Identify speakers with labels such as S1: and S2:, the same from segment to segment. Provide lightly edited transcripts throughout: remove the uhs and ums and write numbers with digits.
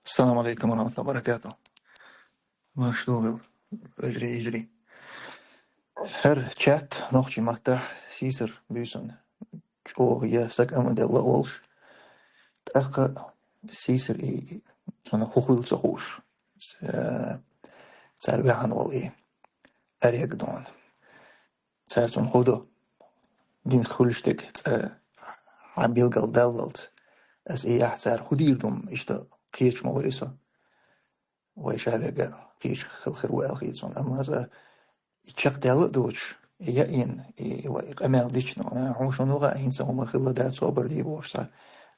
S1: السلام عليكم ورحمة الله وبركاته. مشتوغل اجري هر chat nog je mata Caesar busen oge sak am de walsh aka Caesar I såna hukul så hus så vi han wal I ereg don så sån hodo din khulstek habil gal dalalt as yahtar hudirdum ishta qiyach mawriso وإيش هذا قيش خل واخي صون أما هذا يشق دل دوش يأين وإقامة ديش نونا عوشون وغا هين سهم خلا دات صابر دي بوشتا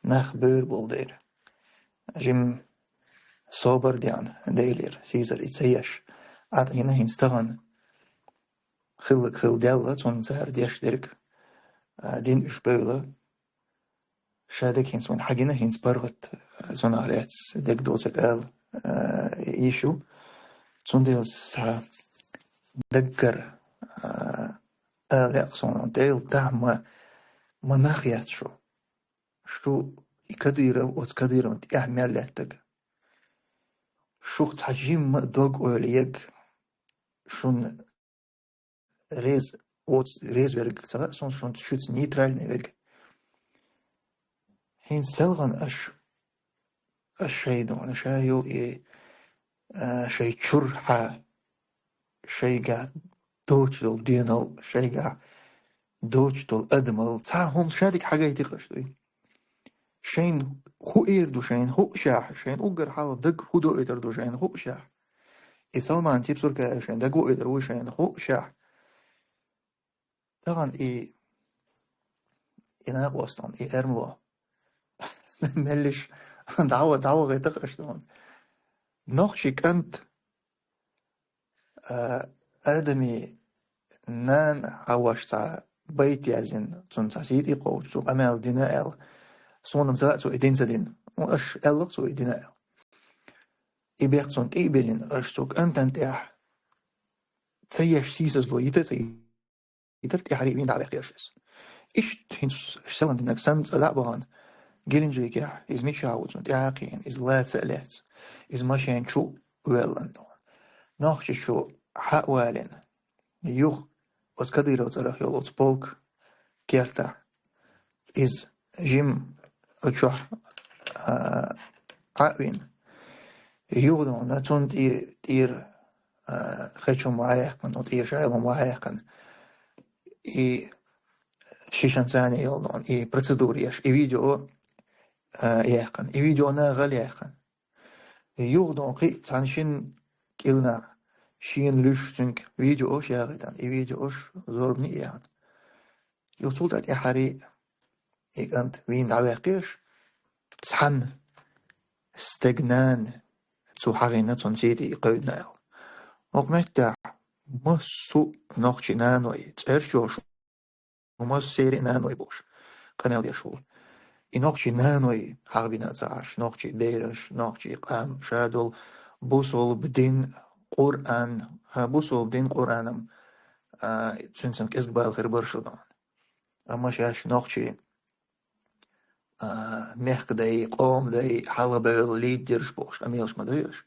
S1: نخ بير بولدير جيم صابر ديان ديلير سيزر يتسيش عاد هنا هين استغن خل دل صون زهر ديش ديرك دين إش بيلا شادك هين صون حقنا هين سبرغت صون عليت ديك دوتك آل يشو صون ديل دقر آليقصون ديل دعم مناخيات شو يكديره وتكديره انت اعمل لهتك شو تحجيم دوغ اوليك شون ريز ورق سواء شون تشوت نيترال ورق هين سلغن الشيء دون شايل شيء شرحة شيء قاعد دوج دول دينال شيء قاعد دوج دول أدمل تاهم شادك حاجة يتقشتوي شين هو إيردو شين هو شاح شين أوجر حالة دق هو دو إيردو شين هو شاح إسالمان تيب سوركا شين دقو إيردو شين هو شاح طبعا إنا بوستون إرملو ملش دعوة غيتقشتون نوخشك أنت آدمي نان حواشتا بيت يازن تون سيدي قوش سو أمال دينائل صونم سلاء سو إدين سدين وأش ألق سو إدينائل إبيق صون إيبلين أش سوك أنت انتاح تسيش سيسس لو يترتي حريبين دعوة قياشس إيش هنس شلن دينك سنت ألعبان جيلنجي كاح إز ميشاوت سون تاقين إز لا تسألت إز ماشين شو ويلن ناخش شو حق والين يوخ وتكدير وترخ يولوت بولك كيرتا إز جيم أتشوح عقوين يوغدو ناتون تير خيشو معايقن وتير شايلو معايقن إي شيشان ثاني يولدون إي بروسيدورياش إي فيديو يحقن إي فيديو نا غالي يحقن يوغدون قي تانشين كيرونا شين لوشتنك فيديو أوش ياغدان إي فيديو أوش زوربني إيان يوصول تات إحاري إيك أنت وين دعواقيش تسحن استغنان تو حقينة تنسيتي قيدنا يل وقمتا مسو نوخشي نانوي ترشوش ومس سيري نانوي بوش قنال يشول نوخشي نانوي حربنا تعاش نوخشي بيرش نوخشي قام شادول بوصل بدين قرآن بوصل بدين قرآنم تنسم كيسك بالخير برشدان أما شاش نوخشي مهق داي قوم داي حلبة ليدرش بوش أميلش مدريش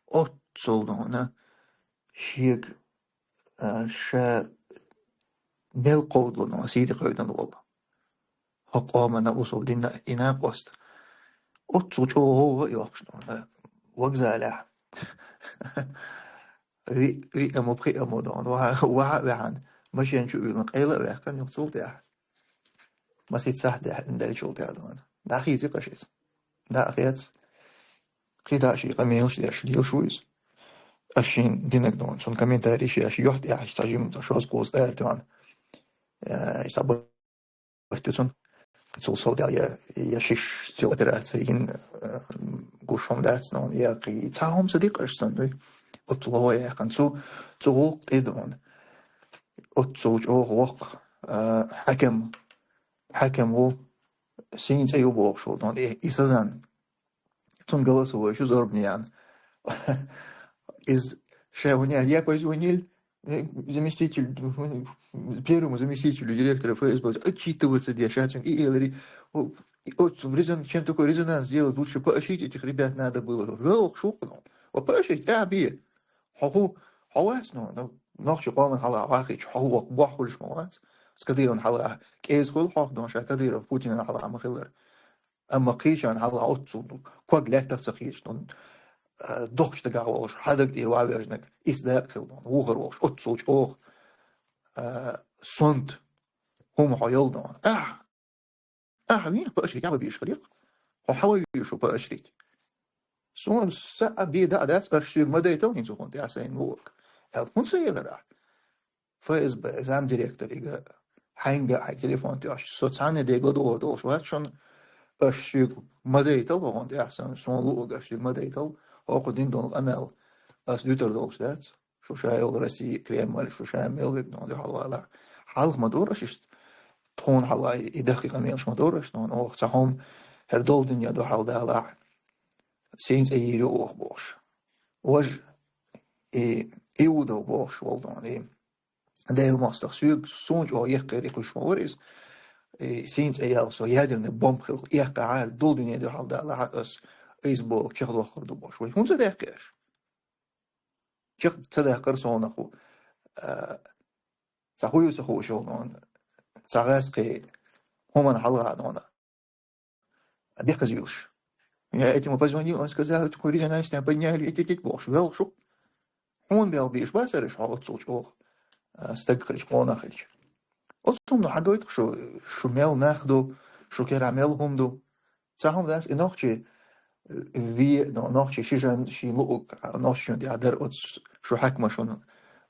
S1: أتصل دونه شيك شا ميل قودلنا سيدي قودنا والله حق آمنا وصل دينا إنا قوست أتصل جو هو يوحشنا وقزالح vi أمو بخي أمو دون وها وعن ماشي نشوف يقولون قيلة ويحكن يقصول تاح ما سيت صح ده ندل شول تاح دون ده أخي زي قشيس ده أخيات قي ده شيء قميلش ده شيء شويز أشين دينك دون سون كمين تاريخي أشي يحد يعيش تجيم تشوز قوس دار دون يسابق بستون قصول صوت يا شيش تيودرات سين قوشهم دات نون يا قي تاهم صديق أشتن ده أطلعوا يا خنسو تغوق إدون أتصوج أوه وق حكم هو سين تيو بوق شو دون إسازان تون جلس هو شو زربني يعني из шеуня я позвонил заместитель первому заместителю директора ФСБ отчитываться дешатин и говорит Вот чем такой резонанс сделать, лучше поощрить этих ребят надо было. Велк шукнул. Вот поощрить, би. Хоху, хавас, нахчи قام حالا واقعی حالا باخولش مواد. سكديرون حالا كيز خول حق دون شكدير بوتين حالا عم خلر. أما قيشان حالا عطسون كوج لا تسخيش دون دوخش تجاوش هذا كتير وعبرجنك إسداء خلدون وغروش عطسوش أوه سنت هم حيلدون مين بأشريك عم بيشخليق وحاول يشوف بأشريك سون ساعة بيدا أداس أشتري مدى يتلين سو كنت عسين لوك هل سيدرا فاز بزام ديريكتور إيجا هنگا هاي تليفون تياش سوتسانة ديگو دوش وات شون أشتري مدى يتل كنت عسين سون لوك أشتري مدى يتل وأخو دين دون الأمل أس دوتر دوش دات شو شايل راسي كريمال شو شامل بدون دي حوالا حالك مدورش تون حالا دقيقة ميلش مدورش نون أوه تهم هر دول دنيا دو حال دالا سينز أيري أوه بوش وج إيودو بوش والدون ديل ماستر سوق سونج أو يقري كل شموريز سينز أيال سو يادرن بومخل يقع عال دول دنيا دو حال دالا أس إيزبوك تشغل وخر دو بوش وي هون صدقش تشغل صدق سون أخو سخويو سخو شو نون سغاس قي هم حلقة نون بيحكي Я этому позвонил, он сказал, такой резонанс там подняли, эти бог, вел шук. Он бел бишь басарыш, а вот сулч ох, стагхрич, конахрич. Вот сумно хагойт, что шумел нахду, шукерамел хумду. Цахом дас и нохчи, ви, нохчи, шижан, ши лук, нохчи, ди адер, от шухакма шун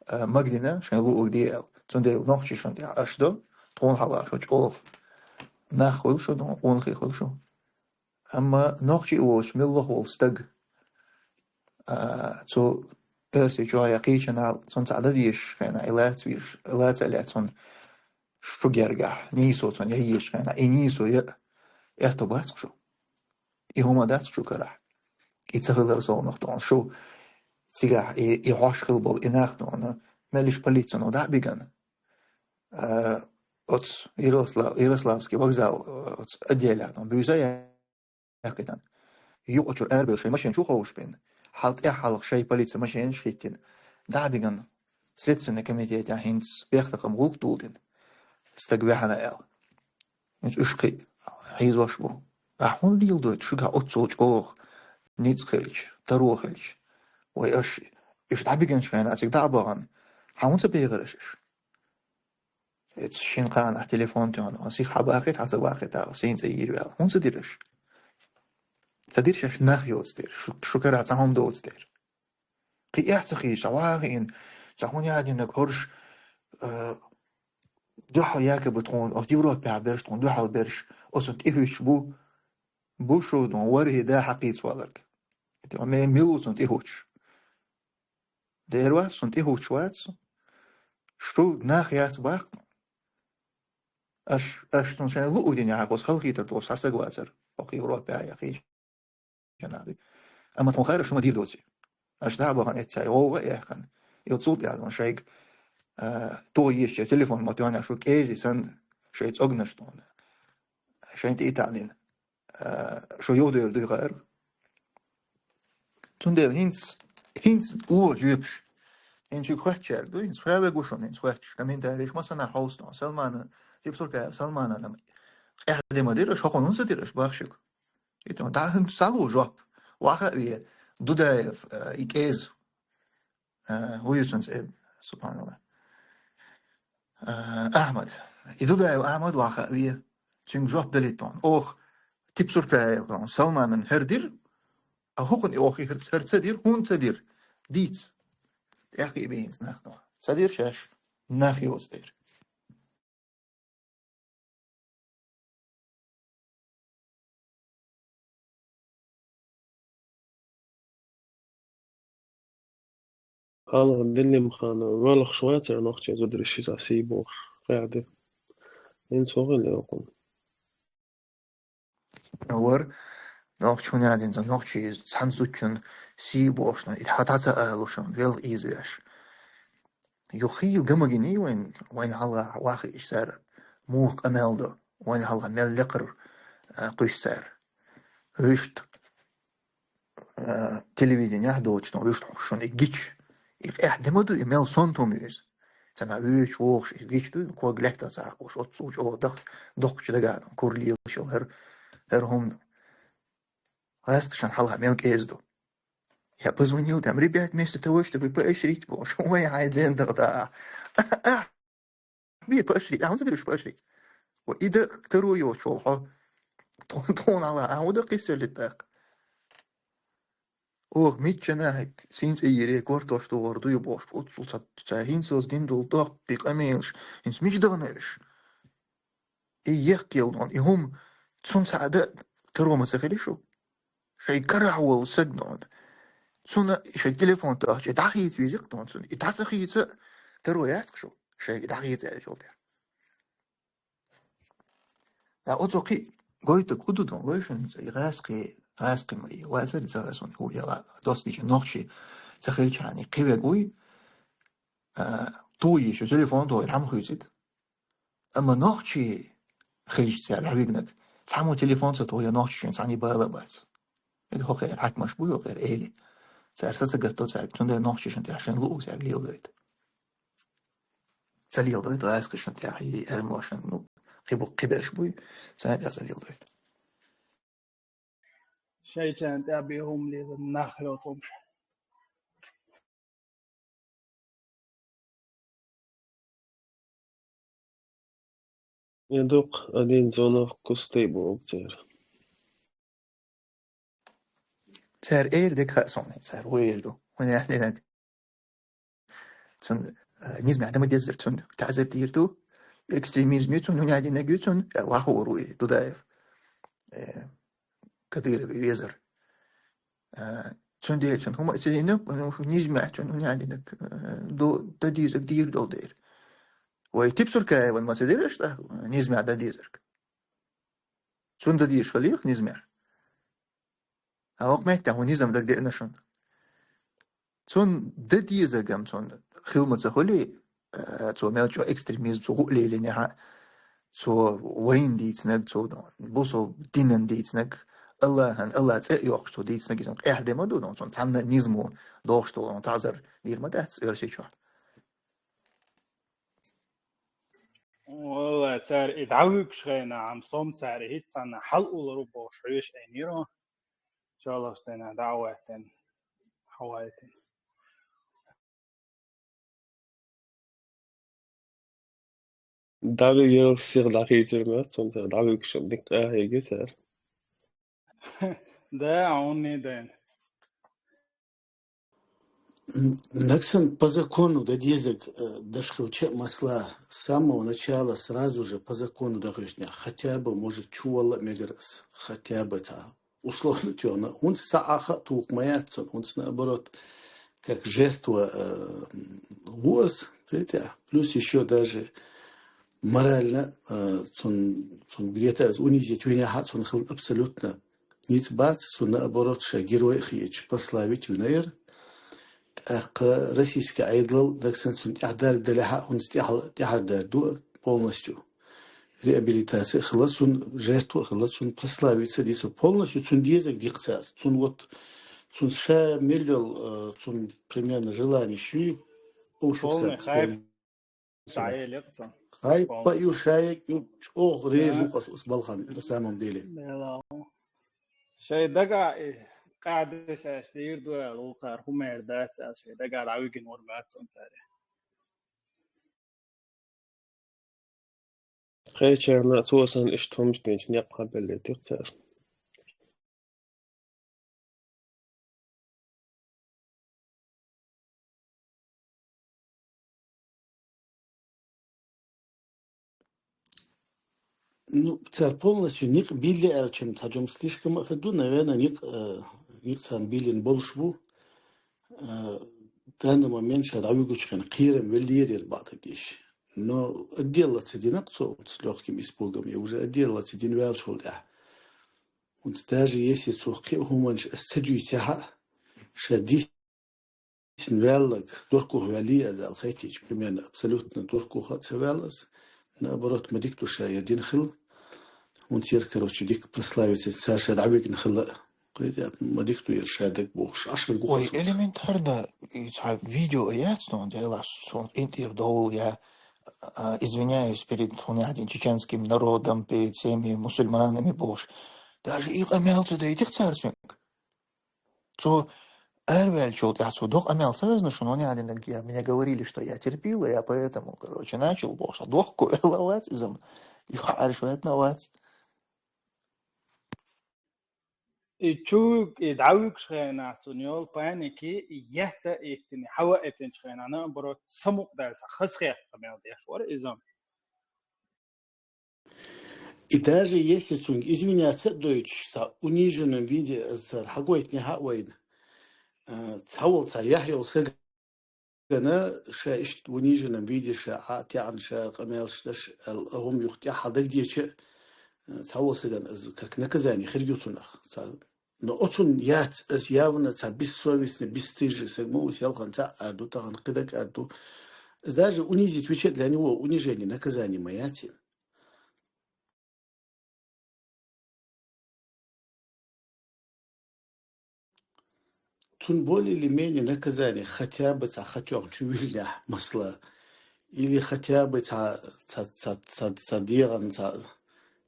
S1: магдина, шин лук диэл. Цундел нохчи шун ди ашдо, тон хала, шуч ох, нахвил шо, он хихвил шо. أما نوخشي وش ملخ والستج تو إرسي جاي قيشنا تون تعدديش خينا إلات ويش إلات إلات تون شو جرجع نيسو تون يهيش خينا إنيسو إرتباط شو إهما دات شو كره إتسهل زون نختون شو تيجا يعاش خلبول إناخدون مليش بليتون ودا بيجن أتس يروسلافسكي وокзал أتس أديلا بيوزا يقدن يوقشر أربع شيء ماشين شو خوش بين حالت حلق شيء بليتس ماشين شيتين دعبيجن سلتسن كميديا تاع هينس بيختقم غوك دولدين استقبحنا إل إنش إشقي عيز وشبو أحون ليل دوت شو قا أتصوج أوه نيت خليش تروح خليش ويأش إيش دعبيجن شيء أنا أتيك دعبان حاون تبيغرشش إتس شين قان على تليفون تاعنا وسيخ حباقيت حتى باقيت أو سين تيجي بيل هون تديرش تديرش ناخيوز دير شو كرا تعهم دوت دير قي احتخي شواغين شهون يعني إنك هرش دوحة ياك بتكون أو تيروت بعبرش تكون دوحة البرش أصلا تيهوش بو شو دون وره ده حقيت والك تبقى ما ميلو سنت تيهوش ديرواس سنت تيهوش واتس شو ناخيات باق أش تنشان لو دين يعقوس خلقي ترتوس حسق واتر أخي يروت بعي أخي جنابي أما تكون خير شو ما دير دوتي أش ده بغن إتساي هو يحكن يتصوت يعني شيء تو يش تليفون ما توانا شو كيزي سند شيء تأجنش تون شيء تيتعلن شو يودر دي غير تون هينس لو جيبش هينس يخشر دو هينس خيابة قوشون هينس خش كمين داريش مثلا حوستون سلمان تبصر كيف سلمان أنا إحدى ما ديرش حقن نص ديرش باخشك يتون تعهن سالو جاب واقع بيه دو دايف إيكيز هو يسنس سبحان الله أحمد إذا دايف أحمد واقع بيه تين جاب دليتون أوه تبصر كيف سلمان هردير هوكن أوخي هرتدير هون تدير ديت أخي بينز نخدم تدير شاش نخي وصدير
S2: Allah dilim gaan wel geschwaater nog zo er is iets asibo قاعدة إن صغير لكم
S1: نور نوع شون يعني إنسان نوع شيء سانسوتشن سي بوشنا إتحدث أهلوشن فيل إيزويش يخيل جمجني وين هلا واخي إشتار موق أمالدو وين هلا مال لقر قيسر ويشت телевидение دوتشنا ويشت شون إجيش إحدى مدو إميل صنتو ميز سنا ويش ووش إجيش دو كوا جلكتا ساقوش أتصوش أو دخ شدا قاعد كورليل شو هر هم هاست شان حلها ميلك إزدو я позвонил там, ребят, вместо того, чтобы поощрить, боже мой, айден, да, бей поощрить, а он заберешь поощрить. И да, вторую ушел, тон а он да кисели так. Ох, митчанах, синс иере, корто, что ворду и бош, вот сулса, цахинсос, диндул, дох, пикамилш, инс мичданеш. И ехкел он, и хум, цун саада, второму сахелишу, шей караул сагнон. Цуна, шей телефон тах, шей дахит визик, тон цун, и тасахит, второй яск шо, шей дахит зелешолдер. لا أتوقع قلت كودون ويشن غاسقي مري وازر زغسون هو يلا دوستيش نوخشي تخيل يعني قوي قوي توي شو تليفون تو الحم خيزت أما نوخشي خيج تاع الحبيبنك تعمو تليفون تو يا نوخشي شن ثاني بالا بات إذا هو غير حك مشبوه غير إيلي تاع سات قطو تاع تند نوخشي شن تاع شن لو تاع ليل دويت سليل دويت غاسقي شن تاع هي الموشن نو قبل شبوي تاع سليل دويت
S3: شيء كانت أبيهم لي النخل وطمش
S2: يدوق أدين زونا كستيبو بتير
S1: تاع إيردك خاصوني تاع ويردو وين أحدنا تون نيزم عندما ديزر تون تعزر ديرتو إكستريميزم يتون هنا عندنا جوتون واحو روي دودايف كثير بيزر تون دير تون هما تدينا نيزم تون هنا عندنا دو تديزك دير دو دير ويتبصر كاي وان ما تديرش ده نيزم عدا ديزرك تون ديش خليك نيزم هاوك مهتا هو نيزم دك دينا شون تون ديزك تون خدمة تخلي تو ملچو экстремизм تو قليل نها تو وين ديتنك تو بوسو دينن ديتنك الله تأيوخ تو ديتنك يسمك إحدى ما دون تو تعمل نيزمو دوش تو تعذر دير ما تحت يرسي شو
S3: والله تار يدعوك شغينا عم صوم تار هيت سنة حلق وربع وشعيش أميرو إن شاء الله استنا دعواتن حوالتن
S2: دعوي يصير دعوي مات صنت دعوي كشم ديك هيجي سر
S3: ده عوني دين
S4: Наксан по закону да дизек дашкалче масла с самого начала сразу же по закону да хотя бы может чувала мегарас, хотя бы та условно тёна. Он сааха тук маятсон, он наоборот как жертва воз, плюс еще даже морально где-то унизить виня сон хил абсолютно ниц бац, сон наоборот ша герой хич прославить винер. Российский айдол, даксенсун тяхдар даляха, он тяхдар ду полностью реабилитация, хласун жертву, хласун прославиться дису полностью цун дизек дикцар, цун вот цун ша миллион цун примерно желание шви
S3: полный
S4: ушукса
S3: хайп
S4: сюда.
S3: تعال يقصى
S4: Хай по юшаек ох резу
S3: ده
S4: с балхан на самом деле.
S3: شيء دقع قاعد شاشتير دو الوقار هم يردات شيء دقع دعوي جنور مات سنساري
S2: خير ما توصل إشتهمش نيش نقع باللي تختار
S4: Ну, полностью ник били, чем таджом слишком ходу, наверное, ник сам билин большву. В данный момент шарави гучхан кирем велирер батагиш. Но отделаться одинаково с легким испугом, я уже отделаться один велшул, да. Вот даже если сухи хуманш стадюйтяха, шадис веллак, дурку велия за алхайтич, примерно абсолютно дурку хатсевелас, наоборот, медиктуша один хил. ونصير كروتش ديك прославиться царша дабек нхла قيد ما ديك تو يرشادك بوخش عشر
S1: Ой,
S4: قوخصوص
S1: элементарно, видео ясно, дело, что интердол, я извиняюсь перед чеченским народом, перед всеми мусульманами, Боже. Даже их амел туда этих царствен. То Эрвель чулт, я дох амел связано, что он я мне говорили, что я терпил, и я поэтому, начал, Боже, дох куэловать изом. Я аршвет навать.
S3: تشوك يدعوك شخينا تونيول بانيكي يهتا إتني حوا إتن شخينا أنا برو سموك دالتا خسخيا قميل ديشوار إزام
S4: И даже если цунг извиняться дойч та униженном виде с хагоит не хауэйн, цаул ца яхил сэгана ша ишт в униженном виде ша атян ша камел шташ هم يختя хадак дече цаул сэган как наказание хиргютунах. Но отун ят as явно ца бессовестно, бесстыжий сэгму сялхан ца аду тахан кыдак аду. Даже унизить вообще для него унижение, наказание маяти. Тун более или менее наказание хотя бы хотел чувильня масла или хотя бы цадиран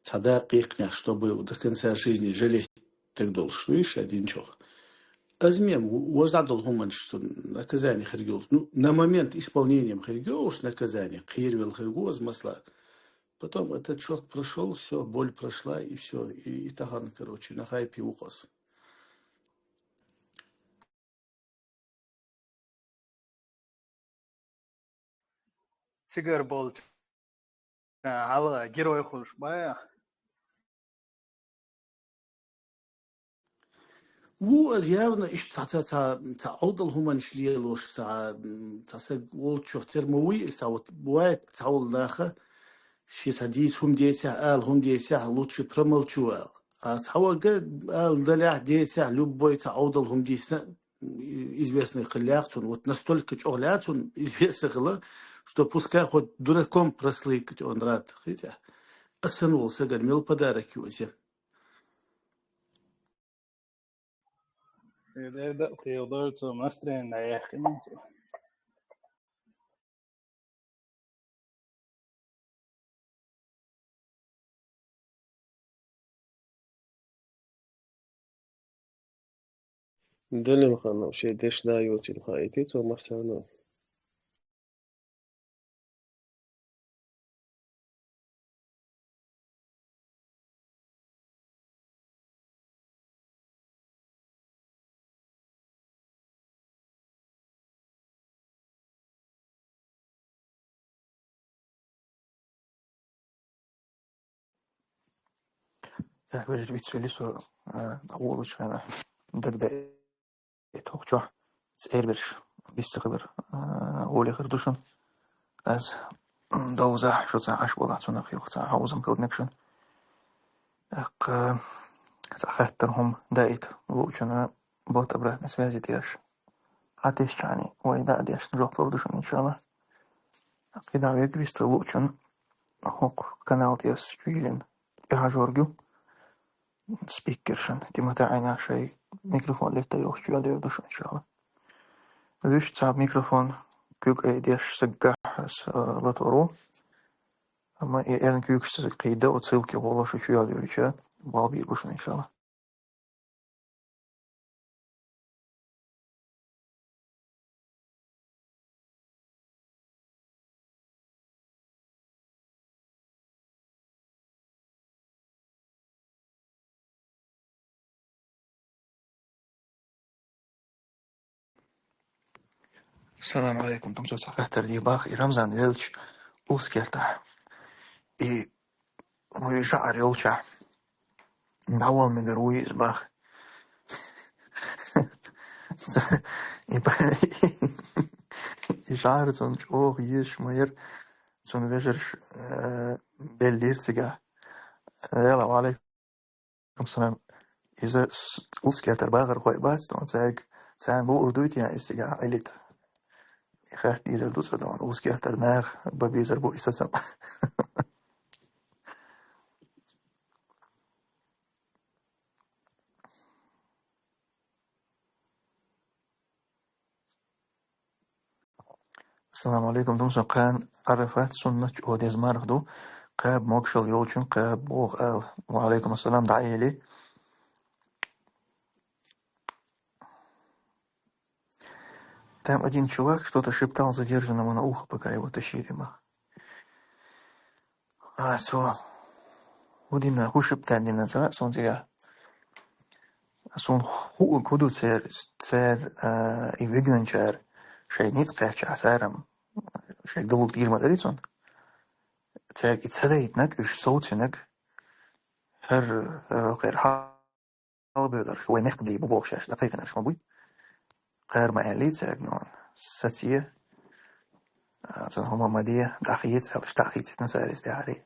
S4: цадакикня, чтобы до конца жизни жалеть так долго, что видишь один чох. Азмем воздадал хуман, что наказание хиргиос. Ну, на момент исполнения хиргиос наказание, хирвел хиргиос масла. Потом этот шок прошел, все, боль прошла, и все, и таган, на хайпе ухос.
S3: سيجار بولت على جيرو يخلش بايا
S4: هو явно иш та аудал хуманшлиелош та се волчо термови са вот бывает таул наха ши садис хум деца ал хум деца лучше промолчу а тауга ал даля деца любой та аудал хум десна известный хлячун вот настолько чоглячун известный хла что пускай хоть дураком прослыкать он рад хотя асанулся гормел подарок юзе.
S3: ده تيودورتو ماسترين يا أخي منتو
S2: دل مخنا شيء دش دا يوتي الخايتي تو مستعنا
S1: Так, вы вицвелисо, улучшена. Дагда тохчо. Эрберш. Бистахлер. Олехер душан. As دوزة شو تاع عش وضع تناخ يوخ تاع هاوزم كونكشن اق تاخذتهم دايت لوچنا بوت ابرات نسوازي تياش هاتيش يعني وإذا ديش نروح بردوشن إن شاء الله كده ويجريست لوچن هوك канал تياس جويلين إها جورجو سبيكرشن تيما تاعنا شيء ميكروفون ليتا يوخ جوال يردوشن إن شاء الله ويش تاع ميكروفون كوك اي ديش سقاح لطورو أما يعني كيوكس قيدة وتصيلك والله شو يالي ريشات بابي بوشن إن شاء الله. السلام عليكم تم سوسة خاطر دي باخ رمزان ويلش أوسكيرتا إي ويشعر يلشع نعوال من درويز باخ يشعر تون جوغ يش مير تون ويجرش بليرتيغا يلا وعليكم السلام إذا أوسكيرتا باغر خوي بات تون تاعن بو أردويت يعني إستيغا عيلت يخاف ديزر دوسا دون أوسكيرتا ناغ ببيزر بو إستسم السلام عليكم دوم قان عرفت سنة أوديز مارخدو قاب موكشل يولشن قاب بوغ أرل وعليكم السلام دعيلي там один чувак что-то шептал задержанному на ухо, пока его тащили. So, Udina hushiptan dina za, son tiga. Son hudu cer I vignan cer, shay nit qecha saram, shay dul dir madaritson. Cer itzadaytnak, ish sawtinak, her غير حال بيقدر شوي نقدي ببوشاش دقيقة نش مبوي غير ما قالي cer نون ستية تن هما مدية دقيقة أو دقيقة نسار استعاري.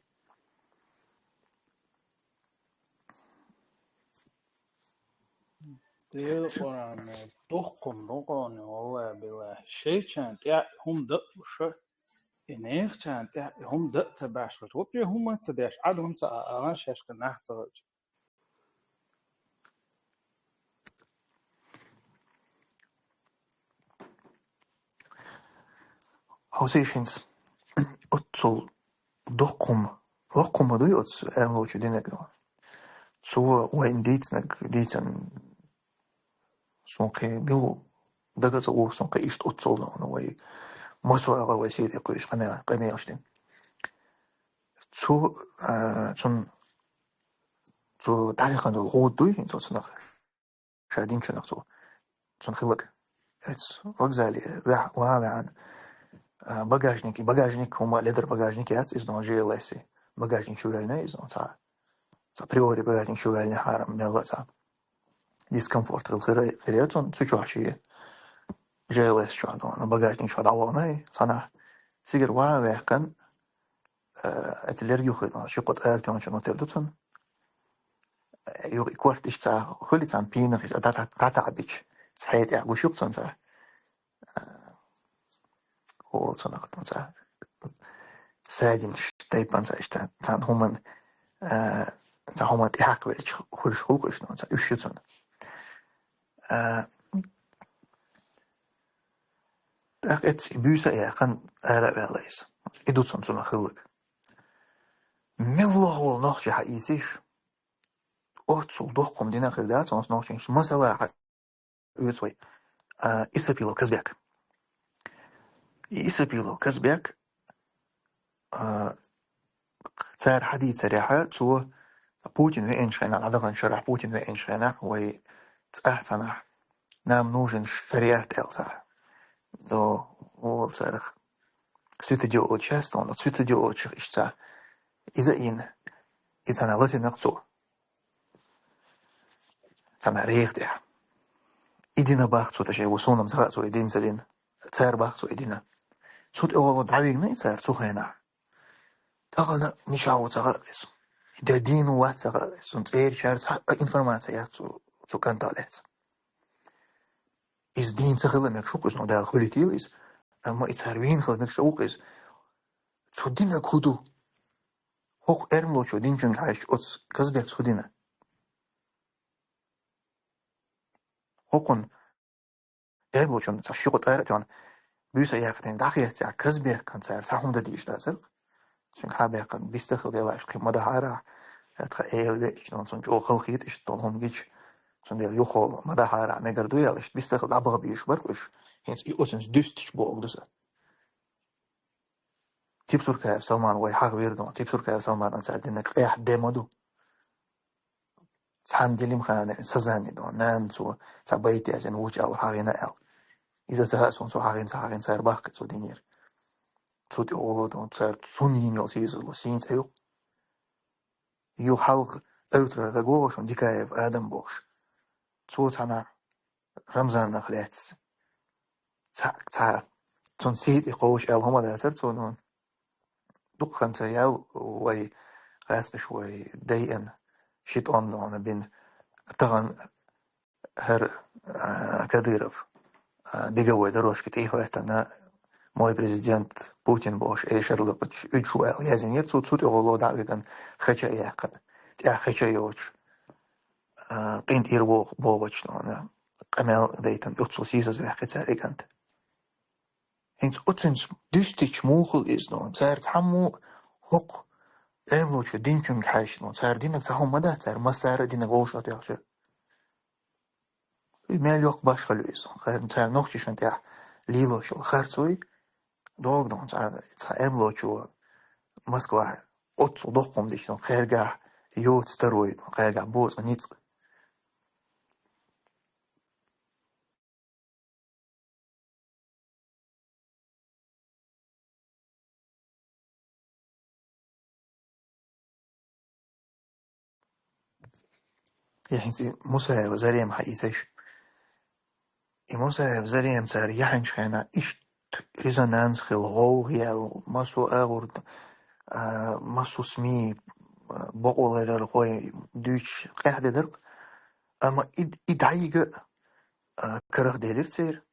S3: ديل قرآن دخكم دقان والله بالله شيء كان تيا هم دق وشو إنيخ كان تيا هم دق تباش وتوبي هم تداش عدهم تأنا شاش كناه ترج
S1: Hausēšanas otsol dokum dojots ermloču dinekno. So wain dītsnek dītsen sonke bilu dagaza o sonke isht otsol no vai maso agar vai sīdi ko ish qamē ashtin. So tariqan dol gudui so snaq shadin chunaq so khilak. It's вокзале وعن багажник هما лидер багажник яц из но GLS багажник чугальный из но та априори багажник чугальный харам мелата дискомфорт خيرتون تشوشي GLS شو عندنا багажник شو دعوانا صنع سيجر واقعا اتلرجيو خدنا شو قد ارتون شو نتردتون يو كوارتش تا خلي تام بين خيس داتا بيتش تحيت يا وشو بتصنع هو صنع تا سادين تايبان تا هما تا هما تحق ولش خلش خلقش نو تا يشتون اخت بيوسا يا كان ارابيلايس ادوتسون سون خلق ملوه هو نوخش حقيسيش اوتسول دوخكم دينا خردات سون نوخش مثلا يوتسوي اسابيلو كزبيك اسابيلو كزبيك تار حديث سريعة تو بوتين وين شينا عدغن شرح بوتين وين شينا وي تأهتنا نام نوجن شريعة التا دو وول سرخ سويتجو اوتشاستون سويتجو اوتش اشتا إذا إذا نلتي نقصو تما ريختي إدينا باختو تشي وصونم تغاتو إدين سدين تار باختو إدينا صوت أول دعويقنا يتار تخينا تغانا مشاو تغاقس إذا دين وات تغاقس سنت إير شارت إنفرماتيات تو كانتالات إز دين تخلمك شوقس نو دال خليتيليس أما إتهاروين خلمك شوقس تو دينا كودو هوق إرملوشو دين جنگ عايش أتس كزبيك تو دينا هوقن إرملوشون تشيقت آيرتون بيوسا ياقتين داخيتيا كزبيك كانتار تحوم دا ديش دازر سنك حابيقن بيستخل ديلاش قيمة دا هارا تخا إيل ديش نون جو خلقيت إشتون هم جيش سن ديل يوخول مدا هارا ميقردو يالش بيستخل دابغ بيش برقوش هينس إيوتنس دوستش بوغ دوسا تيبسور كايف سلمان وي حق ويردون تيبسور كايف سلمان أنتار دينك إيح ديمودو تحام ديليم خانة سزاني دون نان تا بيتي أزين ووش أو حاغينا إل إذا تهاسون حاغين تار باقي دينير تود أولو دون تار سونين يلسيزو سينس أيو يو حلق أوتر دقوشون ديكايف آدم بوش تانا رمزان نخليت تا تون سيد إقوش إل هما داتر تونون دقن تيال وي غاسق شوي دايئن شيت أون دون بين تغن هر كاديرف بيجوي دروش كتير هتنا موي بريزيدنت بوتين باش ايشر لقش اجوال يازنير تود اولو داغن خچا يقن تي خچا يوش قينت يربو بوبچ نو قمل ديتن يوتسو سيزز وحكت ساريكنت Hins utens dystich mochel is don, zert hammo hok emloche dinchung heish don, zer dinak zahom mada, zer masara dinak oshat yaxşı. Mel yok başka lüz. Zer nochchishant ya lilo shol khartsoy, dog don, zer emloche Moskva otso doqom dishon, kherga yot staroid, kherga boz, nitz. يعني موسى وزريم حقيقيش موسى وزريم صار يحنش خنا إيش ريزونانس خلقو هي مسو أغورد مسو سمي بقول الرقوي دوش قاعد درق أما إدعيق كره ديلر سير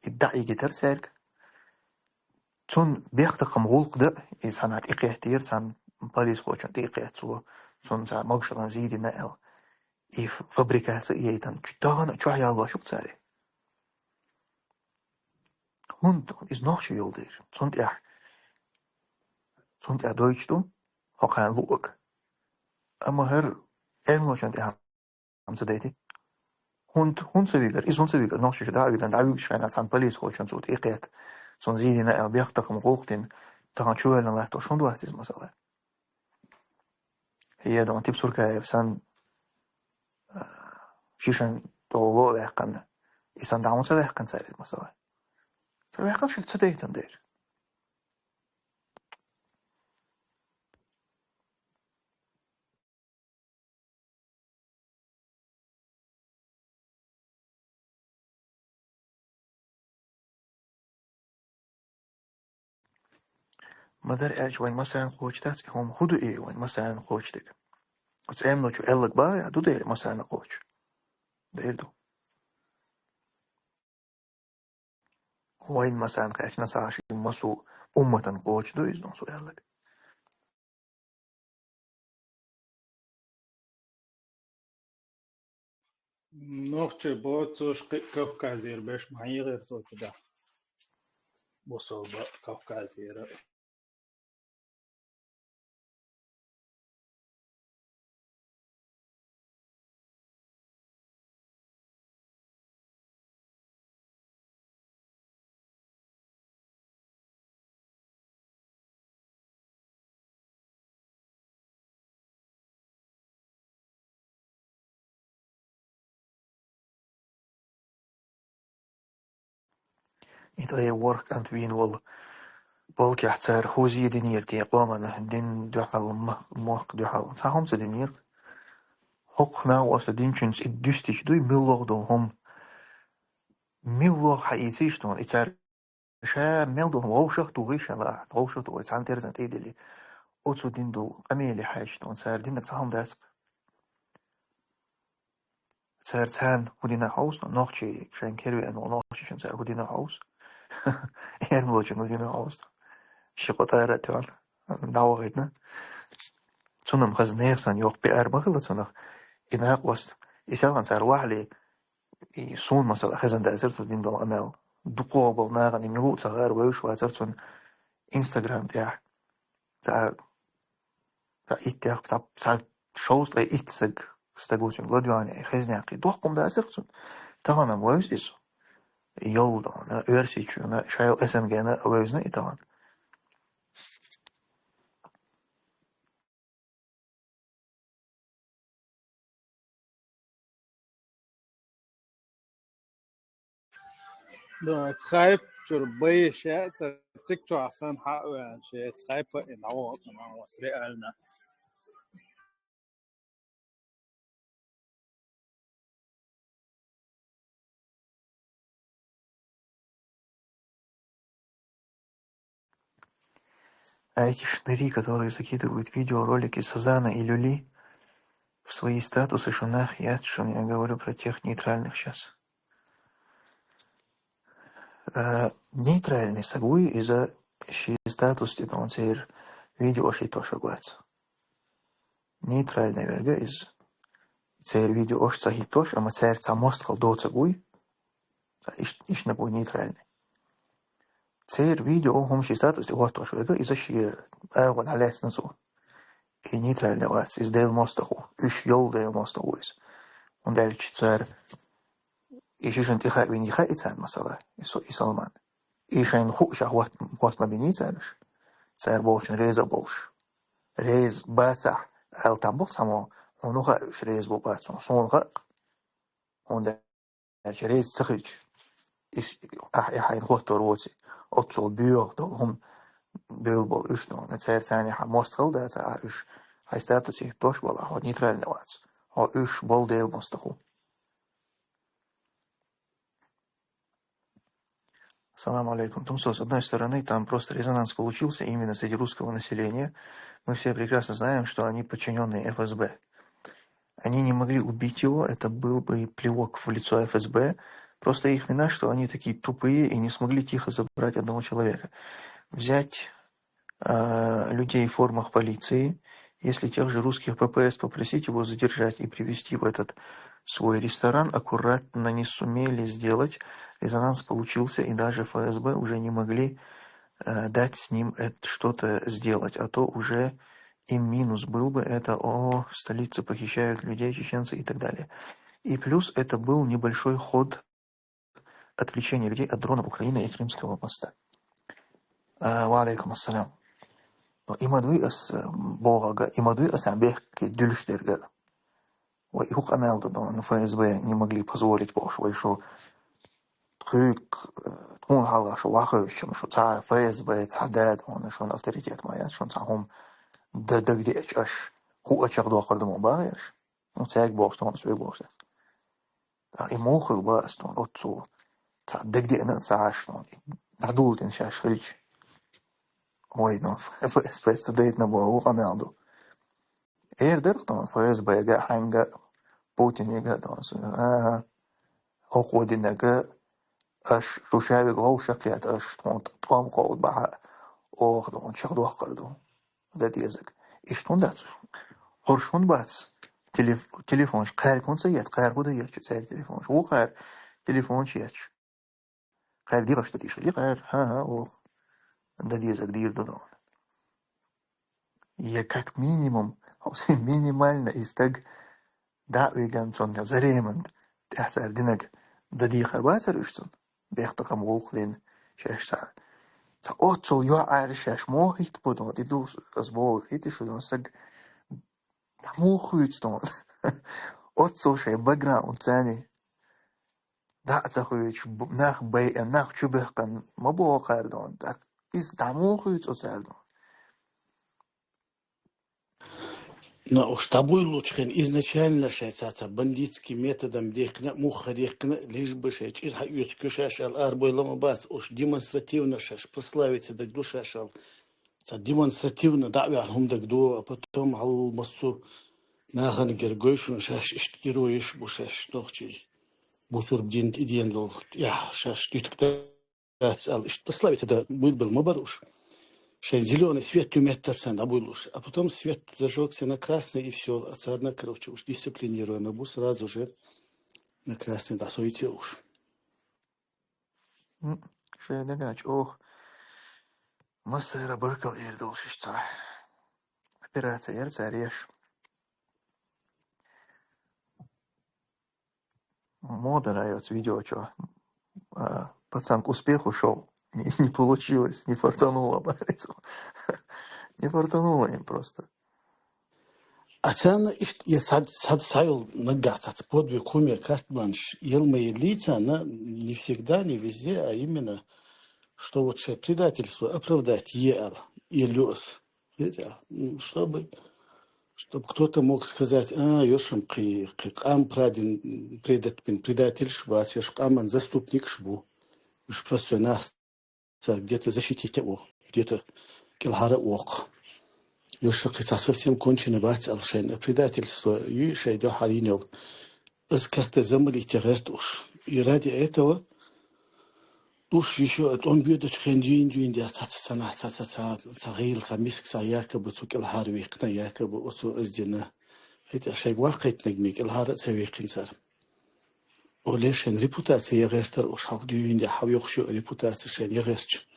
S1: إدعيق ترسيرك تون بيختقم غلق ده إنسان عاد إقيهتير سان باريس خوشن تيقيهت سو سون سا مغشلان زيدي نقل إف فابريكات إيتان تاغنا تشوح يالله شو بتساري هوند is nog zo heel der. Zond ja Deutsch doen, ook gaan look. Maar her Engels en ja, am ze deed. Hund ze weer, is hond ze weer nog zo daar weer daar weer schijn aan police coach en zo het echt. Zo'n zie je na er bicht om gehoord in. Dan show en laat toch schon doet is masala. Hier dan tips voor kijf san shishan dolo weg kan. Is dan daar ons weg kan zijn is masala. Verweg kan ze deed dan der. Maar daar is wel masala coach dat هم هدو إيه وين masala coach dik. Het emno جو elk ba ja doe der masala coach. Der do. وين مثلا كأشنا ساشي مسو أمة قوش دو إزدون سو يالك
S3: نوخچه بوتسوش كوكازير بيش معي غير توت ده بوصل كوكازير
S1: إذا work and win وال بالك يحتار هو زي دينير تي قوامنا دين دو حال موق دو حال ساهم سدينير حق ما واسه دين چنس إدوستيش دوي ملوغ دو هم ملوغ حقيقيش دون إتار شا مل دون ووشخ دو غيش لا ووشخ دو إتان تيرزن تيدلي أوتسو دين دو أميلي حاج دون سار دينك ساهم داسك سار تان ودينا هاوس نوخشي شان كيروي أنو نوخشي شان سار ودينا هاوس Ermloç'un uzun olsun. Şıkotara diyor. Dağıtına. Sonum kız neysen yok bir erbağılı sonra. İnak vast. İnsan sar vahli. Son mesela خزن دازرت ودين دول أمل. دقوة ناغني ملوت صغار ويش وازرتون إنستغرام تاع إتياق تاع شوز لا إتسق استقوتون لدواني خزني عقي دوقكم دازرتون. طبعا ويش إسو. يولدون أرسيتشون شايل SNGنا ويشنا إتوان.
S3: No, het schijp je shit, het jo asan ha en shit, het schijp in al en was realna.
S1: А эти шныри, которые закидывают видеоролики Сазана и Люли в свои статусы, что нахер, что я говорю про тех нейтральных сейчас. Нейтральный сагуй из-за статус он цер видео то шагуется. Нейтральный верга из цер видео цахитош, а цер цамост кал до сагуй, иш нагуй нейтральный. تصير فيديو هم شي ستاتوس دي وقت وشو إذا شي أول على سنسو إيه نيترال دوات إز ديل ماستخو إيش يول ديل ماستخو إز وندل تصير إيش انتخاب بيني خائتان مثلا إسلمان إيش إن خوش وقت ما بيني تصير بولش ريز بولش ريز باتح أو تنبوت هما ونوخا إيش ريز بو باتح صون غق وندل ريز تخرج إيش أحيان خوت روتي أتصل بيوغ دول هم بيلبل إيش نو نتصير ثاني مستقل ده تا إيش هاي ستاتوسي توش بلا هو نيترال نوات هو إيش بول ديل مستقل. Салам алейкум. Тумсо, с одной стороны, там просто резонанс получился именно среди русского населения. Мы все прекрасно знаем, что они подчиненные ФСБ. Они не могли убить его, это был бы плевок в лицо ФСБ. Просто их вина, что они такие тупые и не смогли тихо забрать одного человека. Взять людей в формах полиции, если тех же русских ППС попросить его задержать и привести в этот свой ресторан, аккуратно не сумели сделать. Резонанс получился, и даже ФСБ уже не могли дать с ним что-то сделать, а то уже им минус был бы это, в столице похищают людей, чеченцы и так далее. И плюс это был небольшой ход отвлечения людей от дронов Украины и Крымского моста. Ва алейкум ассалям. Но имадуис Бога, имадуис Абех Дюльштерга. И хук амелду, но ФСБ не могли позволить Богу, что تكون حلقة شو واقع شو تاع ФСБ تعداد هون شون авторитет مايات شون تاعهم دق دي اش هو اشغ دو قرد مو باغيش تاعك بوش تون سوي بوش اي موخل باس تون اوتسو تاع دق دي انا تاع شلون عدول ان شاش خلج وي نو ФСБ سديت نبو هو قماندو اير درقتون ФСБ جا حنجا بوتين يجا دون هو دينجا اش شو شابك هو شقيات اش تقام قود بها دون شغل وقردو ده ديزك اشتون دات هرشون باتس تليفونش قهر كون سيات قهر بودا ياتش سير تليفونش هو قهر تليفونش ياتش قهر دي غشت ديش لي قهر ها او ده ديزك دير دون я как минимум минимально истег да веган сон заремент тахсар динак да ди харбатер үштүн бехтакам голклин шашта تا اوتسو يو عارشش مو هيت بودن دي دوس از مو هيت شو سگ مو خويت دون اوتسو شي باك جراوند ثاني دا تخويش ناخ بي ناخ شو بهقن ما بو قردون دا из тому خويت اوتسالدون
S4: Но уж тобой лучше изначально шейцата бандитским методом дехна муха дехна лишь бы шейч из хают кюшашал арбой ламабат уж демонстративно шаш прославить так душа шал демонстративно давя хум так ду а потом ал массу нахан гергойшун шаш иштируешь бушаш нохчи бусур дин иден лов я шаш тюткта ал ишт прославить это был мабаруш. Зеленый свет тюметтерся на булуш, а потом свет зажегся на красный, и все, отцарно, короче, уж дисциплинируемо, бу сразу же на красный досуете уж.
S1: شي دقاش مصر بركل يردل شتا операция ярцареш мода райот видео чё пацан к успеху шел не получилось не фартануло не фартануло им просто
S4: Отцарно, я сад сайл нагат, от подвиг умер кастбланш, елмые лица, она не всегда, не везде, а именно, что вот предательство оправдать ел, елёс, чтобы кто-то мог сказать, ёшам кам предатель швас, ёшкаман заступник шбу, уж просто нас где-то защитить его, где-то килхара ок. Ёшак это совсем конченый бать алшен, предательство, и шейдо харинел, как-то замолить уж. И ради этого уж еще он бьет хендюин де цацана цагил хамиск якобы цукел харвик на якобы оцу аздина. Это шейгвахайт нагмик элхара цавикинсар. Олешен репутация ягестер уж халдюин де хавьёхшу репутация шен ягесч.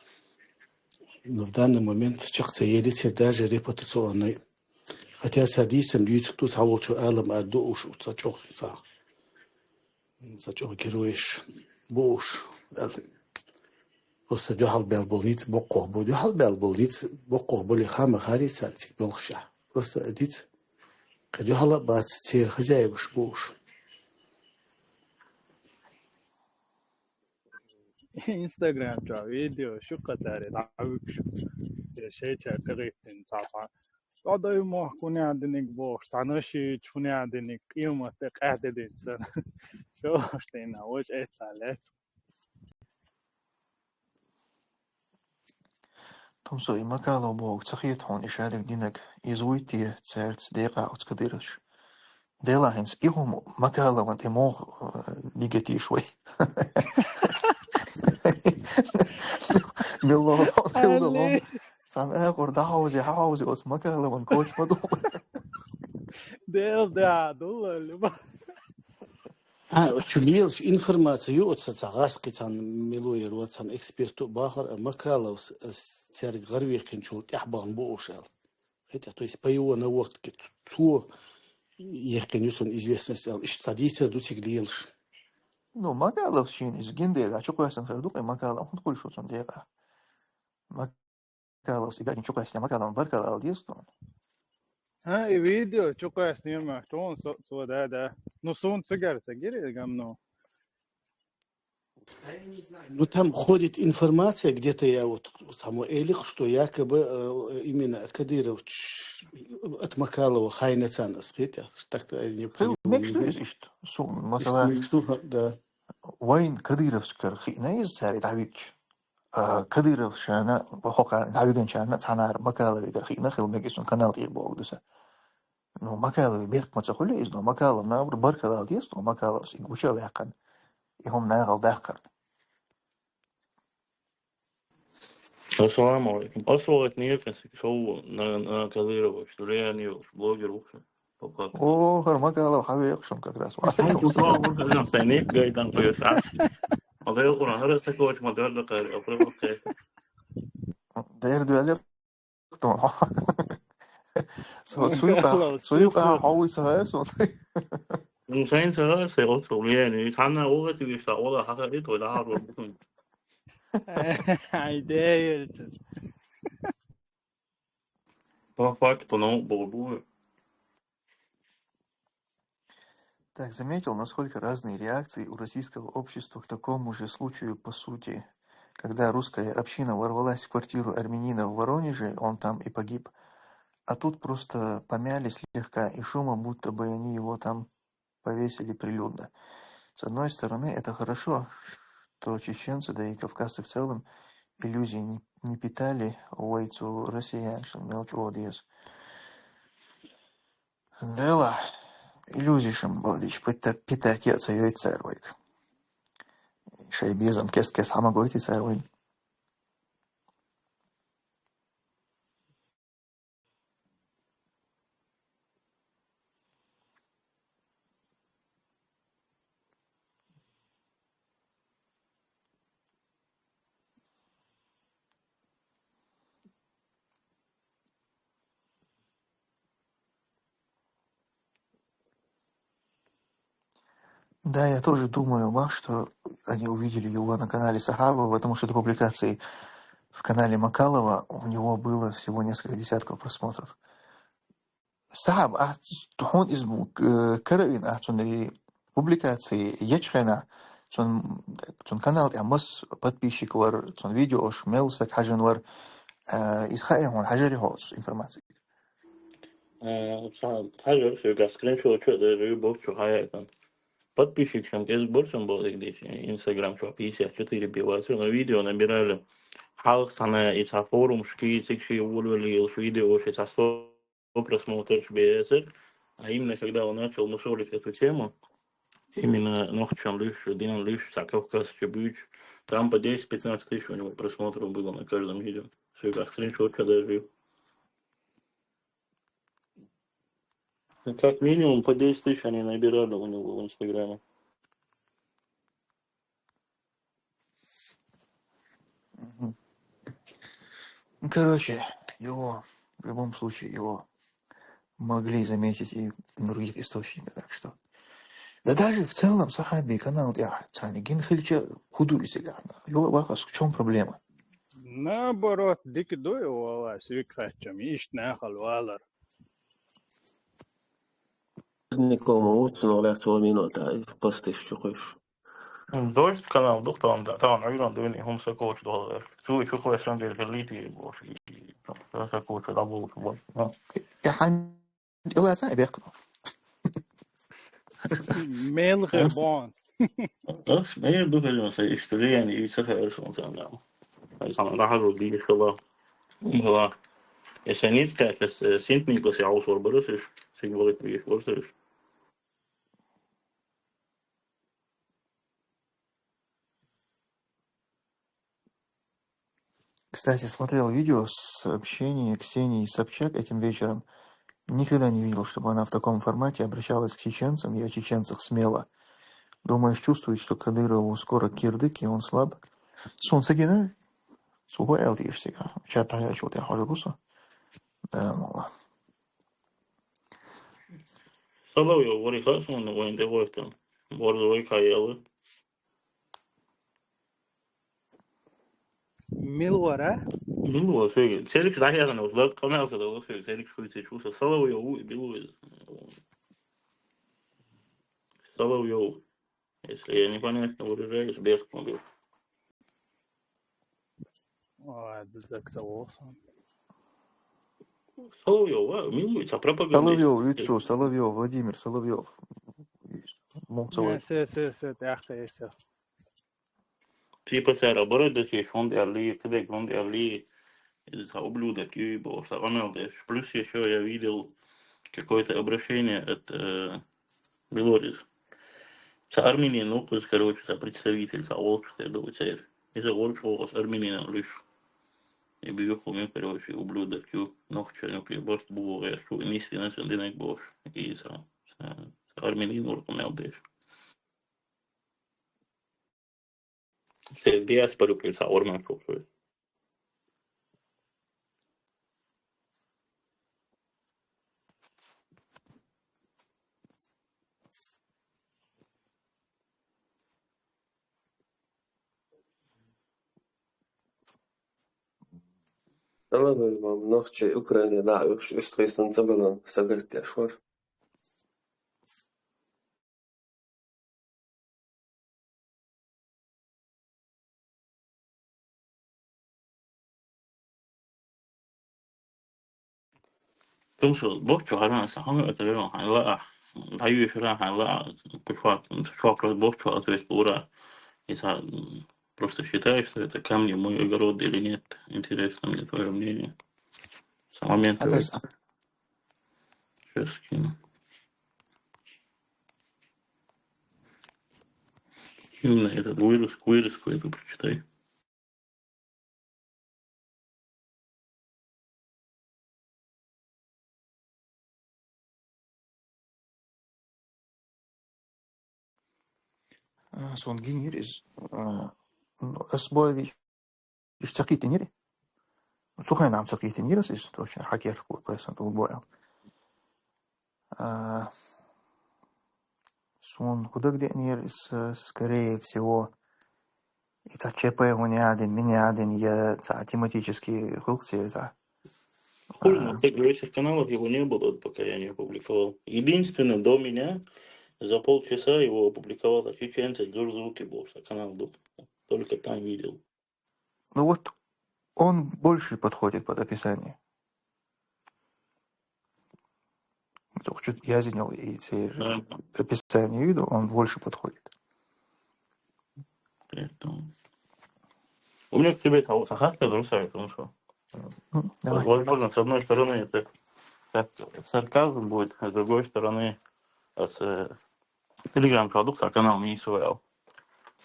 S4: Но в данный момент чакца едет даже репутационный. Хотя садисом люди тут халочу алам адду уж зачох героиш буш. Просто дюхал белболниц бокко бу дюхал белболниц бокко боли хама харисат болша. Просто эдит кадюхала бац тир хозяевш буш.
S3: Instagram جا فيديو شو قتاري دعوك شو شيء تغيثن صافا قضاي ما كوني عندك بوش تعناشي تكوني عندك قيمة قاعدة دينسان شو اشتينا وش ايه تعلق
S1: Tomso i makalo bog tsakhit hon ishadik dinak izuiti tsert deka utskadirosh. Dela hens ihum makalo want emo digeti shwe. Millo dildalom.
S3: علي
S1: Sam eqor hauzi os makalo want coach madu.
S3: ديل ده عدو اللي ما
S4: Чулилч информацию от сацагашкитан милуер ватсан эксперту бахар макалов цер гарвихин чул тяхбан бушал. Это то есть по его на вот ту ехкен юсон известность ал иш садиса дутик лилш.
S1: No makalo shin is gindega chukoyasan kharduk makalo hon khul shotson deka. Makalo sigakin chukoyasya makalo barkala aldiyeston.
S3: ها فيديو شو قاس نيما شلون سو ده نصون سجارة جامنو
S4: Ну там ходит информация где-то я вот само элих, что якобы именно Кадыров от Макалова Хайнецанас, хотя так-то я не
S1: Хил
S4: не
S1: mekshtu is
S4: знаю.
S1: ist. So masala
S4: Да.
S1: وين كديرفسكر خينا ساري تعبيكش كديرف شانا بحقا تعبيكن شانا تانار مكالة بيكر خينا خيل ميكسون كانال تير بوغ دسا نو مكالة بيك ما تقولي إز نو مكالة نابر بركة ديس نو مكالة سيقوشا بيقن يهم ناغل داخر
S5: السلام عليكم. أصلا نيركس شو نا كذيرة وشترياني وبلوجر وكذا. طبعا.
S1: اوه هر مكالة وحاوي يقشم كدراس
S5: هاي
S1: وعليكم السلام
S5: كوكا وكذا أنا سينيك جاي تان قيس عش. هذا يقولون هذا سكوت ما تقول لك أقرب أسكت.
S1: داير دوالي قطون سويقا
S3: خلاص
S1: سويقا
S3: تسود
S1: حاوي سهير سون
S5: إنسان سهر سيقول شغلياني تانا وقت يشتغل ولا حاجة يطول عارض بكون.
S3: عيداية
S5: فاك تنو بقول.
S1: Так, заметил, насколько разные реакции у российского общества к такому же случаю по сути. Когда русская община ворвалась в квартиру армянина в Воронеже, он там и погиб. А тут просто помяли слегка, и шума, будто бы они его там повесили прилюдно. С одной стороны, это хорошо, что чеченцы, да и кавказцы в целом, иллюзий не питали ойцу россияншин, мелчу одес. Дела, иллюзишем, бодич, питартеца йой цервойк. Шайбезом, кес хамагойти цервойк. Да, я тоже думаю, Мах, что они увидели его на канале Сахаба, потому что до публикации в канале Макалова у него было всего несколько десятков просмотров. Сахаб, тухун из Каравин, цунри публикации ячхена, цун канал ямос подписчик вар, цун видео ош мелсак хажан вар, из хаягон хажари хоц информации.
S5: صعب حاجة بس يبقى سكرين شو كذا ريبوك شو حياة. подписчикам из большим было здесь Инстаграм что 54 биваться на видео набирали халық саны и та форум шки цикши уволили видео сейчас 100 просмотров бесит а именно когда он начал мусолить эту тему именно ночью лишь один лишь Кавказ Чебюч там по 10-15 тысяч у него просмотров было на каждом видео все как скриншот когда жил как минимум по 10 тысяч они набирали у него в Инстаграме.
S1: Ну, короче, его, в любом случае, его могли заметить и в других источниках, так что. Да даже в целом Сахаби канал, я, Цани, Гинхельча худую себя. Его вопрос, в чем проблема?
S3: Наоборот, дики дуйвала, свикхачам, ишь нахал валар.
S2: Никому уцну лехту минута, постишь чухаешь.
S5: Дождь канал, дух там, да, там, наверное, дуни, хум сакоч доллар. Цуй чухай сандер ферлити, бош, и сакоч, да, был, вот, ну.
S1: Я хан, ила Цани бехну.
S3: Мел гербон.
S5: Ас, я думаю, что история не сахар, что там, да. Сам нахожу, дикий шла. Умгла. Если нет, как, синтник, если аусор бросишь, сигвалит, видишь, бросишь.
S1: Кстати, смотрел видео с общения Ксении Собчак этим вечером. Никогда не видел, чтобы она в таком формате обращалась к чеченцам и о чеченцах смело. Думаешь, чувствует, что Кадырову скоро кирдык, и он слаб. Солнцегина, сухой элтишься. Чатая, что я хожу гусу. Да, ну,
S5: Соловьев, варихас, он, войн, ты войн, там. Борзовый каялы.
S3: Милвара?
S5: Било, все, целик, да, я знаю, вот, канал, когда вот, целик, школьцы, чувство. Соловьев, било, Соловьев. Если я непонятно выражаюсь, без помню.
S3: Ой, так соусан.
S5: Соловьев, милуется, пропагандист.
S1: Соловьев, лицо, Соловьев, Владимир Соловьев. Молцевой.
S3: Се, тяхта есе.
S5: Типа царь оборот до тех, он дали, когда он дали, за ублюдок, ебал, что он плюс еще я видел какое-то обращение от Белорис. С Армении, ну, короче, за представитель, за Волжская, да, царь. И за Волжского с Армении лишь. И бьюху мне, короче, ублюдок, ногче, ну, приборст был, я что, мисли на сендинек бош. И за Армении, ну, у меня беш. Се диаспору плюс Армен, что
S2: أنا بنفسي أوكرانيا لا يخش إستريسن زبلان سجلت أشهر.
S5: تمشي بوكشو هلا سحنا أتريهم هلا هاي شراء هلا كشوات شوكرات بوكشو أتريس بورا إذا просто считаю, что это камни в мой огород или нет. Интересно мне твое мнение. С момента
S1: А то
S5: вот
S1: есть,
S5: сейчас скину. Именно этот вырезку эту прочитай.
S1: сон генерис. Сбоевич, ишцаките нери. Сухай нам цаките нерис, из точно хакерскую песен долбоя. Сон куда где нерис, скорее всего, и та ЧП у не один, меня один, я тематический функции за.
S5: Хуй на тех других каналах его не было, пока я не опубликовал. Единственное, до меня за полчаса его опубликовала чеченца Джурзуки был, что канал был. Только там видел.
S1: Ну вот он больше подходит под описание. Только чуть я занял и те же
S5: Да,
S1: описание виду, он больше подходит.
S5: поэтому. У меня к тебе того Сахарская друзья, потому что,
S1: Давай.
S5: возможно, с одной стороны, это как сарказм будет, а с другой стороны, с телеграм-продукт, а канал не свой.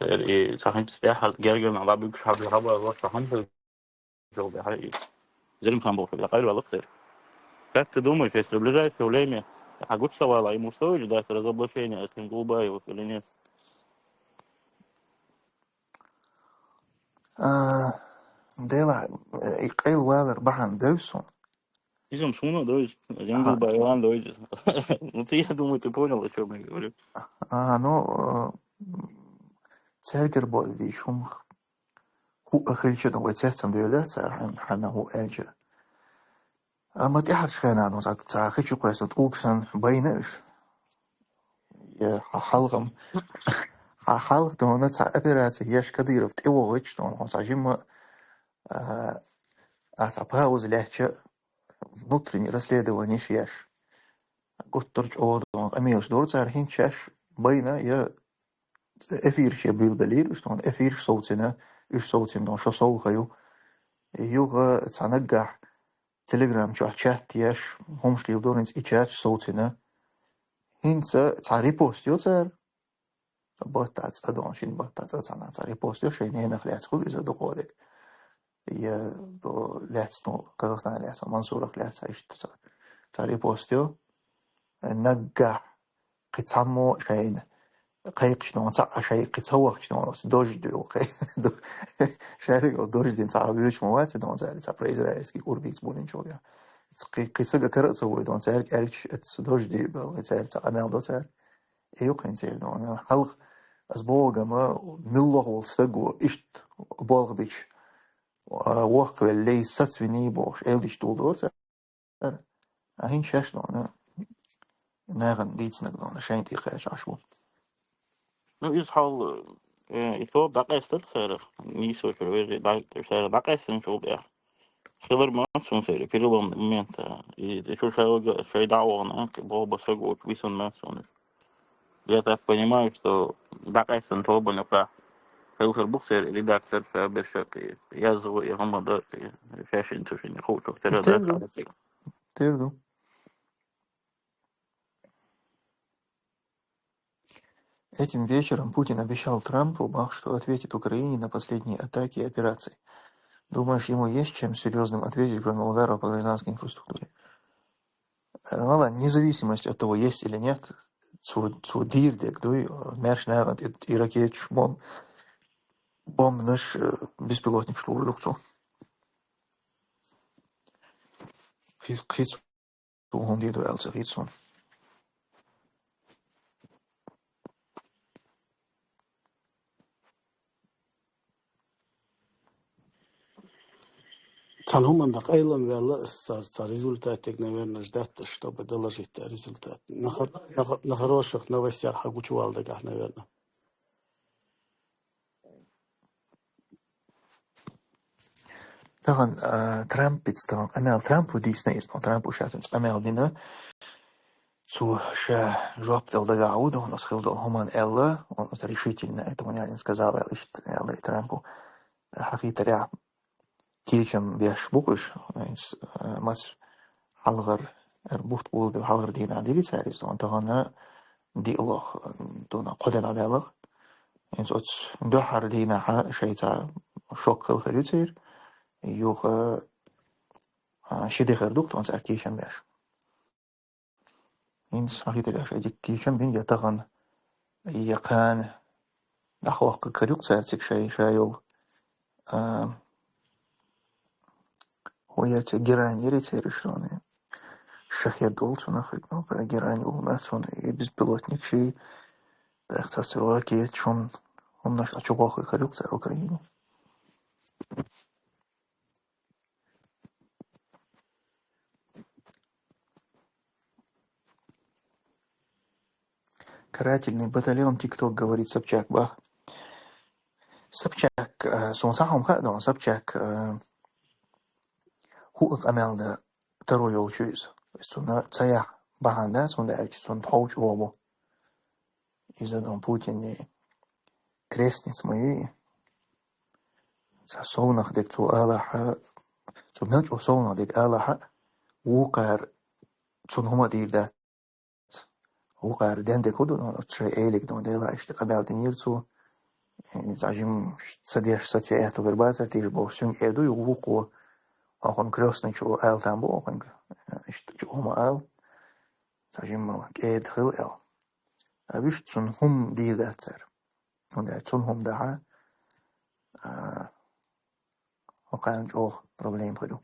S5: И Сахарский спяхал, Герген, а бабик шабли хаба, вот Сахарский жил, да, и Зелим Хамбов, я говорю, Алексей. Как ты думаешь, если в ближайшее время Агутшавала ему стоит ждать разоблачения этим Гулбаевых или нет?
S1: А, ديلا يقيل والر بحن دوسون.
S5: Причем шумно дойдет. Один был
S1: ها
S5: Байлан дойдет. Ну ты, я думаю, ты понял, о чем я говорю.
S1: ну ترجر بودي شوم هو أخلش دو تحتم ديردا تار حنا هو ألجا أما تحت شخنا نو تا خيش قيسن أوكسن بينش يا حلقم حلق دونا تا أبرات يش كدير في أوغش دون هو تاجم أتابعوز لهجة внутренне расследование يش قلت ترج أود أميوس دور تار هين شاش بينا يا أفيرش بالدليل شلون أفيرش صوتنا إيش صوتنا شو صوغيو يوغا تنجح تليجرام شات ياش هم شليل دورنز إيشات صوتنا هينسا تعري بوست يوتر بطات أدوان شين بطات أتانا تعري بوست يو شين هنا خليات خل إذا دقودك يا دو لاتنو كازاخستان لاتنو منصورة خليات عيش تعري بوست يو نجح قتامو شين قيق شنو تاع شيء قتوق شنو دوج دو قي شارك دوج دين تعبيش موات دون زاري تاع بريزرالسكي كوربيت بولين شوليا قصة كرت سوي دون زارك ألش دوج دي بل زاري تاع أمال دو زار أيو قين زاري دون حلق أسبوع جما ملة والسجو إشت بالغ بيش وقت اللي ستفيني بوش إلديش دول دور زار أهين شاش دون ناغن ديتنا دون شين تيخاش عشبو
S5: Ну, из хал, и то бакайстер сэр, не супер, вы дайте сэр, бакайстер шел я. Хилер Мансон сэр, переломный момент, и еще шей дауна, Боба Сагот, Висон Мансон. Я так понимаю, что бакайстер шел на пра. Хилер Буксер, редактор, Бершак, я зову его мода, фэшн, тоже не хочу, второй да,
S1: تردو Этим вечером Путин обещал Трампу, что ответит Украине на последние атаки и операции. Думаешь, ему есть чем серьезным ответить, кроме удара по гражданской инфраструктуре? Вала, независимость от того, есть или нет, zu дирдек, дуй, мерш нагад, и ракетч, бом наш беспилотник шлурдукцу. Хитсу, он дирду элца, хитсу.
S4: Там так Эйлам вела за результатик, наверное, ждать, чтобы доложить результат. На хороших новостях Хагучувал, наверное.
S1: Tahan Trump pitstron, amel Trumpu Disney, no Trumpu šatins, amel dina, zu ша жоптел дагауду, он схилдол хуман Элла, он решительно, это он я сказал, Элла и Трампу, حقيقة كيشم بيش بوكش مس حلغر بوت قول حلغر دينا ديلي تاريس دون تغنى دي الله دون قدر على الله إنس أتس دحر دينا شيء شوك الخريطير يوخ شدي خردوك تونس كيشم بيش إنس حقيقة شيء كيشم دين يتغن يقان دحوق كريوك سارتك شيء هو يتجران يريتير شلونه شخية دولتون أخيط نوقع جيراني وماتون بيزبلوتنيك شي دا اختصر ورقيت شون هم نشتا شباخي خلوك تار أوكراني карательный батальон ТикТок, говорит Собчак, бах. Собчак, сумсахом хадон, Собчак, хуак амелда второй олчуз. То есть он цаях баханда, он дальше, он толч обу. Из-за дом Путин крестниц мои, засовнах дек цу Аллаха, цу мелч усовнах дек Аллаха, وقار چون هما دیردت وقار دنده کدو دون تشي ایلیک دون دیلا اشتقا بیالدین یرتو زاجیم سدیش ساتي ایتو گربازر تیج بوشون ایردو یوقو آخون کراسن چو ایل تنبو آخون چو هما ایل زاجیم اید خیل ایل اویش چون هم دیردت سر چون هم ده وكان جو проблем خلو.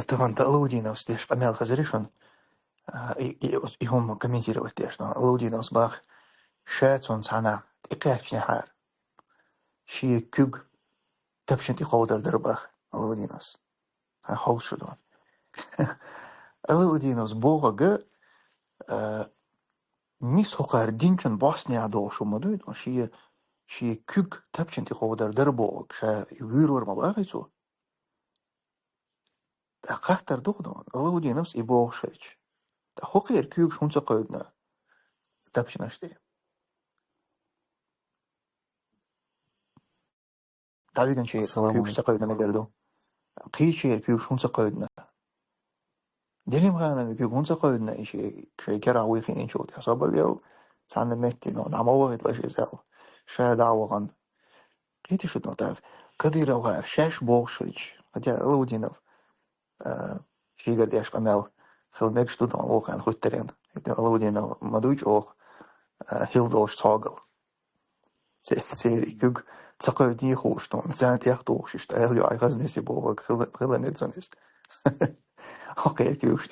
S1: طبعا Лаудинов здесь помял хазаришон, и هم комментировать здесь, но Лаудинов бах شات он сана إكاش نحار شيء كوج تبشن تقودر درباخ Лаудинов هاول شدون Лаудинов بوغا نيس هقار دينشن باسني عدو شو مدود شيء كوج تبشن تقودر دربوغ شا يويرور ما باغيتو قهتر دغدون Лаудинов يبوغ شيء هقير كوج شون تقودنا تبشن اشتي تعبيرا شيء
S6: السلام
S1: كوج
S6: عليكم.
S1: تقودنا مدردو قيشير كوج شون تقودنا دليم غانا كوج شون تقودنا شيء كرا ويخين شو تصبر ديال سان متي نو نعمو لاش يزال شا دعوغان قيتي شو تعرف كدير وغير شاش بوغشيج هتي Лаудинов شيء قد ياش قمال خل ميك شتو دون وغان خوترين Лаудинов مدوج اوغ هيلدوش تاغل تيري كوج تقودني خوشتون زانت يختوش اشتايل يو غزنسي بوغ خل نيتزونست اوكي كوج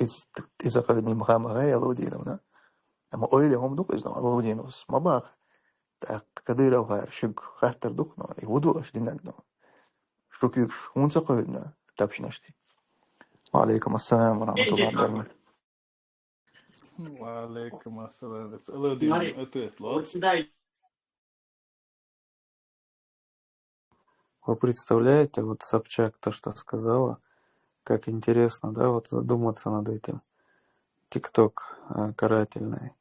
S1: تيزا قودني مغامغا Лаудинов اما اويلي هم دوق ازنو Лаудинов ما باخ كدير وغير شق خاطر دوق نو يودو اش دينك نو شو كيوش هون تقودنا تبشنشتي وعليكم السلام ورحمة الله وبركاته.
S3: وعليكم السلام. Это Элодин, это лот.
S6: Вы представляете, вот Собчак то, что сказала, как интересно, да, вот задуматься над этим. ТикТок карательный.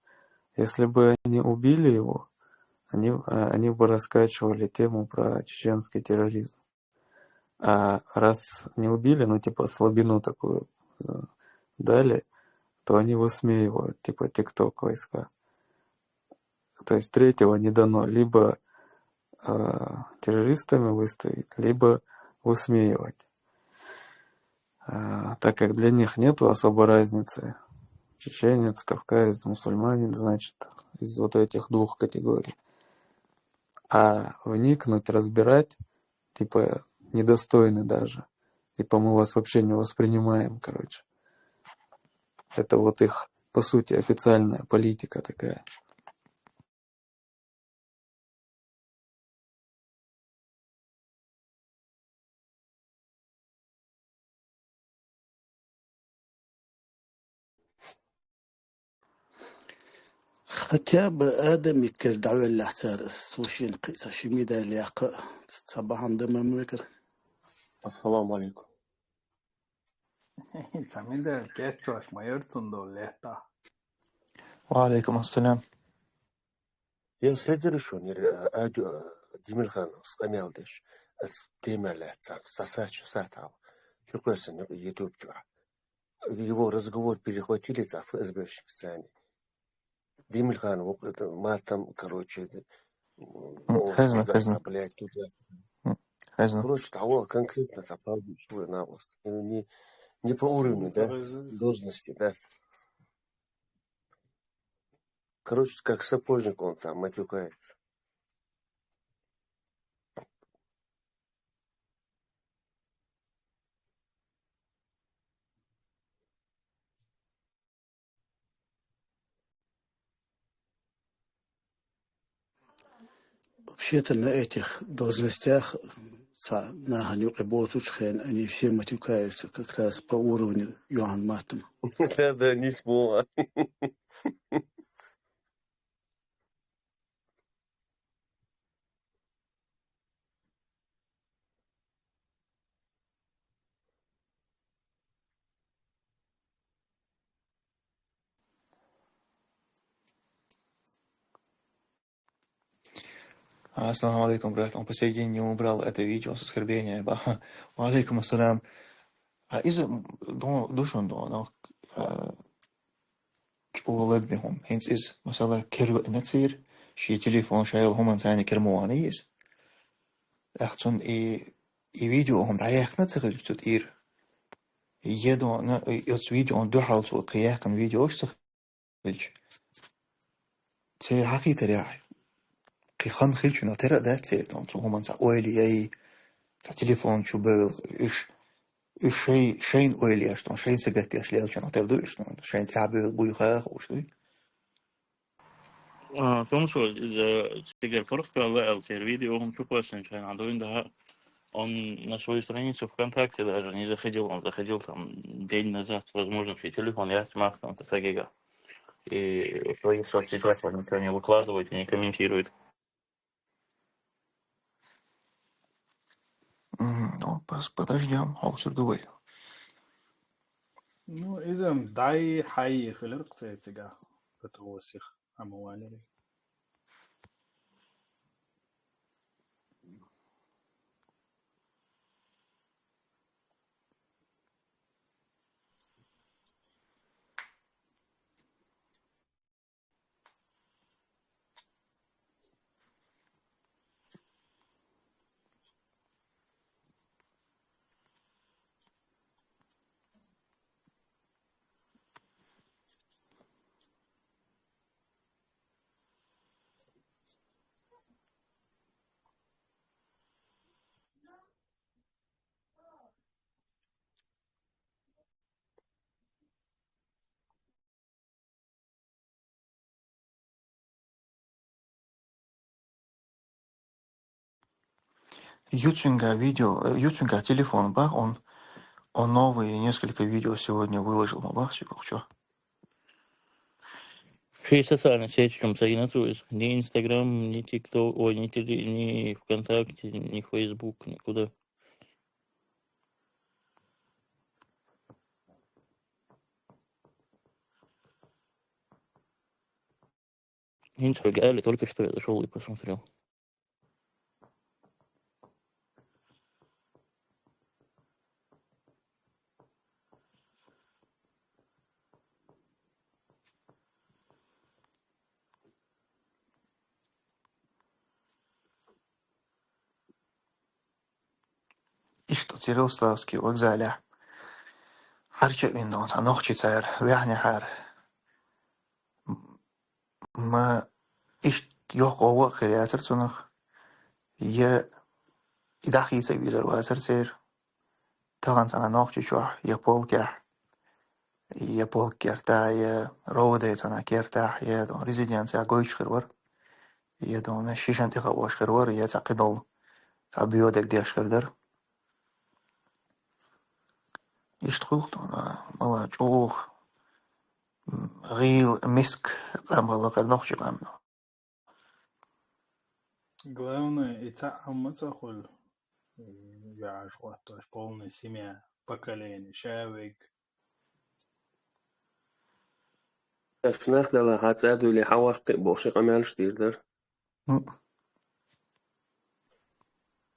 S6: Если бы они убили его, они бы раскачивали тему про чеченский терроризм. А раз не убили, ну типа слабину такую дали, то они высмеивают, типа ТикТок войска. То есть третьего не дано, либо террористами выставить, либо высмеивать. Так как для них нету особой разницы. Чеченец, кавказец, мусульманин, значит, из вот этих двух категорий. А вникнуть, разбирать, типа, недостойны даже. Типа, мы вас вообще не воспринимаем, короче. Это вот их, по сути, официальная политика такая.
S4: хотя бы Адам يكر دعوة اللحتار سوشين قيسا شميدا لياقة صباحا دم مكر.
S7: السلام عليكم.
S3: También del que chuas mayor tundoleta.
S1: وعليكم السلام.
S7: يا سيدي شو نير أدو ديمل خان سقميالدش البريمير ساساتش ساتاو شو كويسن يوتيوب جوا его разговор перехватили за ФСБ специально. Димиль хан ما там короче
S1: Хезна.
S7: блядь туда.
S1: Хезна.
S7: Короче того конкретно запал свой навоз. Не по уровню, да, должности, да. Короче, как сапожник он там матюкается.
S4: Вообще-то на этих должностях на Ганю Эботучхен они все матюкаются как раз по уровню Йохан Матом.
S7: Да, не смог.
S1: Ассаламу алейкум, брат. Он по сей день не убрал это видео с оскорбления. Алейкум ассалам. إذا دوشون دو ولد بهم هنس مثلا كيرو نتصير شي تليفون شايل هم ثاني كرموانيس أحسن فيديو هم دعيق نتصير تطير يدو يوتس فيديو دو حالتو قياقن فيديو وش تخلج تصير حقيقة رياح قي خان خلج نو ترى ده تصير دون هم تا أولي أي تا تليفون شو بل إيش شين أولي أشتون شين سجتي أشلي أشتون تردو أشتون شين تعبير بويخاخ وشتوي
S5: Soms wel, sticker voorspellen als er video om toepassen zijn aan doen daar он на своей странице ВКонтакте даже не заходил, он заходил там день назад, возможно, в телефон, я снимал там Тагига. И в своих соцсетях он ничего не выкладывает и не комментирует.
S1: Ну, подождем, хаусер дуй.
S3: Ну, إذا داي حي خلق تيتجا بتوسخ أموالي.
S1: Ютунга телефон, бах, он новые несколько видео сегодня выложил, бах, что.
S5: Все социальные сети, чем соединяются, ни Инстаграм, ни ТикТок, ой, ни ВКонтакте, ни Фейсбук, никуда. Инстаграм только что я зашел и посмотрел.
S1: И что, Цирилславский вокзале. Харча виндон, а ночи царь, вяхня хар. ما إيش يوقع خير تنخ يه إداخي سبي زر واسر سير تغن سنة نوخ شوح يبول كيرتا يه رودة سنة كيرتا يه دون ريزيديان سا قويش خرور يه دون شيشان تخواش خرور يه تقدل تبيودك ديش خردر يشتغل دون ملا جوخ غيل مسك قام غلا قر نوخ قام
S3: Главное, и та аммацахул я аж полная семья поколение, шавик.
S2: أشناس دلا هاتسادو اللي حواق بوشي قمالش ديردر.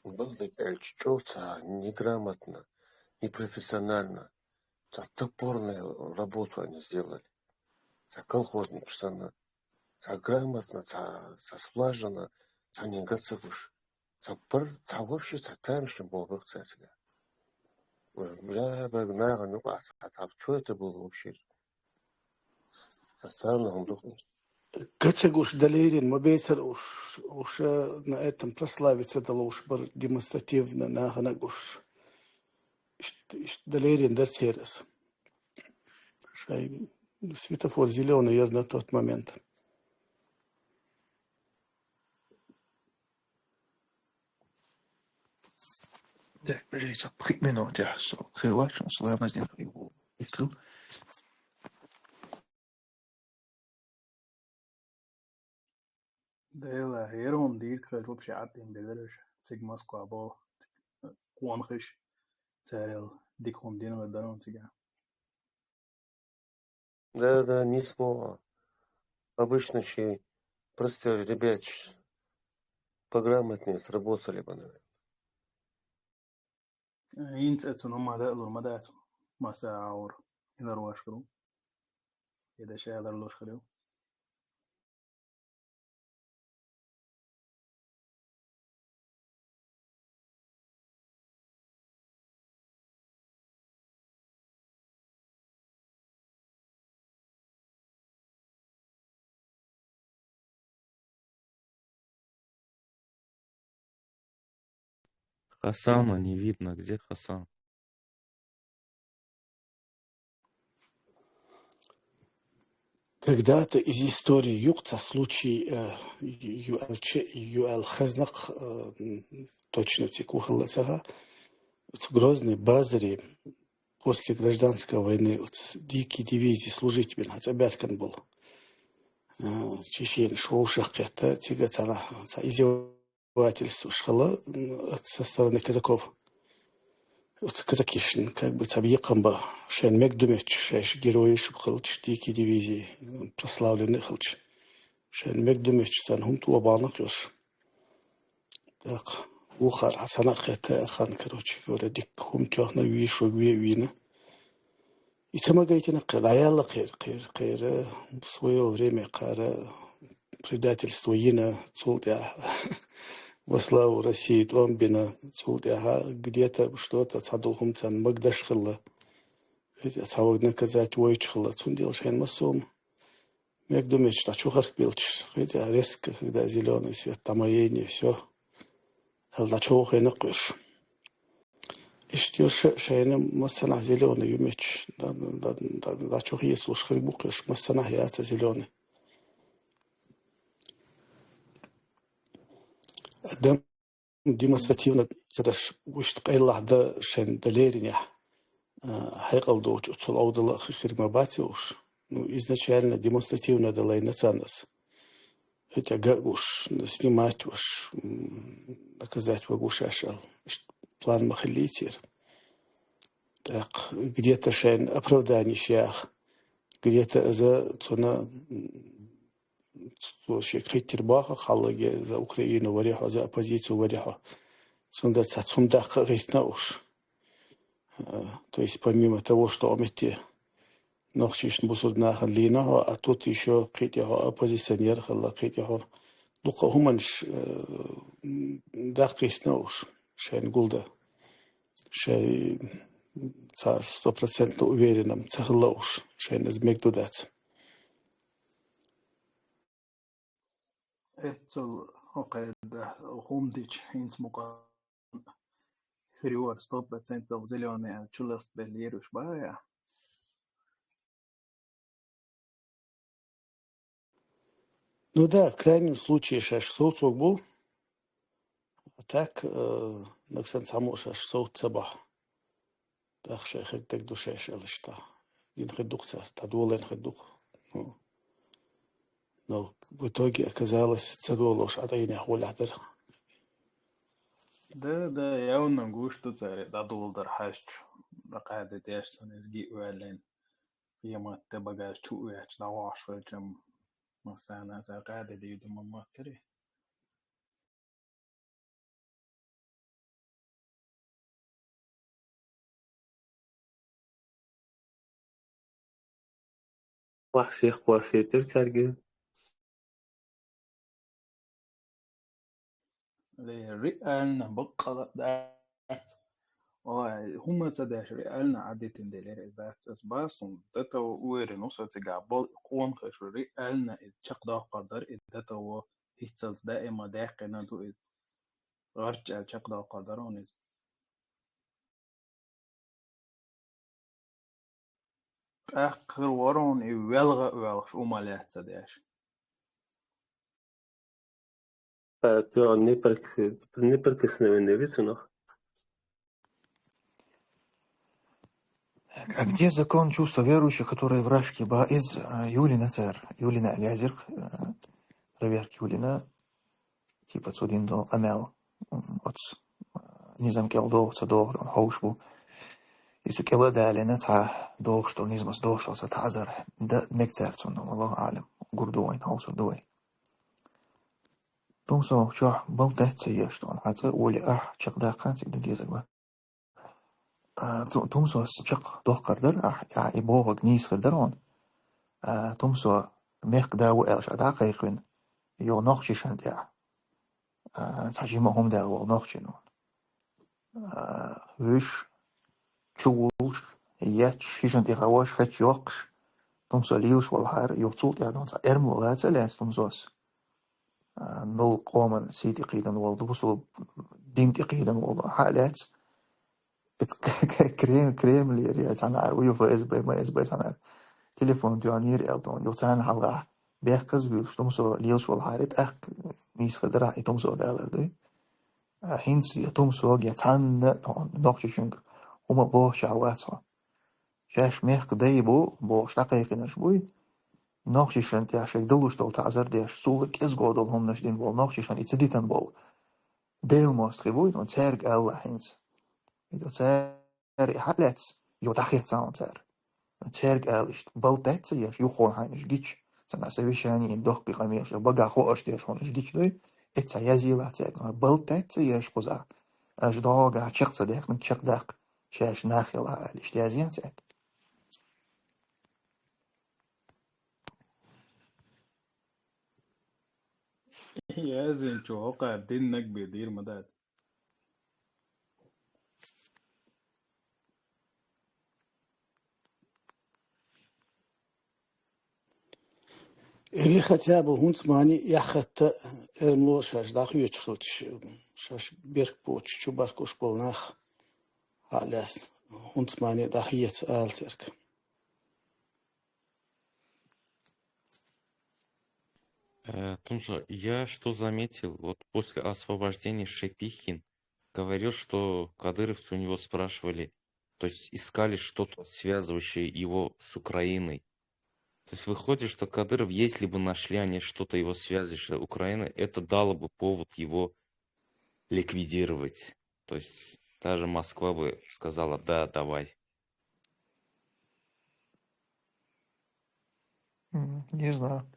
S7: Был эльчоца неграмотно, непрофессионально. За топорную работу они сделали. За колхозничество, за грамотно, за слаженно, за негацевыш. За вообще за тамшим был царь. Я бы наверное, что это было вообще? Со странным духом.
S4: Кацак уж Далерин, Мобейцер уж на этом прославиться дало уж демонстративно, на уж Далерин дочерес. Светофор зеленый, я на тот момент.
S1: Так, подождите, минут, я хрвачу, слава сделал его.
S3: ده غيرهم دير كل وبشي عدين بلرش تيج ماسكو عبال قوانخش تاريل ديكهم دين غدارون تيجا.
S7: Да, не слово. Обычно ще просто ребят программы не сработали бы, наверное.
S3: Инц это ну мада лурмада маса аур идар вашкру إذا شاء الله لوشكرو
S8: Хасана не видно. Где Хасан?
S4: Когда-то из истории Юкта случай Юэл Хазнак, точно текухал это, Грозный Базари после гражданской войны дикие дивизии служить bin хотя Беркан был. Чечен шоушах это тяготана издевательство шхала со стороны казаков. Казакишин, как бы табьеком бы, шен мегдумеч, шеш герои шубхалч, дикие дивизии, прославленный халч. Шен мегдумеч, тан хум туабанах ёш. Так, ухар, хасанах это хан, короче говоря, дик хум тёхна вишу вина. И сама гайтина каяла кэр, в свое время кара предательство ина цултя во славу России, Томбина, цултя, где-то что-то цадулхум цан магдашхилла. Цавог наказать войчхилла, цундил шайн масом. Мегдумеч, та чухарк билч, хотя резко, когда зеленый свет, тамаение, все. Алда чухай накыш. Иштёр шайна масана зеленый юмеч, да чухай слушай букаш, масана яца зеленый. Адам демонстративно задаш وش قيل هذا شن دليرني هيقل دوج أصل أوضل خير ما باتيوش ну изначально демонстративно далайна цанас хотя гагуш снимать уж наказать вагушашал план махалитир так где-то шен оправдание шях где-то за цена شيء كتير باخ خالق за Украину варяха за оппозицию варяха сунда цацунда кагитнауш. То есть помимо того, что омете нахчиш бусуднаха линаха, а тут еще китяха оппозиционер хала китяха лука хуманш дахкитнауш шайн гулда шай 100% уверенным цахлауш шайн измегдудат.
S3: это окей да хумдич инц мука хриор 100% зеленый чуласт белируш бая
S4: Ну да, в крайнем случае шашсоуцог был, а так наксан само шашсоуц цабах. Так шахер так душа шалышта. Дин хедукса, тадуолен хедук. Но в итоге оказалось цадуолош адайня хуладер.
S3: да я он нагуш тут царь да доллар хаш да кайда дешсан из гиуэлен يما تبغى شو يعيش نواش وجم مثلا إذا قاعد يدي ماما كري
S2: Вахсих хваситер сәрге.
S3: رئالنا بقى ذات هم تداش رئالنا عدت دلير ذات أسباس دتا وير نص تجابل قوم خش رئالنا تشقدا قدر دتا و هيتل دائما داقنا دو إز رجع تشقدا قدرون إز آخر ورون يولغ شو مالات تداش
S2: Ja, неприкосновенный noch.
S1: А где закон чувства верующих, которые в Рашке ба из Юлина цер, Юлина Алязир, проверки Юлина, типа цудин до амел, от низам келдов, цадов, он хаушбу, и сукела далина та долг, что низмас долг, что цатазар, да мекцерцун, Аллах алим, гурдуайн, хаусу дуай. تمسو شو بلدت يشتون حتى ولي شق كانت ديرك تمسو شق قردر يبوغ نيس قردرون تمسو ميق وإلش دقيقين يو نقششن ديع تحجيما هم ديع ونقشنون ويش تشولش ياتش شيشن ديع واش خت يوقش تمسو ليوش والهار يوصول يعني ارمو لا تلاس تمسوس نل قومن سيدي قيدن والدوسو دين قيدن والله حالات كريم اللي ريت انا عروي فاز باي ما از باي انا تليفون ديانير الدون يوتان حلقه بيحكز بيش تمسو ليوش والهارت نيس خدرا تمسو دالر هينس تمسو يتان نقششنگ هما بو شعواتها شاش ميخ ديبو بو شتاقيقنش بوي نقششن تياشك دلوش دول تعزر ديش سولك از غودل هم نشدين بول نقششن يتديتن بول ديل ماستخي بوي دون تيرگ الله هينس يدو تير حالات يو تخيط ساون تيرگ الاشت بلتت يش يخون هينش جيش سنا سويشاني ان دوخ بيقاميش بقا خو اشتيش هونش جيش دوي اتسا يزيلا تيرگ بلتت يش قزا اش داغا چق صديق من چق دق شاش ناخيلا الاشت يزيان تيرگ
S3: يازن شو وقع دينك بيدير مدات.
S4: اللي хотя бы هونتماني يحت ارملو شاش داخل يتخلتش شاش بيرك بوتش شو باركوش بولناخ على هونتماني داخل آلترك.
S8: Тумсо, я что заметил, вот после освобождения Шепихин говорил, что кадыровцы у него спрашивали, то есть искали что-то, связывающее его с Украиной. То есть выходит, что Кадыров, если бы нашли они что-то его связывающее с Украиной, это дало бы повод его ликвидировать. То есть даже Москва бы сказала, да, давай.
S1: Не знаю.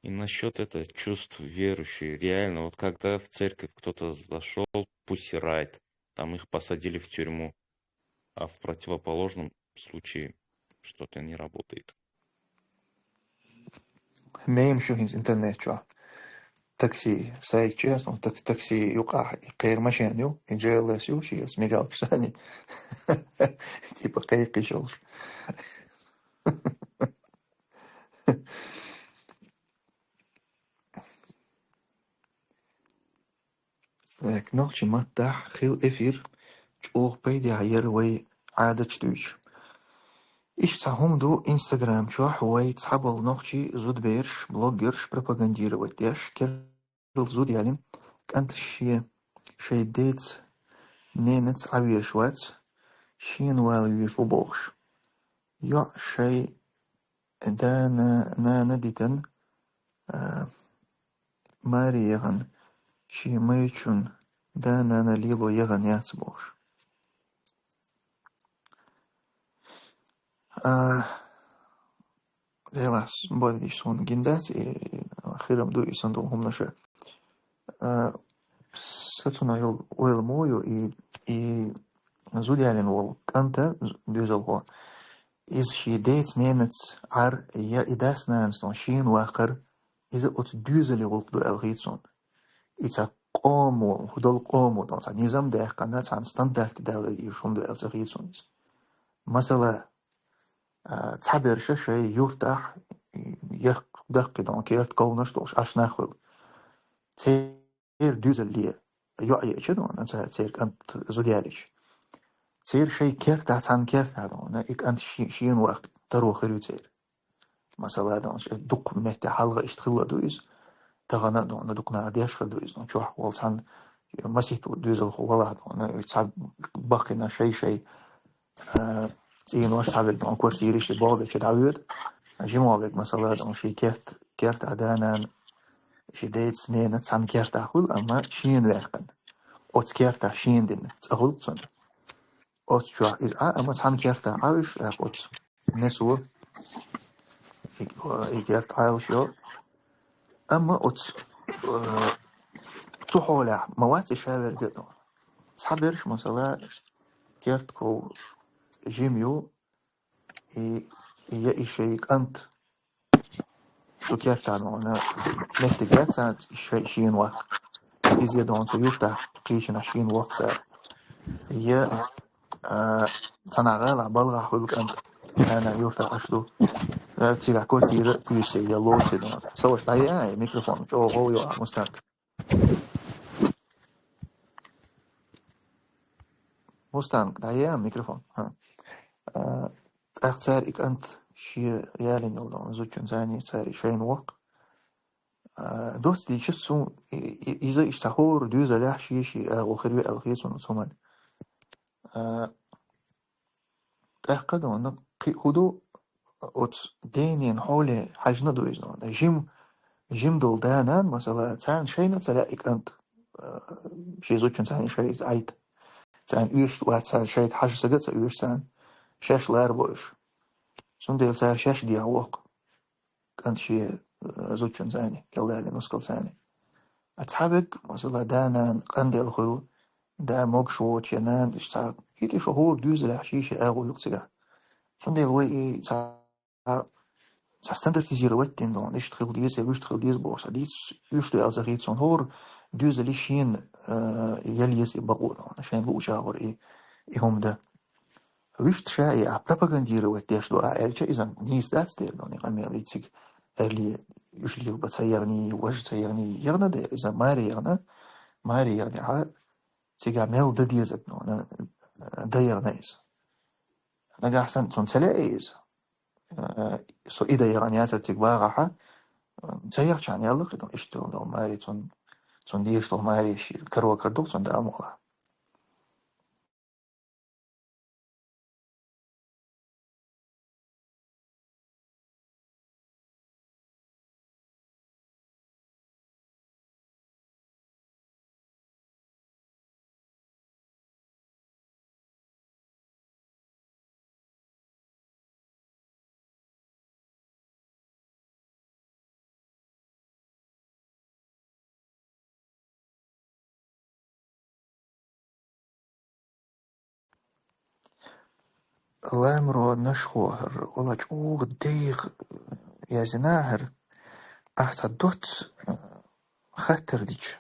S8: И насчет это чувств верующих, реально, вот когда в церковь кто-то зашел, пусирает, там их посадили в тюрьму, а в противоположном случае что-то не работает.
S1: ميم شو هينز انترنت شو تاكسي سايق جاس نو تاكسي يقع غير مشانيو جالس يو شي اسمي قال ثاني تيبا قيقي شولش لك نوتشي متاح خيل افير اوغ بيدي عير وي عادة شتوش إيش تهم دو إنستغرام شو حوي تحبل نوتشي زود بيرش بلوجرش بروباغاندير وديش كيرل زود يعني كانت شي ديت نينت عوير شوات شين والويش وبوغش يو شي دانا ديتن ماري يغن شي ميچون دانا ليلو يغن ياتسبوغش Helaas, body is zo'n gindat, خيرم دو يسندل هم نشا. ستونا يل ويل مويو и زوديالين وول كانتا دوزل هو إز شي ديت نينت عر يا إداس نانس نون شين واقر إذا أت دوزل يول دو الغيتسون إتا قومو هدول قومو دون نظام ده قنات عن ستاندرد دالة يشون دو الغيتسون مثلا تعبير شيء يرتاح يدق دون كيرت كونش دوش أشناخل تير دوزل ليه يعي شدون أنت تير كانت زودياليش تير شيء كيرت عن كيرت هذون إك أنت شين وقت ترو خيرو تير مثلا دون دق مهت حلقة اشتغل دويز تغنى دون دقنا ديش خل دويز دون شوح والتان مسيت دوزل خوالا دون تعب بقينا شيء تين واش تعبير دون كورس يريش بوضع شدعويد جمالك مثلا دون شي كيرت عدانا شي ديت سنين تسان كيرت أخول أما شين ويقن أوت كيرت شين دين تأخول تسن أوت شو إز أما تسان كيرت عايش أوت نسوا إيجاك عايل شو أما تحولع موات شاور قدو صحابيرش مثلا كيرتكو جيميو يا إشيك أنت سكيرت عنه أنا متجرات ساعات شين وق إزيادون سيوتا قيشنا شين وق سار يا تناغال بلغا حولك أنت أنا يوتا أشلو تيجا كورتي كويتسي يا لوتسي دون سوش دايا ميكروفون جو هو يو مستانك دايا ميكروفون ها أختار إك أنت شير يالين يلدون زوجون زاني تاري شين وق دوت دي شسو إذا اشتهور دوزا لاح شي وخروي الخيس ونصومن أحقد وانا هدو أوت دينين حولي حاجنا دويزنون جيم دول دانان مثلا تان شينا تلاقيك أنت شي زوجون تاني شي عيد تان يوش واتان شي حاجة سقط يوش تان شاش لار بوش سون ديل تان شاش دي عوق أنت شي زوجون تاني يلا لي نسكل تاني أتحبك مثلا دانان قندي الخلو دا موك شو تيانان اشتا هيتي شهور دوز الحشيشة اغو يقتقى سندي الوي standardiseren wetten dan is het geldies en wist geldies boos dat iets juist als er iets onhoor dus er is geen jelies in bagoed dan als je een loja hoor هم ده wist شائع propaganderen wetten is door elke is een niet dat stel dan ik aan mij iets اللي يشلي بتسيرني وجه تسيرني يغنى ده إذا ماري يغنى تيجا ميل ده ديزت نو ده يغنيز نجا أحسن تنسلئيز سو إذا يغنيات تيجباغها تسير كان يلا قدام إشتغل دو ماري تون ديش دو ماري شي كروا كردوك تون ده أمولا لامرو نشخوهر ولا جوغ ديغ يا زناهر أحسن دوت خطر ديش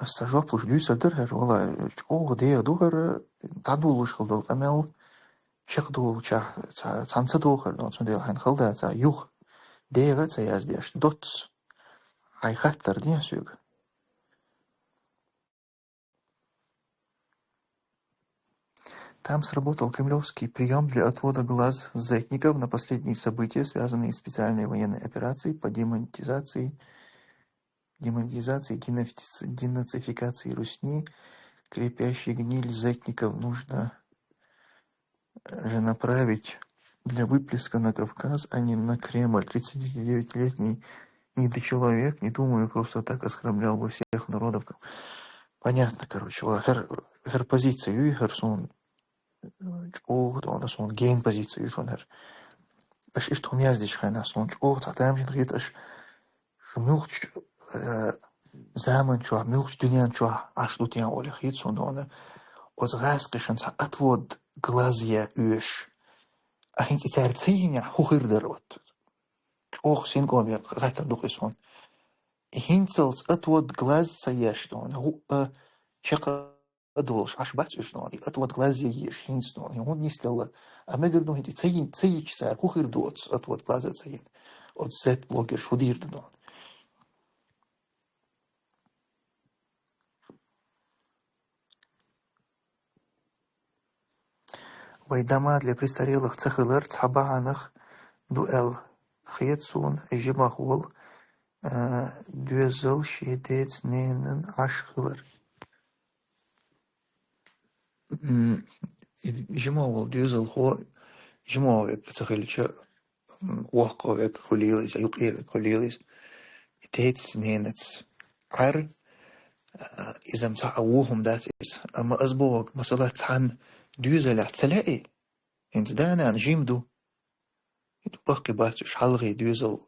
S1: السجاب وش ليس درهر ولا جوغ ديغ دوهر تعدول وش خلدول أمل شخدول شاه تانسا دوهر نو تون ديل حين خلدا تا يوغ ديغ تا ياز ديش دوت هاي خطر دي سوق. Там сработал кремлевский прием для отвода глаз зетников на последние события, связанные с специальной военной операцией по демонетизации, денацификации Русни, крепящей гниль зетников нужно же направить для выплеска на Кавказ, а не на Кремль. 39-летний недочеловек, не думаю, просто так оскорблял бы всех народов. Понятно, короче. Хер позицию и херсон чугд, он сон ген позицию шон хер. Аш ist um jas dich rein, сон чугд, hat er mich geht, аш шмилч زمن شو ملخش دنيا شو عشلو تيان ولا خيط صندوقنا وزغاسقشن أتود غلازيا يوش أهين تتارتين يا خير دروت أوخ سين قوم يا غاتر دوقيسون هين تلت أتود غلاز سياش دون هو شق أدولش عش بات إيش دون أتود غلازيا يش هين دون هون نيستلا أما قردو هين تين تيج سار خير دوت أتود غلازة تين أت زت بلوكر شو دير دون ويدما для престарелых цехылар цабаанах дуэл хетсун жимахул дюзел шедец ненен ашхылар жимахул дюзел хо жимахвек цехылча وحقوك خليليس يقير خليليس تيتس نينتس عر إذا مسعوهم داتيس أما أزبوك مثلا تحن ديوزل تلاقي انت دانا جيمدو بقي باتش حلغي دوزل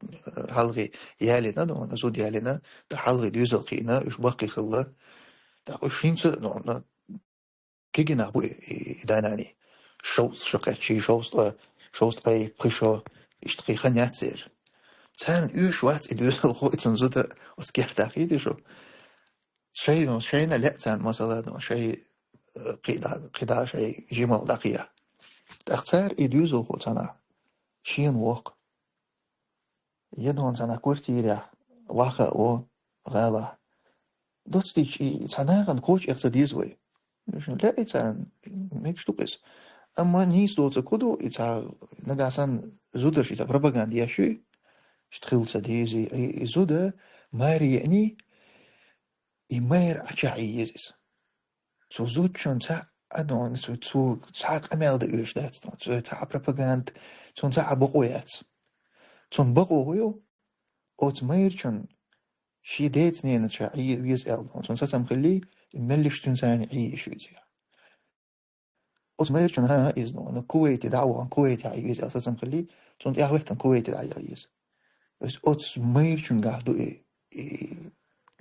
S1: حلغي يالنا دون زود يالنا ده حلغي دوزل قينا إيش بقي خلا ده وشين سو نو كيجنا بو داناني شوز شقة شي شوز أي بريشو إشتقي خنياتير تان إيش وات دوزل هو إتنزود وسكير تأخيد شو شيء لا تان مثلا شيء قيدا شيء جمال دقيقة تختار إدوزل هو تنا شين وق يدون تنا كورتيرا واقع أو غلا دوتستيش تناغن كوش اقتديزوي لا إتان ميك شتوكس أما نيس دوتس كودو إتا نغاسان زودر إتا بروباغانديا شو شتخيل سديزي أي زودا ماري يعني إمير أشعي يزيس سو زود شون تا أدون سو تا أمال دا إيش دات سو تا بروباغاند سو تا بقويات سو بقويو أوت مير شون شي ديت نين شعي ويز ألبون سو تا مخلي ملش تنسان عيش ويزيا أوت مير شون ها إزنو أنا كويتي دعوة عن كويتي عيز أساسا مخلي سو تا أهوهتن كويتي عيز بس أوت مير شون قاعدو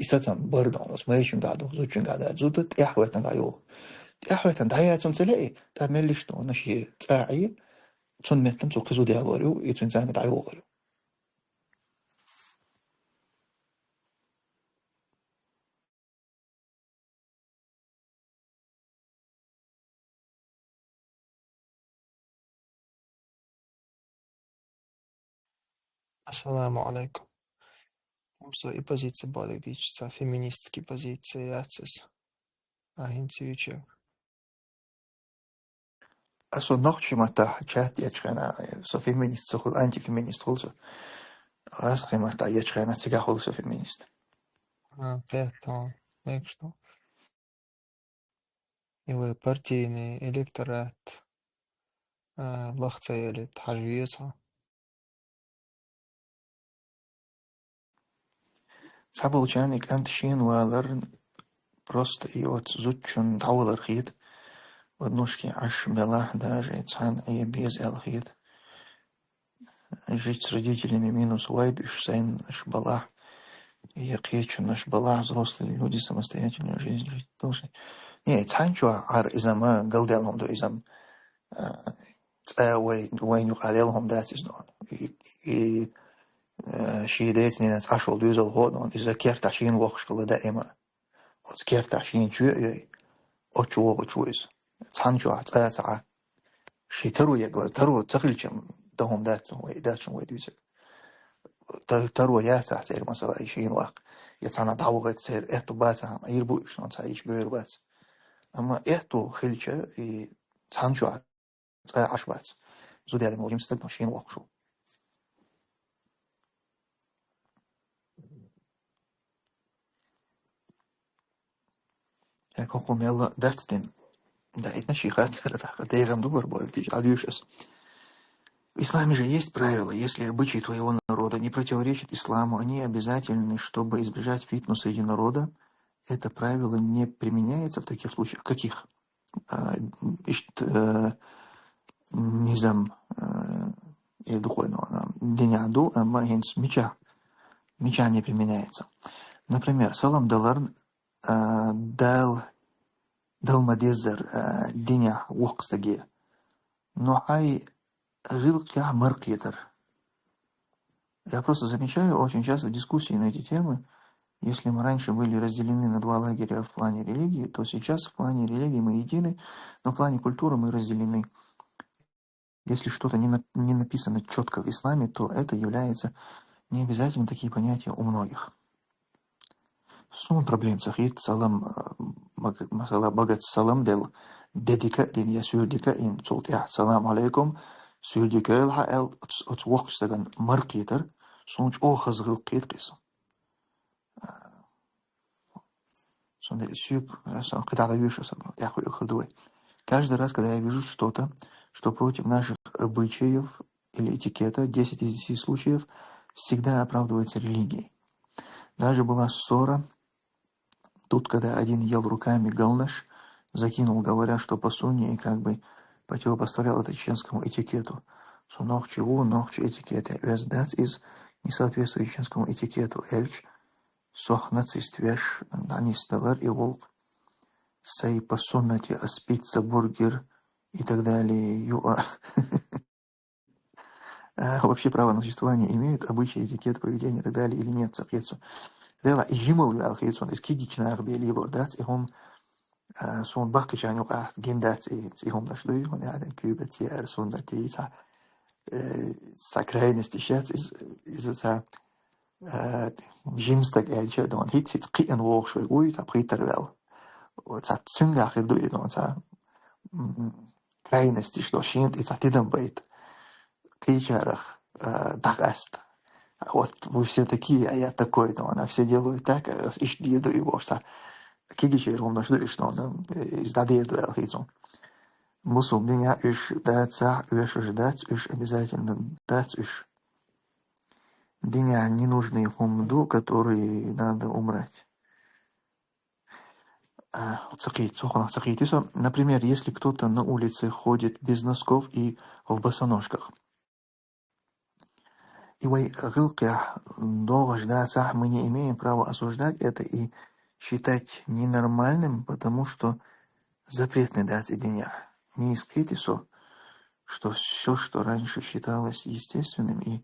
S1: إساتن بردون أوت مير شون قاعدو زود شون قاعدو زودت أهوهتن دعيو أهوهتن دعيا تون تلاقي تا ملش تو نشي تاعي تون متن تو كزو ديالوريو يتون زاني دعيو غيرو
S9: Assalamu alaikum. Mūsu ir pozīcija bolīdīča, feministiski pozīcija jācis. Ahinci
S1: أصلا نقشي متى شات يشغنا سو فيمينيست سو أنتي فيمينيست خلص أصلا متى يشغنا تيجا خلص فيمينيست
S9: Pētām, mēkšķi. Ili partijni elektorāt lahcēli تحجيزها.
S1: سابل جانك أنت شين والر بروست إيوت زوجون تعول الخيط ودنوشكي عش بلاح даже цан и без الخيط жить с родителями минус вайб иш сайн аш балах и кечу наш балах взрослые люди самостоятельную жизнь жить должны. Не, цанчо ар изама галделом до изам وين يقال لهم ذات is not شيء ديتني ناس عشر دوزل هون إذا كيرت عشين وقش كله دائما وكيرت عشين شو أشوز تحنجو عتقاطع شي ترو يقول ترو تقلشم دهم ذات شو دوزل ترو يا تحت مثلا أي شيء واق يتعنا تعوق تصير إحتو باتهم يربو شلون تعيش بيربات أما إحتو خلشة تحنجو عشبات زود يعني موجم ستة شين واق شو كوكو ميلا دفتن да, это шихат, это я думаю, будет адьюшес. В исламе же есть правила, если обычаи твоего народа не противоречат исламу, они обязательны, чтобы избежать фитну среди народа. Это правило не применяется в таких случаях. Каких? Низам или духовного. Деняду, магинс, меча. Меча не применяется. Например, Салам Даларн Далмадезер Диня Уокстаги. Но ай гилкя маркетер. Я просто замечаю очень часто дискуссии на эти темы. Если мы раньше были разделены на два лагеря в плане религии, то сейчас в плане религии мы едины, но в плане культуры мы разделены. Если что-то не написано четко в исламе, то это является необязательным такие понятия у многих. Сон проблем сахит салам масала багат салам дел дедика дин я сюрдика ин цултя салам алейкум сюрдика эл хаэл от вокстаган маркетер сонч охазгыл киткис. Сон де сюк сон когда я вижу я ходой. Каждый раз, когда я вижу что-то, что против наших обычаев или этикета, 10 из 10 случаев всегда оправдывается религией. Даже была ссора. Тут, когда один ел руками галнаш, закинул, говоря, что по сунне и как бы противопоставлял это чеченскому этикету. ногчи этикеты. Вездец из несоответствующему этикету эльч, сохнациствеш, нанистелар и волк, сей по суннате аспица, бургер и так далее. Вообще право на существование имеют обычаи, этикет, поведение и так далее или нет, соответственно. Дела и жимал вялхейсон, из кигичнах бели лордats, и он сон бакичан юках гендats, и он нашлю, он яден кюбетиер, сундати, sa krajnosti šets is het jimstak eltje, dan hit zit qien woog zo oei, dat priter wel. Het zat zungach er doe, dan sa krajnosti što šint, het zat idem beit. Кичарах дагест. Вот вы все такие, а я такой, но она все делают так, ищ дирду его, что кигичер он наш душ, но из дадирду элхизон. Мусул меня ищ даться, ищ ждать, ищ обязательно дать, ищ. Диня ненужный хумду, который надо умрать. Например, если кто-то на улице ходит без носков и в босоножках. И мы не имеем права осуждать это и считать ненормальным, потому что запретный дать диня. Не искайте, что все, что раньше считалось естественным и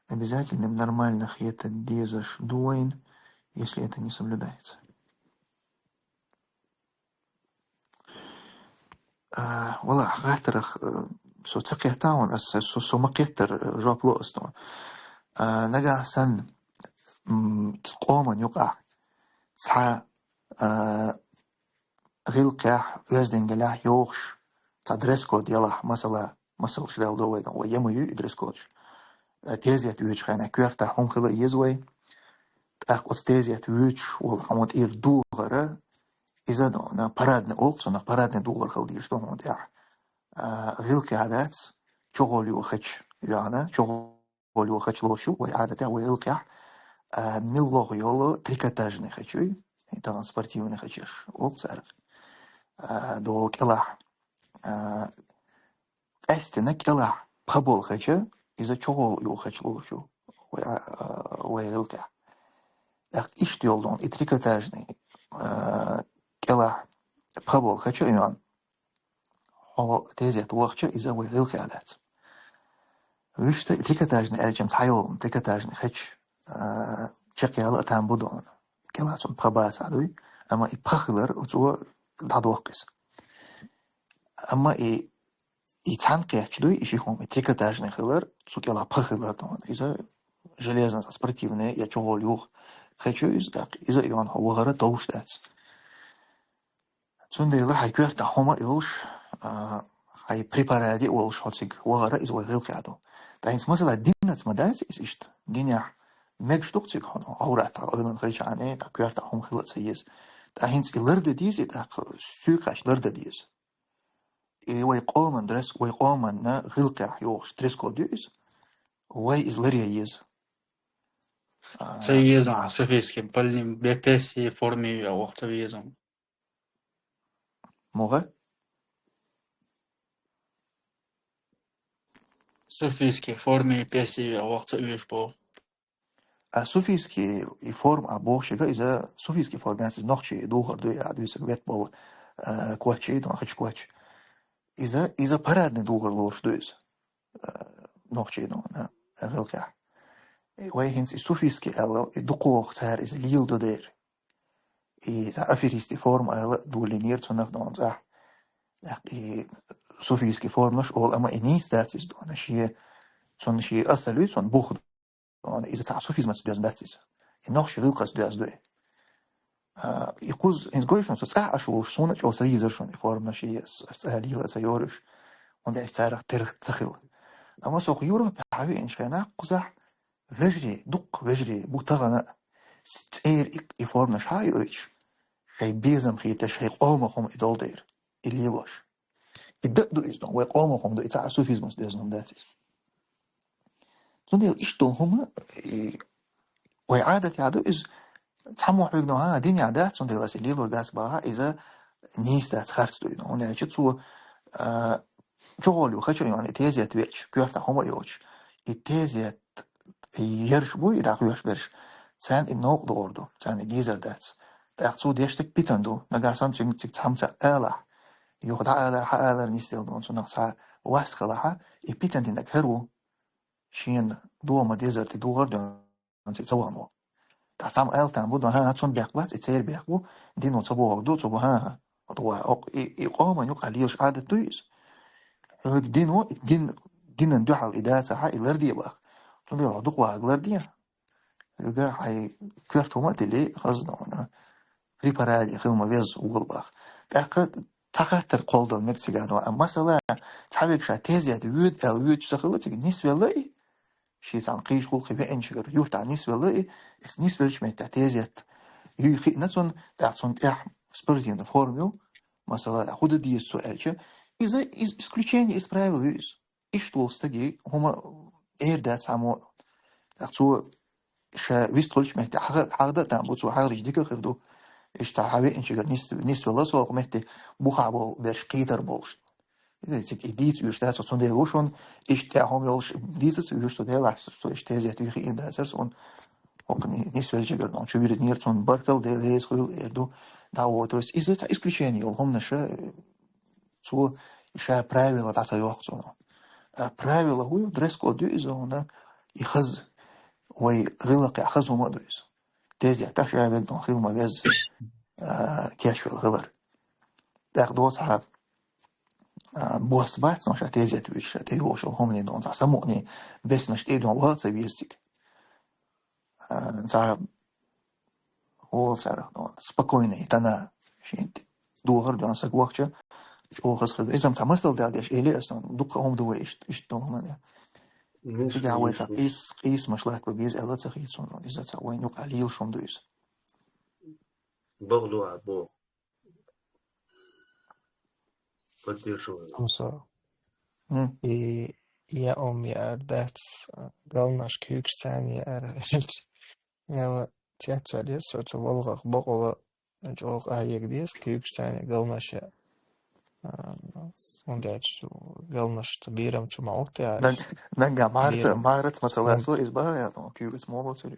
S1: обязательным, нормальных, это дезаш дуайн, если это не соблюдается. والله غاترخ سو تسقيه تاون سو مقيتر جواب لوستو نجا سن تقوم يقع تسعى غيلقح يزدن جلاح يوخش تدرس كود يلا مثلا شدال دوي دو يمو يدرس كودش تيزيت ويش خانا كيرتا هم خلا يزوي تاخد تيزيت ويش والحمود إير دوغرة إذا دو نا بارادن أولتو نا بارادن دوغر خلديش دو هم ديح غيلقي عادات شغل وخش يعني شغل وخش لوشو وعادة وغيلقح ملغو يولو трикотажный хочу, это спортивный хочешь, опцарх. До келах. Эстина келах пабол хочу, из-за чего его хочу лучше. Уэлка. Так ишь йолдон и трикотажный келах пабол хочу и он. О тезет лучше из-за уэлка адат. Вишь трикотажный эльчем цайол трикотажный хочу. شكل على تام بدون كلا سون بخباس عدوي أما يبخلر وتو تدوقس أما يتعنقي عدوي يشيخهم يتريكتاج نخلر تو كلا بخلر دون إذا железно спортивные я чего люх хочу إذا يوان هو غير توش دات تون لا حيكرت هما يولش هاي بريبارادي ولش هاتيك وغير إذا غير كادو تاينس مثلا دينات مدات إيشت دينيا ميك شتوقتك هنا أورات أبدا خيش عنه تكيرت هم خلص سيز تهينس لرد ديز سوقش لرد ديز ويقوم درس ويقوم نا غلقة يوش درس كوديز وي إز لريز
S10: سيزون سفيسكي بلين بيبسي فورمي وقت بيزون
S1: موغا
S10: سفيسكي فورمي بيسي وقت بيشبو
S1: Софийский и форм обошига из-за софийский формация ночи духар дуй адуйсак ветбол квачи то хач квач из-за парадный духар лош дуйс ночи но на гелка и вайхинс и софийский эло и дукох цар из лил додер и за аферисти форм эло дулинир цонах дон за и софийский форм наш ол ама и не статис дон ши цон ши асалуй цон бух إذا تعصفيزم تدوز داتيز النقش غلقس دوز دوي يقوز إنس قوي شون تسقع أشو شون أو سيزر شون يفورم نشي سهليلة سيورش وندع تعرف ترخ تخيل أما سوق يورو بحاجة إن شينا قزح وجري دق وجري بوتغنا تير يفورم نش هاي أيش شيء بيزم خيتش شيء قومهم إدال دير اللي يلاش يدقدو إزدون ويقومهم دو تعصفيزم تدوز داتيز زنديل إيش توهم وعادة عادو إز تحمو حبيبنا دين عادات زنديل أسئلة لورجاس بها إذا نيس ده تخرج دوينه هنا يشتو جوالو خشوا يعني تيزيت ويتش كيفتا هما يوش التيزيت يرش بو يداخل يرش برش سان النوق دوردو سان الجيزر داتس تاخذو ديشتك بيتندو نجاسان تيك تحمس آلح يوخدا آلر حا آلر نيستيل دون سو نقصا واسخلها بيتند انك هرو شين دو ما ديزر تي دوردو انت تسوانو تحتام آل تان بودو ها تون بيقبات اتير بيقبو دينو تبو دو تبو ها دو إقامة يقع ليش عادة دويس دينو دين ندوح الإداة ها إلردي باخ تون لي عدوق واغ لردي يقع هاي كيرتو ما تلي خزنا في برادي خدمة بيز وقلباخ تاخر قولد المكسيكانو مثلا تحبك شا تيزي ويود ويود تخلتك نسبة لي شي تان قيش قول خبي انشغر يوه تاع نسبة لي اس نسبة ليش مت تيزيت يو خي نتون تاعتون اح سبيرتين فورميو مثلا خود دي السؤال شا إذا исключение из правил есть и что стаги هما إير دات سامو تاعتو شا ويستولش مت حاجة تاع بوتو حاجة جديدة خردو اشتهاوي انشغل نيس ولا سو قمت بوخابو برش قيتر بولش تك إديت يشتهى تون دي لوشون اشتهام يولش ديزت يشتو دي لحس تو اشتهى تيخي إن دازرس on وقني نيس ولجر دون شو بيرد نيرتون بركل دي ريس خيل إردو دعواترس إذا تا исключение هم نشا تو إشا правила تاع يوقتون правила هو دريس كود إذا هنا يخز وي غلق يخز وما دويس تيزي تاش عبد دون خيل ما بيز كاش الغبر تاخدوس ها بوس بات نش تيزت ويش تيوش هم ني دون سموني بس نش ايدون وات بيستيك صار هو صار دون спокойно تنا شينت دوغر دون سك وقت جو خسر اذا مثل دادش الي اصلا دوق هم دو ايش دون هم تيجي عويت قيس مش لاك بيز الا تخيصون اذا وين قليل شون دويس
S7: بغضوا عبو поддерживаю.
S9: Tamso. Ja, ja that's galnash kykstani elch. Ja, teatralier so to volga bogola jog ayegdies kykstani galnash und jetzt galnash tabiram chuma oktas
S1: نجا
S9: biram
S1: مارت مثلا
S9: som
S1: سو إسبوع يا طبعا كيو اسمه لو تري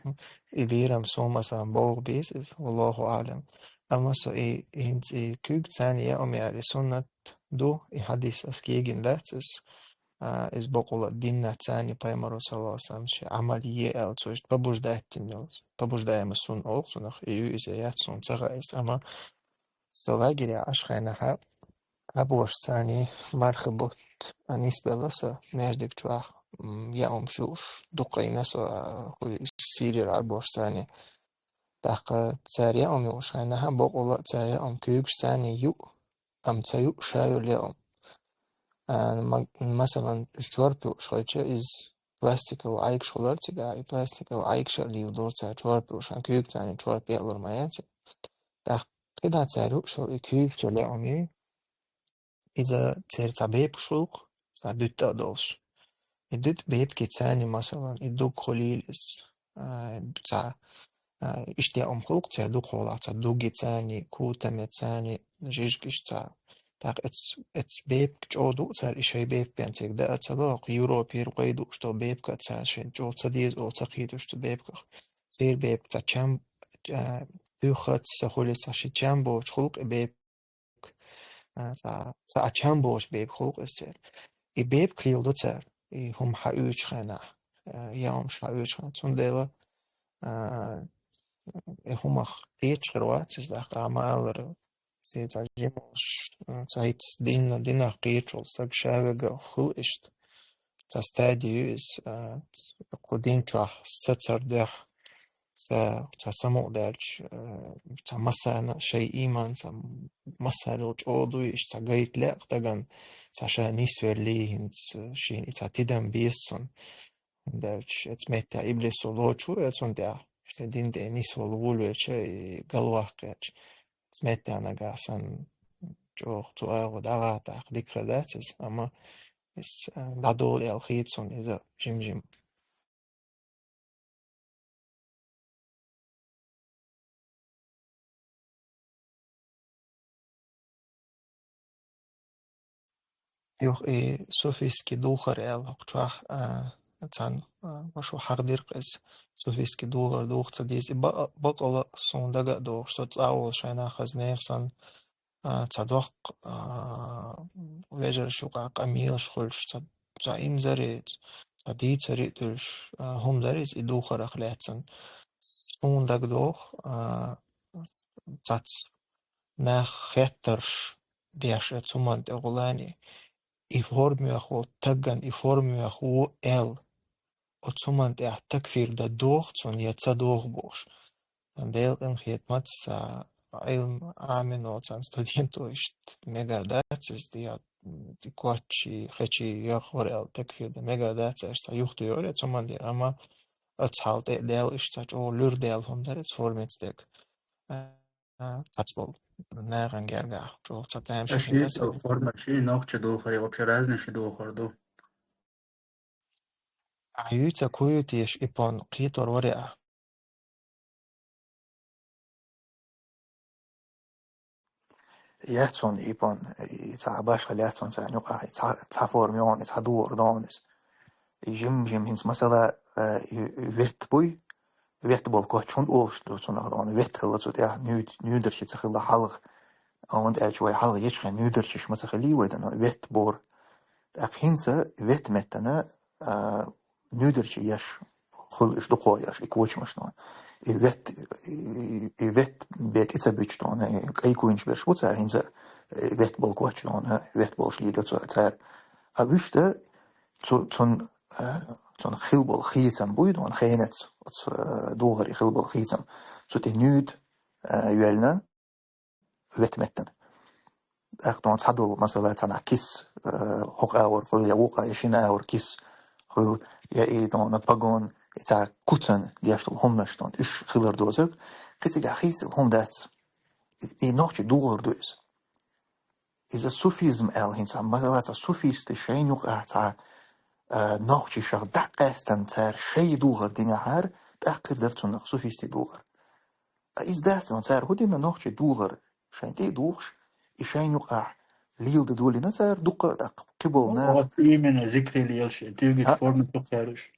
S9: ibiram somasam bog bisis wallahu alam. Amma so hint kykstani ja ja sunnat do I hadis as gegen letztes из бокола динна цани паймару саласам ши амалие эл то есть побуждаем сун олсунах и изаят сун цагайс ама солагири ашхайнаха абош цани мархабут анис беласа междик чуах я шуш дукайнасо сирир абош цани тақа цария ошхайнаха бокола цария күйк цани ю амцаю шаю леом مثلا الجوار شوية is plastic أو عايق شغلار تيجا plastic أو عايق شغلي ودور تاع جوار عشان كيوب تاني جوار بيقلر مايات تاع كده تعرف شو كيوب شغلي عمي إذا تاع بيب شوق تاع دوت أدوش الدوت بيب كتاني مثلا الدوك خليل تاع اشتيا خلق تاع دوك خلق تاع دوك تاني كوتا تاني جيش تاع Так, это беб чоду цар ишей беб пенцег да цадок Европе ругайду что беб ка цар шен чод цадиз о цахиду что беб ка цер беб ца чам бюхат сахули саши чам боч хулк беб ца чам боч беб хулк эсер и беб клил до цар и хум ха үч хана яум ша үч хана цундела хумах печ хрватс да амалер Seit seit din قيتشول سك شاوغا خو اشت تستاديوس قدين تشح ستر دح سمو دالش مسانا شيء إيمان مسالو جودو إش تجيت لا تجن ساشا نيسور لي هنت شين إتاتيدم بيسون دالش اتمتع إبليس ولوچو اتون دا دين دي نيسور لولو اتشي قلواق سمعت أنا قاسن جو تو دعوة تحقيق خداتس أما is dadol el khitson إذا جيم يوخ صوفيسكي دوخر هقشوح تان وشو حقدير قيس صوفيسكي دوخ تديس بقى صون دقا دوخ صوت أول شاينا خزنيخ سان تدوخ ويجر شوقا قميل شخلش تايم زريت تدي تريدش هم زريت دوخر أخلاتن صون دق دوخ تات ناخ خطرش بيش تسمان تغلاني يفورميخ وتجن يفورميخ وإل وتسمان تكفير دا دوخ تسون يتسا دوخ بوش ديل إن خيتمت سا علم عامن وتسان ستودينتو إشت ميجرداتس دي كواتشي خيتشي يخور إل تكفير دا ميجرداتس سا يوختو يوري تسمان دي أما أتحال ديل إشتاج أو لور ديل هم دارت فورميتس ديك تاتبول ناغن جرگا جو تبلهم
S10: أشي
S9: شخيدات
S10: فورما شي نوخ دوخر أو رازني شي دوخر دو
S9: عيوتا كويوتيش إبون قيتور ورقة
S1: يحتون إيبان يتعباش خلياتون تعنيقا يتعفور يتعدور دونس يجم هنس مثلا ويت بوي ويت بول كوتشون أولشتو تنغدون ويت خلطو تيا نيودرش تخلى حلق أوند أجوي حلق يشخي نيودرش متخلي ويدنا ويت بور أخينسا ويت متنا نيودرش يش خل إش دقوا يش إكوش مشنون ويت بيت إتبيشتون أي كوينش برشبو تار هنسا ويت بول كوتشون ويت بول شليلو تار أبيشتا تون خيلبل خيتم بويدون خينت دوغري خيلبل خيتم تي نود يولنا ويتمتن أخدون تحدو مثلا تنا كيس حق أور خل يوقع يشين أور كيس خل يدون باغون تا كوتن يشتل هم نشتون إيش خيلر دوزر كتيجا خيس هم دات نوعي دوغر دوز إذا الصوفيزم هنسا مثلا الصوفيست شيء يوقع تا نوعي شغ دقستن تر شيء دوغر دينا هر تأخر درتون نخ صوفيستي دوغر إذا دات تر هدينا نوعي دوغر شيء تي دوغش شيء يوقع ليل دولي نتر دق قبل ناخ
S10: من ذكري ليش تيجي فورما تقارش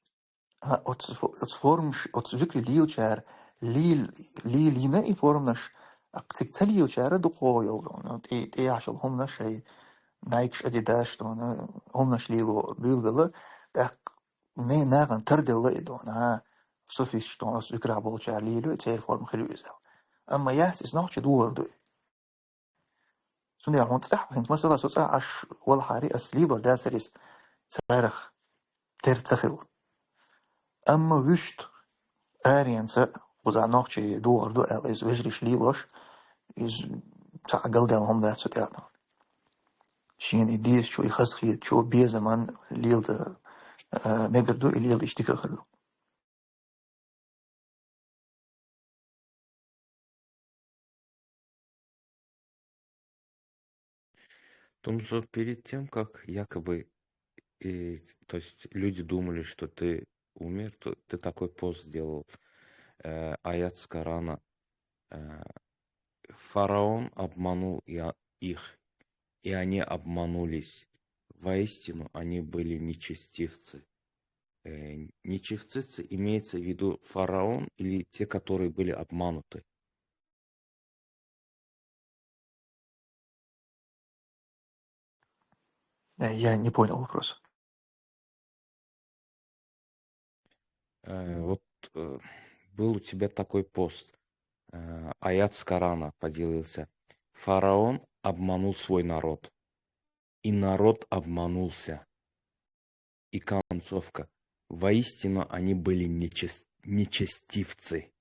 S1: اتفورمش اتذكر ليل شار لينا يفورمنش اقتك تليل شار دقو يولون تي عشل هم نشي نايكش اديداش دون هم نش ليلو بيلبل دق ني ناغن تردل دون صوفيش دون ذكر ابو شار ليلو تير فورم خلوزا اما يحس نوع دور دو سوني هون تح انت مثلا صوت عش ولا حاري اسليدر دا سريس تاريخ ترتخل اما وشت ارينسا ودا نوعي دور دو از وجريش ليلوش is تعقل دهم ذات سوتيانا شين إديس شو يخسخيت شو بيه زمان ليل ده مقدو ليل اشتكى خلو
S8: Тумсо, перед тем, как якобы, то есть люди думали, что ты умер, то ты такой пост сделал, аят с Корана. Фараон обманул их, и они обманулись. Воистину, они были нечестивцы. Нечестивцы имеется в виду фараон или те, которые были обмануты?
S1: Я не понял вопрос.
S8: Вот был у тебя такой пост, аят с Корана поделился. Фараон обманул свой народ, и народ обманулся. И концовка. Воистину, они были нечестивцы.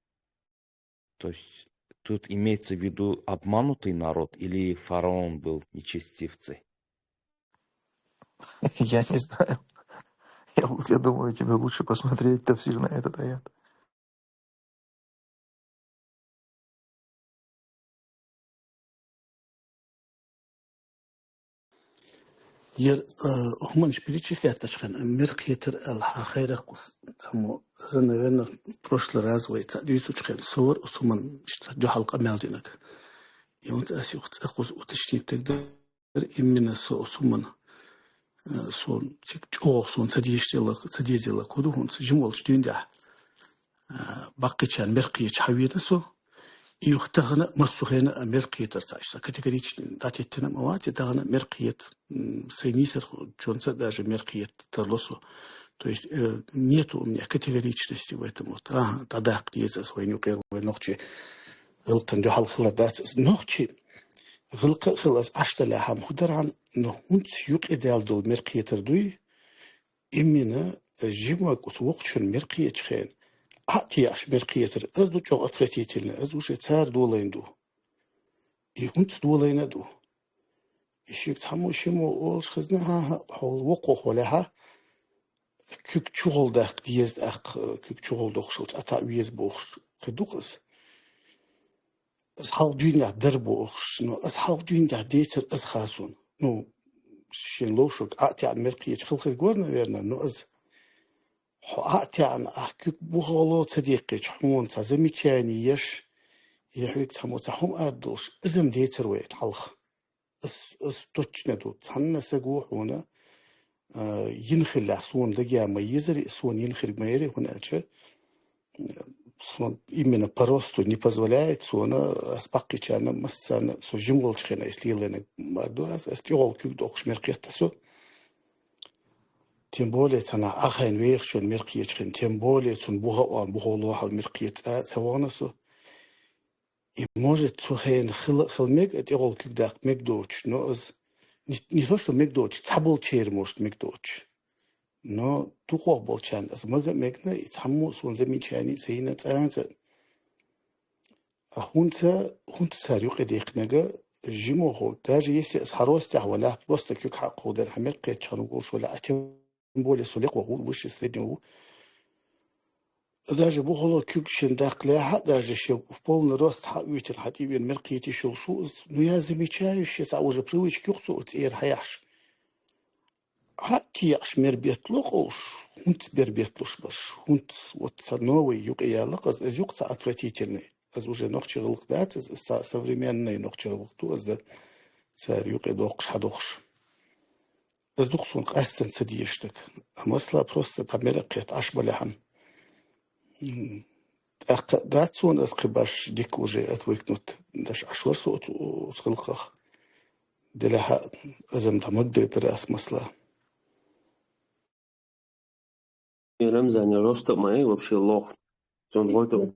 S8: То есть тут имеется в виду обманутый народ или фараон был нечестивцы?
S1: Я не знаю. Я думаю, тебе лучше посмотреть тафсир на этот аят.
S4: هم مش перечислять ташхан мир хитр al-хахира само за наверное прошлый раз вы это дюсучхан сор усуман что дю халка мелдинак и вот асюхт акус уточнить тогда именно со усуман сон тик чоо сон цадиштела коду хун жимолч дюнда баккичан меркич хавидасо يختغنا مرسوخنا مرقيت ارتعش كاتيجوريش داتيتنا موات دغنا مرقيت سينيسر جونسا даже مرقيت ترلسو то есть нету у меня категоричности в этом вот тогда где за свой нюкер в ночи غلطن دو حال خلادات نوچي غلق خلاص اشتلا هم خدران نو انت يق ادال دول مرقيت دوي امنا جيما وقتشن مرقيت خين أتياش مرقيتر أزدو جو أتفتيتلنا أزدو شتار دولين دو يهونت دولين دو يشيك تحمو شمو أولش خزنا ها حول وقو خولها كيك شغل داق ديز داق كيك شغل دوخشلش أتا ويز بوخش خدوخس أز حال دنيا در بوخش نو أز حال دنيا ديتر أز خاسون نو شين لوشك أتيا مرقيت خلق الجورنا ويرنا نو أز حقتي عن أحكي بغلو صديقي حمون تزمي كاني يش يحويك تحمو تحوم أردوش إزم ديتر ويت حلخ إس توتشنا دو تحنا سجوح هنا ينخل لحسون دقيا ما يزري سون ينخل ما يري هنا ألشة سون إمنا باروستو не позволяет سونا أسبقي كأنا مثلا سو جمول شخنا إسلي لنا ما دو أستيقظ كيف دوخش مرقيت تسو تيم بولي تنا أخين ويخشون مرقية شخن تيم بولي تون بوها لوحة مرقية سوانسو может сухен хилмег это ол кюдак мегдоч но не то что мегдоч цабол чер может мегдоч но тухо болчан аз мага мегна и цаму сон замечани сейна цанца а хунца сарюк эдекнага жимохо даже если с хоростя вала просто кюк хакудер хамерке чануго шола атем более сулек выше среднего даже бухало кюкшин дакляха, даже еще в полный рост хавитин хативин меркити шелшу, но я замечаю, что уже привычки кюксу от эрхаяш. Хатияш мербетлухош, хунт бербетлуш баш, хунт вот новый юг и ялаказ, из югца отвратительный, из уже ногчевых дат, из современной ногчевых ту, из да царь юг и дохш хадохш. Из духсун кастен цадиештек, а масла просто тамеракет ашбалахам. داتون از قباش دیک وجه اتویکنت داش عشور صوت وصلقه دلها ازم دمجد درس مسلا
S2: يا رمزان يا روستو معي вообще лох. Он говорит,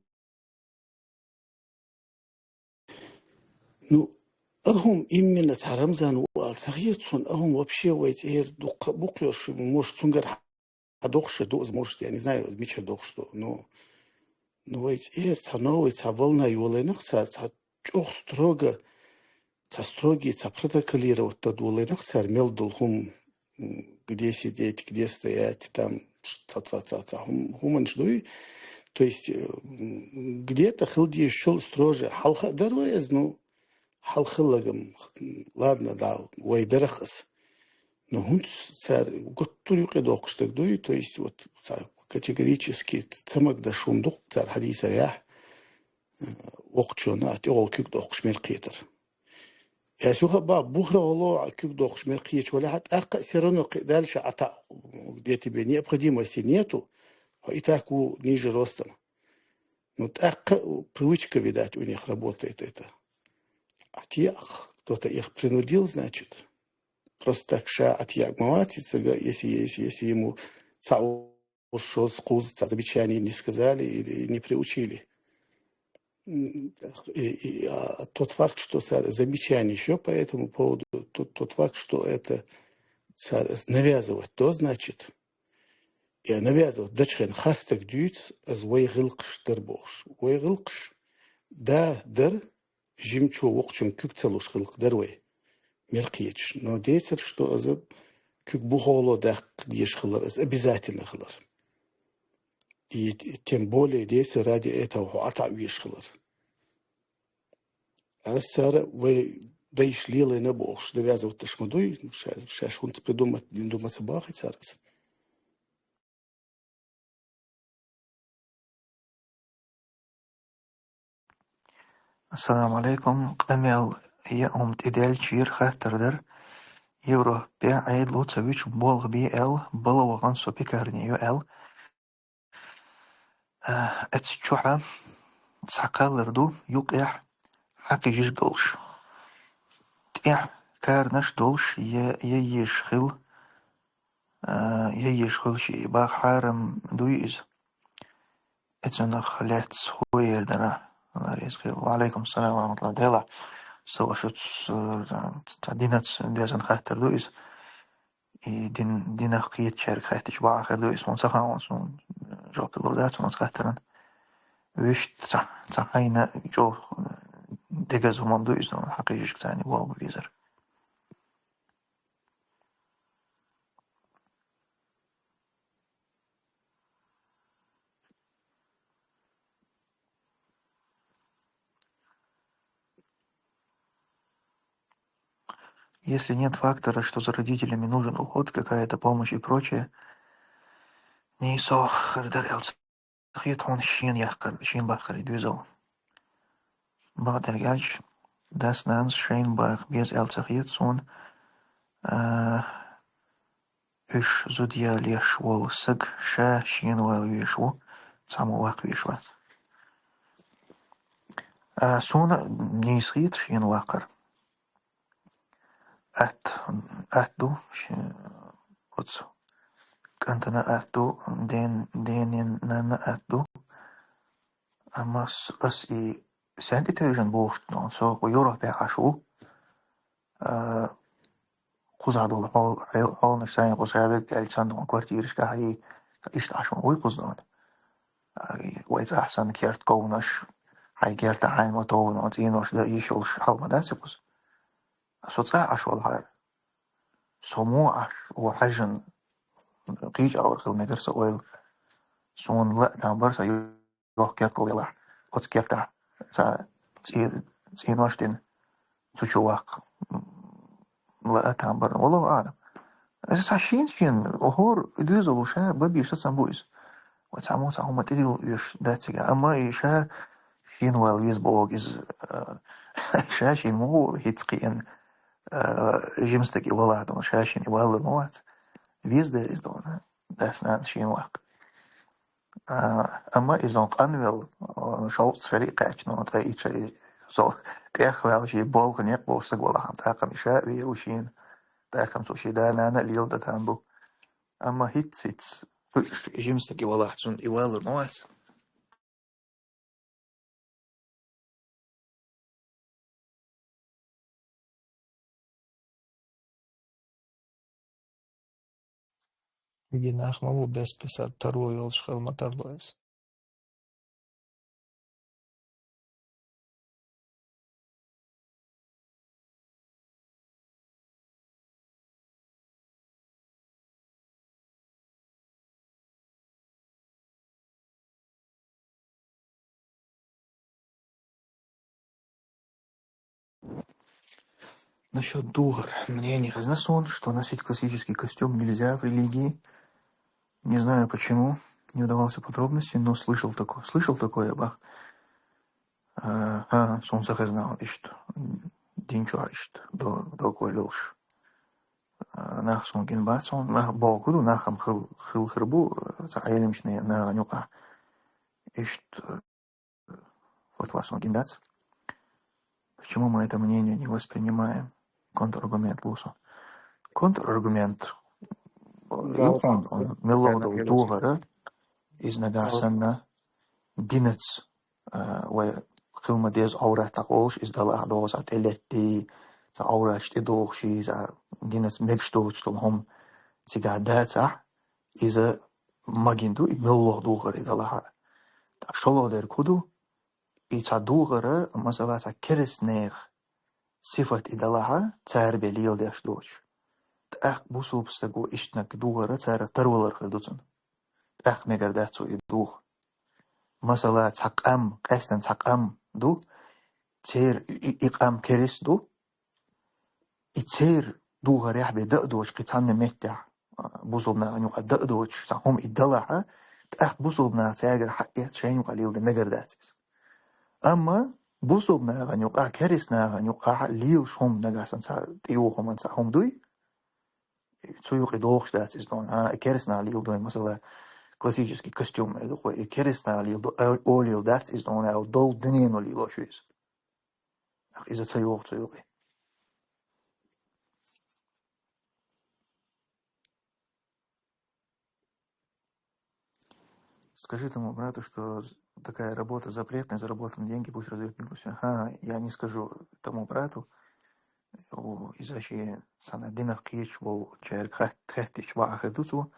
S4: ну هم именно тарамзан уал сагирцун هم вообще вайт дук букёш может сунгар адохше доз может я не знаю мича дохшто но вайт цановый цаволна юленах ца чох строго ца строгий ца протоколировать тот юленах цар мел дулхум где сидеть где стоять там хуман ждуй то есть где-то хилди шел строже халха дарваяз ну халхилагам ладно да вайдерахас но хун цар готтур юқед оқыштык дуй то есть вот категорически цамак да шундук цар хадиса я оқчона ати ол кюк доқш мерқиетер я сюха ба буха оло кюк доқш мерқиет вала хат ақа сироно дальше ата где тебе необходимости нету и так ниже ростом ну так привычка видать у них работает это а тех кто-то их принудил значит просто так ша от ягмаватица если ему цау ушел скуз замечания не сказали или не приучили тот факт что замечание еще по этому поводу тот факт что это навязывать то значит и навязывать дачхен хастак дюйц аз вайгылкш дербош вайгылкш да дер жимчу вокчун кюкцелуш хылк дервей меркиеч но дейтер что аз кюк бухоло дак деш хылар аз обязательно хылар и тем более дейтер ради этого ата виш хылар а сара вы дайш лилы на бош навязывать ташмадуй шашунт придумать думать бахать зараз
S1: Assalamu alaikum. Qamel ya omt ideal chir khatar der Европе عيد لوتسويتش بولغ بي ال بلوغان سو بيكارنيو ال اتشوحا تسعقالردو يوقع حقي جيش دولش تيح كارنش دولش ييش خل ييش خل شي باخ حارم دويز اتنا خلات خوير درا وعليكم السلام ورحمة الله ديلا سو شوت تعدينات ديزن خاطر دويز دين خيت شارك خاطر با آخر دويز من سخان سون جواب الوردات من خاطرن ويش تعينا جو دجاز هم دويز حقيقي ثاني والله بيزر. Если нет фактора, что за родителями нужен уход, какая-то помощь и прочее, не сохранялся. Он щин яхкар, щин бахар идвизал. Багдергач, das nans шейн бах без элцахит сон үш зудья леш вол сыг ша щин вал вишву цаму вак вишва. Сон не исхит щин вакар. Атду отцу. Кантана атду ден нана атду. Амас ас и сентитежен бошт но со Европе ашу قزعدول حال نشتاين قزعدول كالشان دون كوارتيرش كهاي إيش عشان وي قزدان وإذا أحسن كيرت كونش هاي كيرت عين وطول نعطينوش ده إيشولش حال مدرسة قز سوتسا عش والهاي سمو عش وحجن قيج أور خل مدرسة ويل سون لا نعبرسا يروح كيرت كويلح قز كيرت تا تينوش دين تشواق لا تعبر والله أعلم. بس عشين شين وهور دوز وشا ببي شت سامبويز وتعمو تعمو تديو يش داتيجا أما إيشا شين والويز بوجز شا شين مو هيتقين جيمستك يولا دون شا شين يولا موات ويز ده إز دون داس نان شين واق أما إذا قانويل شوط شريك عشنا نتغير شريك so تأخذ شيء بالغ يقبل استقبله هم تأخذ مشاء ويروشين تأخذ سوشي ده أنا اليوم ده تنبو أما هيت جيمستك يولا حسون يوالر نوات
S9: Гинах могу без писать вторую волшебную матерлоис.
S1: насчет дугар. Мне не разнесон, что носить классический костюм нельзя в религии. Не знаю почему, не удавался подробностей, но слышал такое, бах. Солнце знал, что динчуа, что до колюш. Нах сон гинбатсон, нах балкуду, нахам хил хрбу, заайлимшные на нюка. Что вот вас он гиндац. Почему мы это мнение не воспринимаем? Контраргумент лусу. Контраргумент. Юхон мелодал дугара из нагасана динец وكلمة ديز أورا تقولش إز دل أحداث أتلتي تأورش تدوخشي إذا دينت مجشتوش تلهم تجادات إذا ما جندو إملاه دوغر إذا لها تشلو در كودو إذا دوغر مثلا تكرس نيغ صفة إذا لها تربي ليل داش دوش تأخ بوسو بستقو إشتنك دوغر ترولر خردوتن تأخ مجرداتو يدوغ مثلا تقام قصدن تقام دو تير إقام كريس دو تير دوغر يحبي دقدوش قطعنا متع بوصلنا نوع دقدوش تهم إدلعها تأخ بوصلنا تاجر حقيقة شيء قليل ده مجرداتس أما بوصلنا نوع كريسنا نوع ليل شوم نجاسن تيوهم أنت هم دوي цуюк и долгштадт из дон, кересна лил дон, масала классический костюм, и кересна лил до олил дат из дон, дол днено лило шуис. Из-за цуюк. Скажи тому брату, что такая работа запретная, заработанные деньги пусть раздают милостью. Я не скажу тому брату, из-за чего сана динах кич был чайр хаттич бахар дуцу,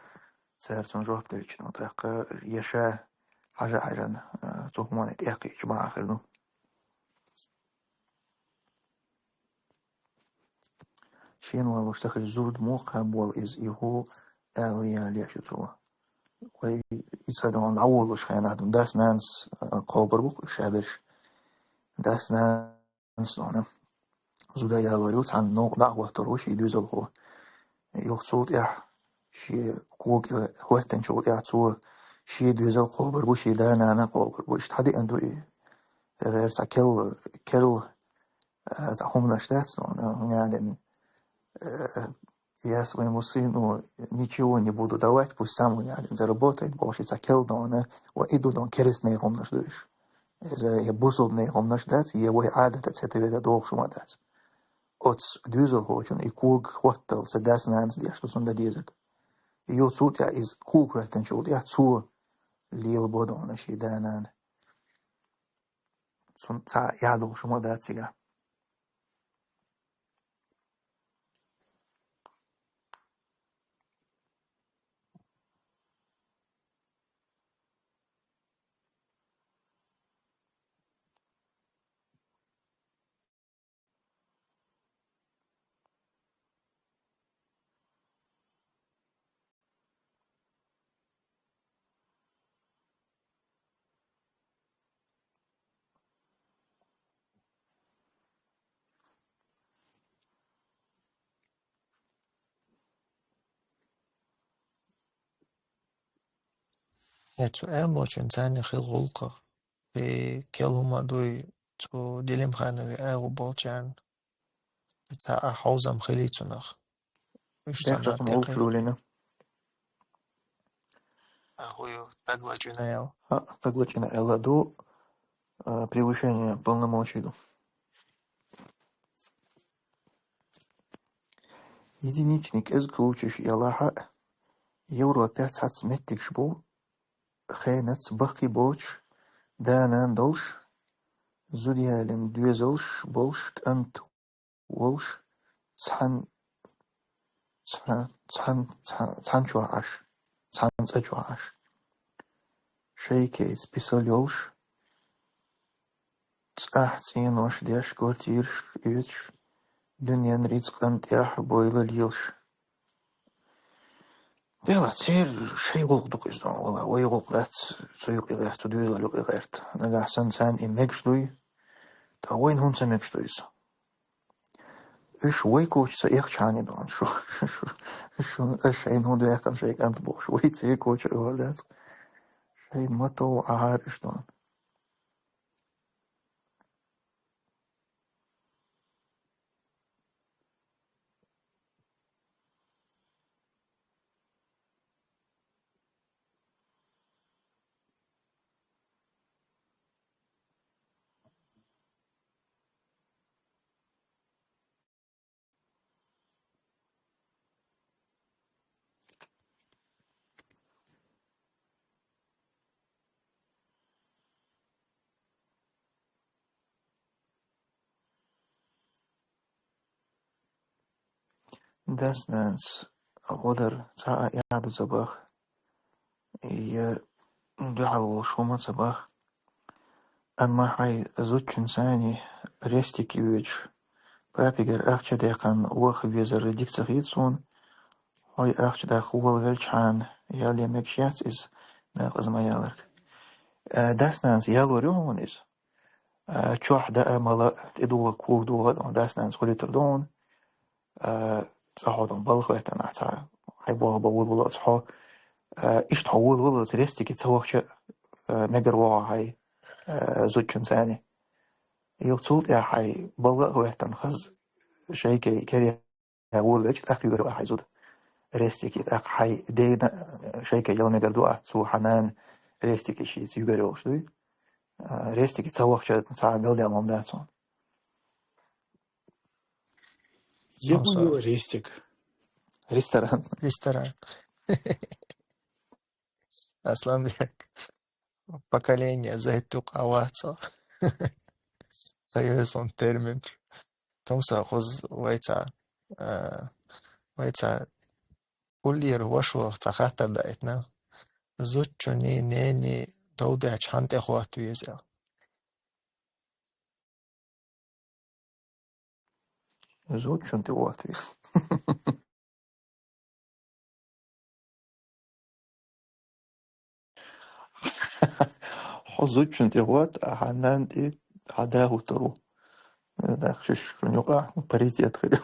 S1: церцон жоптелично, так яша хажаран, цухмонет яхич бахар ну. Шен валу штахи зурд моха был из его элия лешицу. Ой, исхадон аулуш ханадун дас нанс колбарбук шаберш дас нанс нона. زودا یالوریوت عن نوع دعوة تروش يدوزل هو يخصوت شي كوك هو تنشوت تو شي دوزل قوبر بو شي دانا أنا قوبر بو اشتحدي أندو ريرتا كل هم نشتات يعني я своему сыну ничего не буду давать, пусть сам он заработает, больше цакел, но она иду он кересный гом наждуешь. Я бусобный гом наждать, его адат от этого вида долг шумадать. От дюзелхочен и куг хваттал се дас нанс дия, что сон да дизек. Йо цут я из куг хваттен чул, я цу лил бодона ши данан. Сон ца ядол шумадать сега.
S9: تو ارباچن تانی خیل غلقه به کلوما دوی تو دلم خانه او باچن تا حوزم خیلی تونخ
S1: Дехта
S9: اشتنا
S1: сон олг
S9: تقی
S1: шрулина.
S9: اهوی تقلا جنایو
S1: Поглочена эладу превышение полномочий. Единичник из ключиш ялаха евро 5 метрик шбу хейнец бахи боч данан долш зудиален дуезолш больш ант волш цан цанчуаш цанцачуаш шейке списолёлш цахцин деш квартирш ивич дуньян рицкант ях бойла лилш. Бела цер шей голдук издон вала ой голдат союк игерт дуйла люк игерт нагасан сан имекшдуй та ойн хунца мекшдуйс. Üç way koçsa çani don şu şeyin hundu yakan şey kan boş way çe koç öyle şey mato ahar işte. Dasnans غدر تا يعدو صباح يدعو شوما صباح أما حي زوج إنساني ريستيكي ويج بابيجر أخشى دقن وخ بيزر ديك تغيدسون هاي أخشى دق والغلشان يالي مكشيات إز ناقز ما يالك داسنانس يالوريون إز تشوح دا ملا تدوغ كوغ دوغ داسنانس خليتر دون صحودون بالخوة نحتا هاي بول ولا صحو إيش تحول ولا تريستيكي توخش مجر واقع هاي زوج إنساني يقصد يا هاي بالخوة تنخز شيء كي كريه أول وجه أخي يقول واحد زود ريستيكي أق حي دينا شيء يوم يقدروا أتسو حنان ريستيكي شيء يقدروا شوي ريستيكي تسوق شيء تعال قلدي أمام داتون
S4: Ему
S9: Tomso
S4: его рестик.
S1: ريستوران
S9: ресторан. Aslan поколение зайтук авацо. Союз он термин. Tomso хоз вайца كل وشو تخاطر دايتنا زوجني ناني دودة چانت اخوات ويزا
S1: زود شون تقوات حزود شون تقوات حنان دي عداه ترو داخشش شون يقع بريت يدخل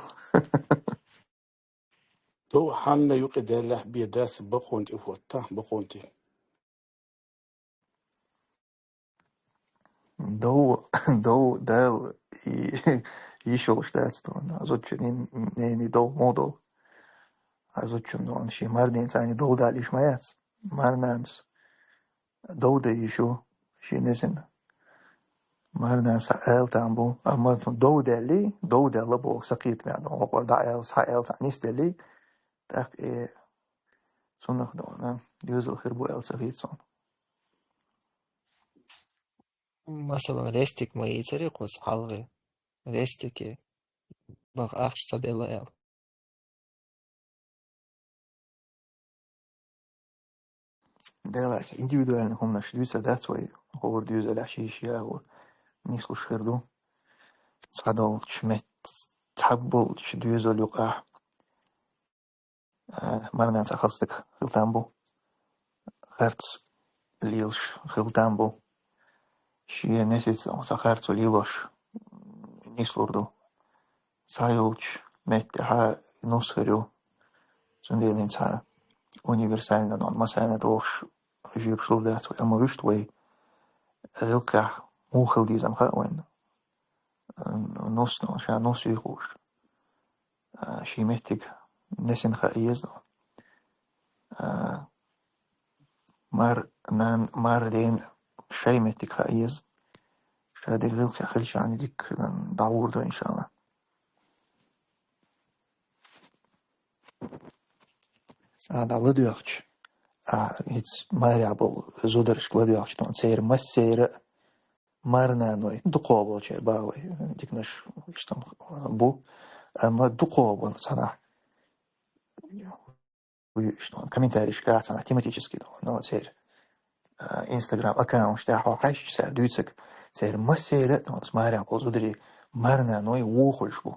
S4: تو حنا يقعد له بيداس بقونتي فوتا بقونتي.
S1: دو دال يشول شتاتستون زود شنين ناني دو مودل زود شنون شي مردين تاني دو داليش مايات مرنانس دو دا يشو شي نسن مرنانس حقال تامبو أما دو دالي دو دال بو سقيت ميادو وقور دا ايلس حقال تانيس دالي تاق ايه سنخ دونا يوزل خربو ايل سقيت سون
S9: مثلا ريستيك ما يتريقوس حلغي ريستيكي بغ اخش صديلا ال
S1: دالات индивидуально هم نشدوسا that's why هو ديوزا لحشيشيا هو نيسلو شخردو صادو شمت تحبل شدوزا لقاح مرنانس أخلصتك خلتامبو خرتس ليلش خلتامبو شي نسيت سخرت وليلوش نيسلوردو سايلش متها نسخرو سندين تا универсально нон масана дош جيب شلودات أما وشت وي غلقة موخل دي زمخة وين نص نون شا نص يخوش شي متك نسن خايز مار دين شي متك خايز شادي غلقة خلش عني ديك دعور دو إن شاء الله هذا لديوخش هيتس ماريابل زودرش لديوخش دون سير مسير مارنا نوي دقوبل شير باوي ديكنش اشتم بو أما دقوبل صنع ويشتون كومنتاريش قاعد صنع تيماتيشسكي دون نو سير انستغرام اكاونت تاعو حاش سير دوتسك سير مسير دون ماريابل زودري مارنا نوي ووخلش بو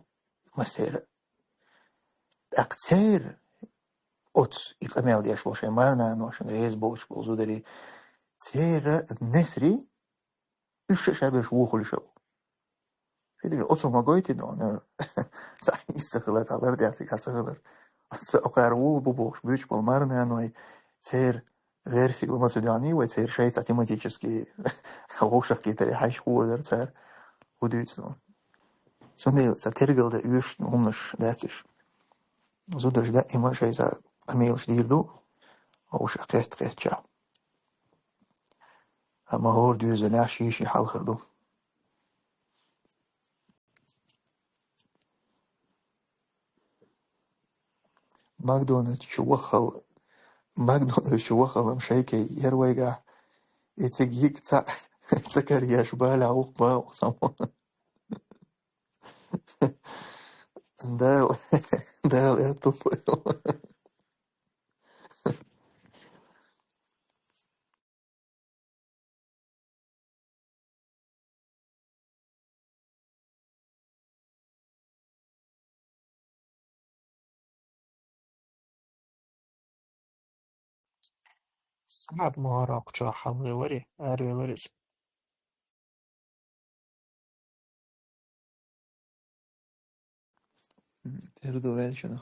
S1: مسير اقتير اوتس اقامل ديش بوشي مارنا نوشن ريز بوش بوزودري سير نسري إيش شابش ووخلش بو فيدي اوتو ما قويتي دون صح يستخلت على الارض يعطيك على صغير أقاربو بوش بيش بالمرنا نوي تير версии гломацедиани و تير شيء тематически هوشك كتير حيش هو در تير وديتنو سندي ترجل ده يوش نمش داتش زودرش ده إما شيء أميل شدير دو هوش قهت شعب أما هور ديوز ناشي شي حال خردو ماكدونالدز شو وخل مشيكي يرويقع يتجيك تا تكرياش بالا عوق باو سامو دال دال يا توب
S9: صعب مهارة شو حلغي وري أروي وريز
S1: تردو ويل شنو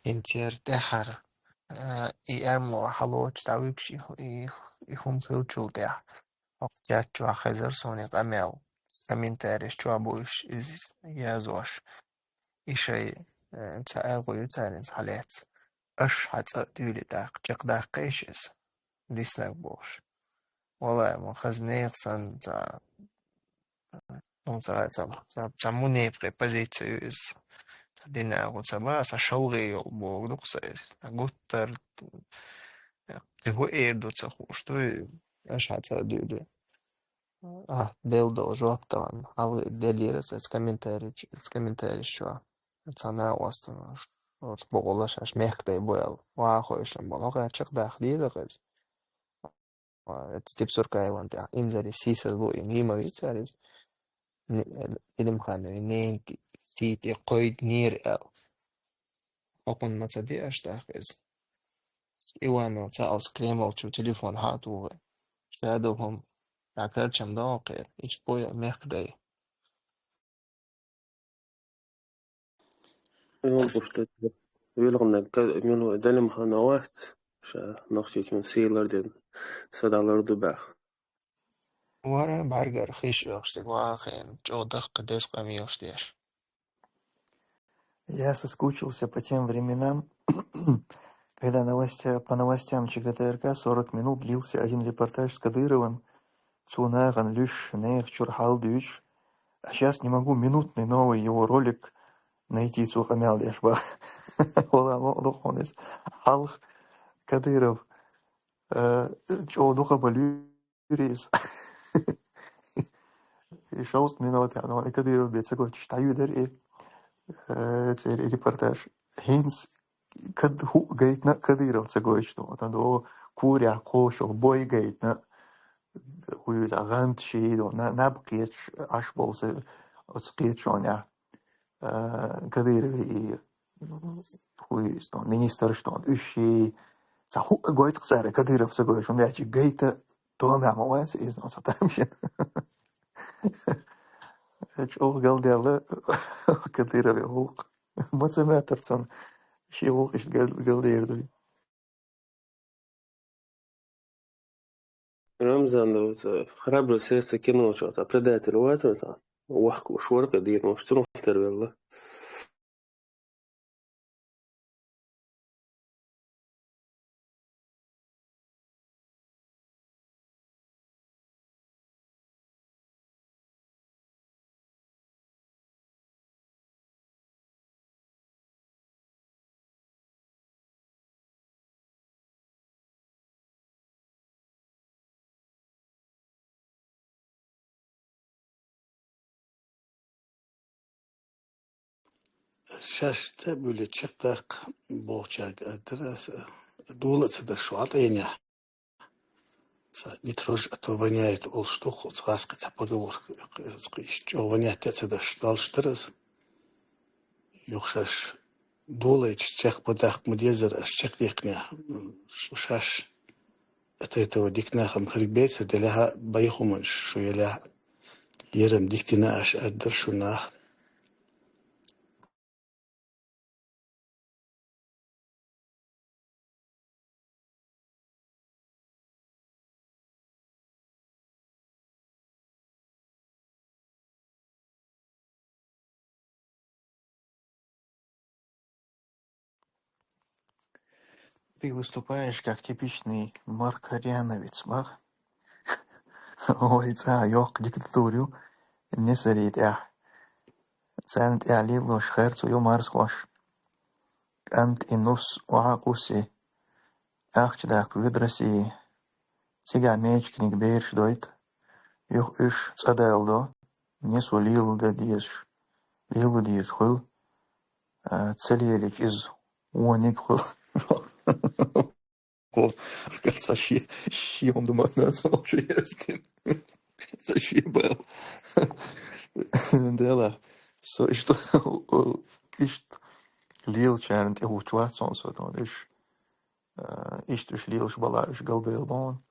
S9: انتير دحر إي أرمو حلوش تعويبشي يهم خلچول تيا وقتيات چوا خزر سوني قميل комментариев چوا بوش إز يازوش إشي انت أغو يتالنس حالات أش حتى دولي داق جق داقيشز ديسناك بوش والله من خزنيق سن تا منيبقى позицию دينا غوتسابا شوغي بوغدوكس غوتر تهو دوتsa что اش حتى دولي ديلدو جواب طبعا حاول ديليرس комментарий شو цана واستن вот بقولش اش مخدي بول واخوشن بلوغا чек дахди дагыз تيب سوركايوان تا انزري سيسا بو انيما ويتساريس إلم خانو نين تي قويد نير أقول ما تصدق أشتاقز إيوانو تاوس كريمو شو تليفون هاتو شادوهم عكر كم داقير إيش بويا مخدي
S2: يوم بوشت ويلغنا منو دلم خانوات شا نقشيت من سيلر دين سدالر دباخ
S9: وانا بعرقر خيش يوشتي واخين جو دق ديس قامي يوشتيش
S1: Я соскучился по тем временам, когда по новостям ЧГТРК 40 минут длился один репортаж с Кадыровым, Цунаган, Люш, Нех, Чурхал, Дюч. А сейчас не могу минутный новый его ролик найти, Сухамял Яшбах. Халх Кадыров. Чего духа болюрис. И шоуст минуты, но Кадыров бед такой читаю дари. Репортаж. Хинс гейтна Кадыров такой что. Там куря кошел бой гейтна. Хуй загант шидо набкич аш болса отскичоня. Кадыров и хуй что министр что уши за ху гойт ксаре Кадыров такой что я гейта то мамоас из нас тамшин. Чего галдела Кадыров волк. Мацеметрцон شي волк إيش галдерду.
S2: رمزان لو خراب سياسة كنو شو предатель واتر وحكو شورك دير مش تنفتر والله
S4: شاشة بولي تشقق بوشاق أدرس دولة تدشوات أينيا نتروج أتوانيات أول شتوخ وتغاسق تحبقور قيش جوانيات تدش دالش درس يوخشاش دولة تشتاق بداق مديزر أشتاق ديقنيا شاش أتيتو ديقنا خم خريبيت دلها بيخو منش شو يلا يرم ديكتنا أش أدر شو ناخ
S1: Ты выступаешь как типичный маркаряновец, мах? Ой, ёк диктатурю. Не сорит, Цент лилош херцу юмарс хош. Ант инус уакуси. Ахчдак видраси. Сега мечкник бейрш дойт. Юх иш цаделдо. Несу лилда диеш. Лилда диеш хул. Целиелич из уоник хул. Кажется, щи он думает, что есть. Зашибал. Дела. So ist Lil Chant ja Schwarz so da ist Lil Shbala ist Galbelbon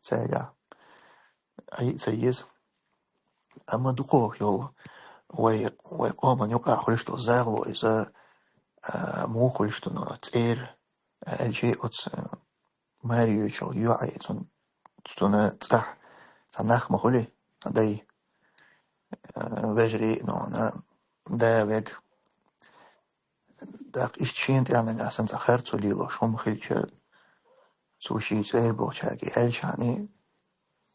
S1: Tsega ai tsayis ama duko yo way قام يقع خلشتو زاغلو إذا مو خلشتو نو تير الجي أتس ماريو يشل يعيتون تونه صح تنخ مخولي داي وجري نونا دا ويك داق إشتشين يعني أحسن تأخر توليلو شو مخيلش سوشي غير بوشاكي ألشاني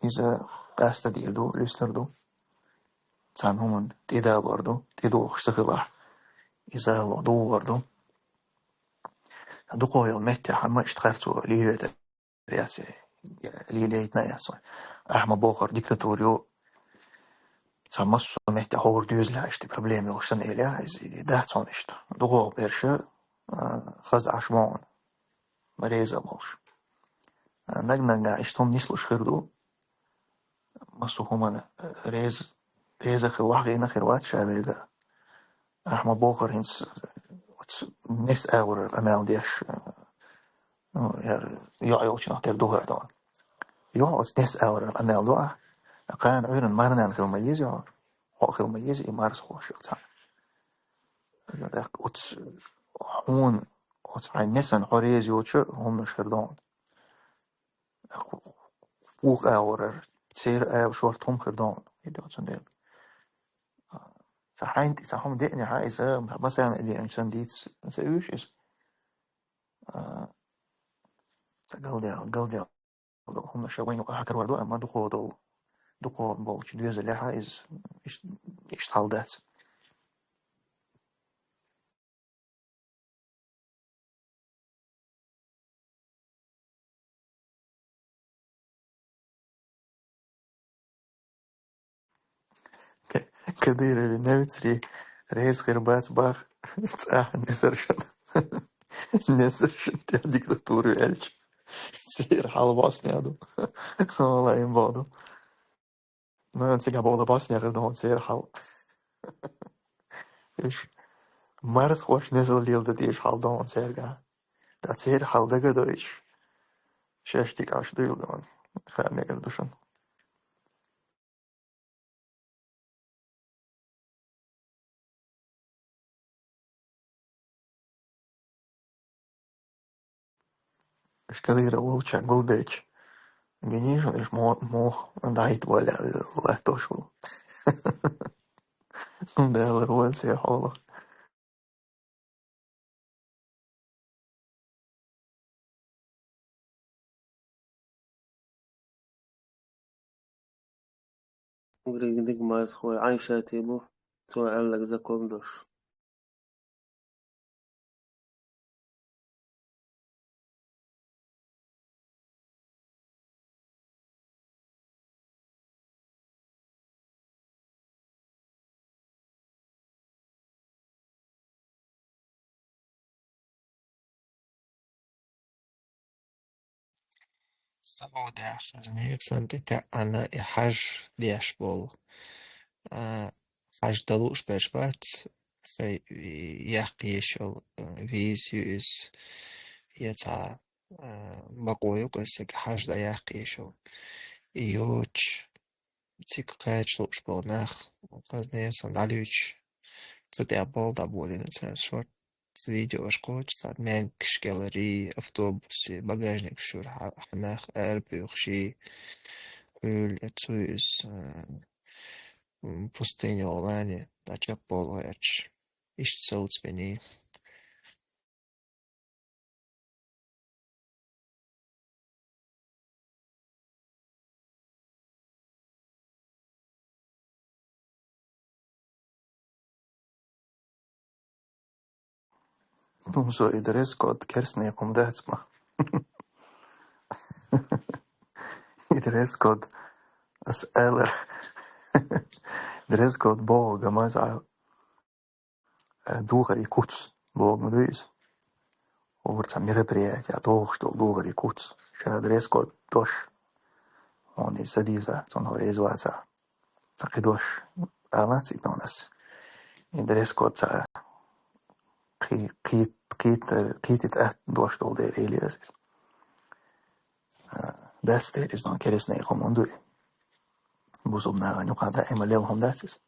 S1: إذا قاست ديردو لسنردو تان همون تيدا وردو تيدو خشتغلا إذا لو وردو دو قوي المهتة حما اشتخرتو ليلة رياسي ليلة يتنايسو أحما بوخر ديكتاتوريو تمسو مهتة هور ديوزلا اشتي بروبليمي وشتن إليا إذا دهتون اشتو دو قوي بيرشا خز عشمان مريزة بولش نجنا اشتون نسلو شخردو مسو همان ريزة خلوح غينا خيروات شابرقا أحما بوخر هنس نس أور الأمال ديش يعيوش نحتر دوهر دون يعوز نس أور الأمال دوه كان عيرن مارنان خلميز يا هو خلميز إمارس خوش يقطع داك أتس هون أتس عين نسن حريز يوتش هم شردون فوق أور تير أور شورت هم خردون يدو تندل صحين صحهم دقني حايسة مثلا اللي إنسان ديت سويش إس قال هم شوين وحكر وردو أما دقو بولش دوز اللي حايز إشتحال دات كدير نوتري رئيس خربات باخ تاع نسرشن نسرشن تاع ديكتاتوري ألش تصير حال بوسنيا دو والله ينبادو ما نتيجة بولا بوسنيا غير دون تصير حال إيش مرد خوش نزل ليل دا ديش حال دون تصير دا تصير حال دقا دوش شاشتك عش ديل دون خامي قردوشن إيش كدير أول شغل بيتش جنيشن إيش مو دايت ولا لا توشل ده الرول سير حوله
S2: Gregdik mais خوي عايشة تيبو سواء قال لك ذا كومدوش
S9: سعودة عشان تتع أنا حاج ديش بول حاج دلوش بجبات سي يحقيشو فيزيوس يتع بقوي قسك حاج دا يحقيشو يوش تيك قايش لوش بول ناخ قزني صنداليوش تدع بول دا بولين شورت فيديو اشقوش صار مانكش جاليري автобус багажник شور حناخ اربيوخشي Ülkücüyüz pustynię Alanię, tačia polvērč izcelsmenī.
S1: Tumso idress kod kersniekum dēcma idress kod as eller dress kod boga mazā dūgari kuts bog mudujis Uvrca мероприятия, то, что говорит куц. Сейчас дресс-код дош. Он и садится, он говорит, зваться. Так и дош. А нацик у нас. И дресс-код за китит эт дош дол дер элиас. Дас дер is dan keres nee gewoon doe. Bus op na nu gaat daar eenmaal level om dat is.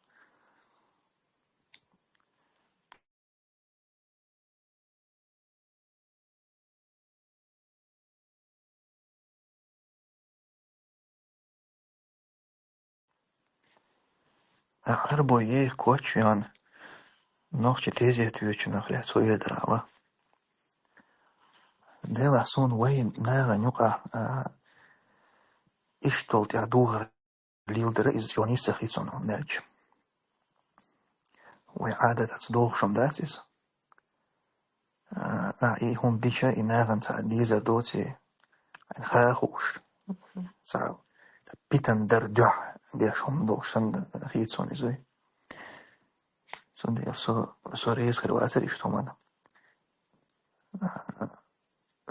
S1: Arboye koçyan nokçe tezet yüçün öyle soyudur ama. Dela son way naga nuka iştolt ya doğar lildere iz yoni sahitson onelç. Ve adet at doğuşum dersiz. I hon dicha in nagan sa dieser doti ein khahuş. Sa biten der dua der schon doğuşan hitson izoy. Son de so reis kırvaser iştoman.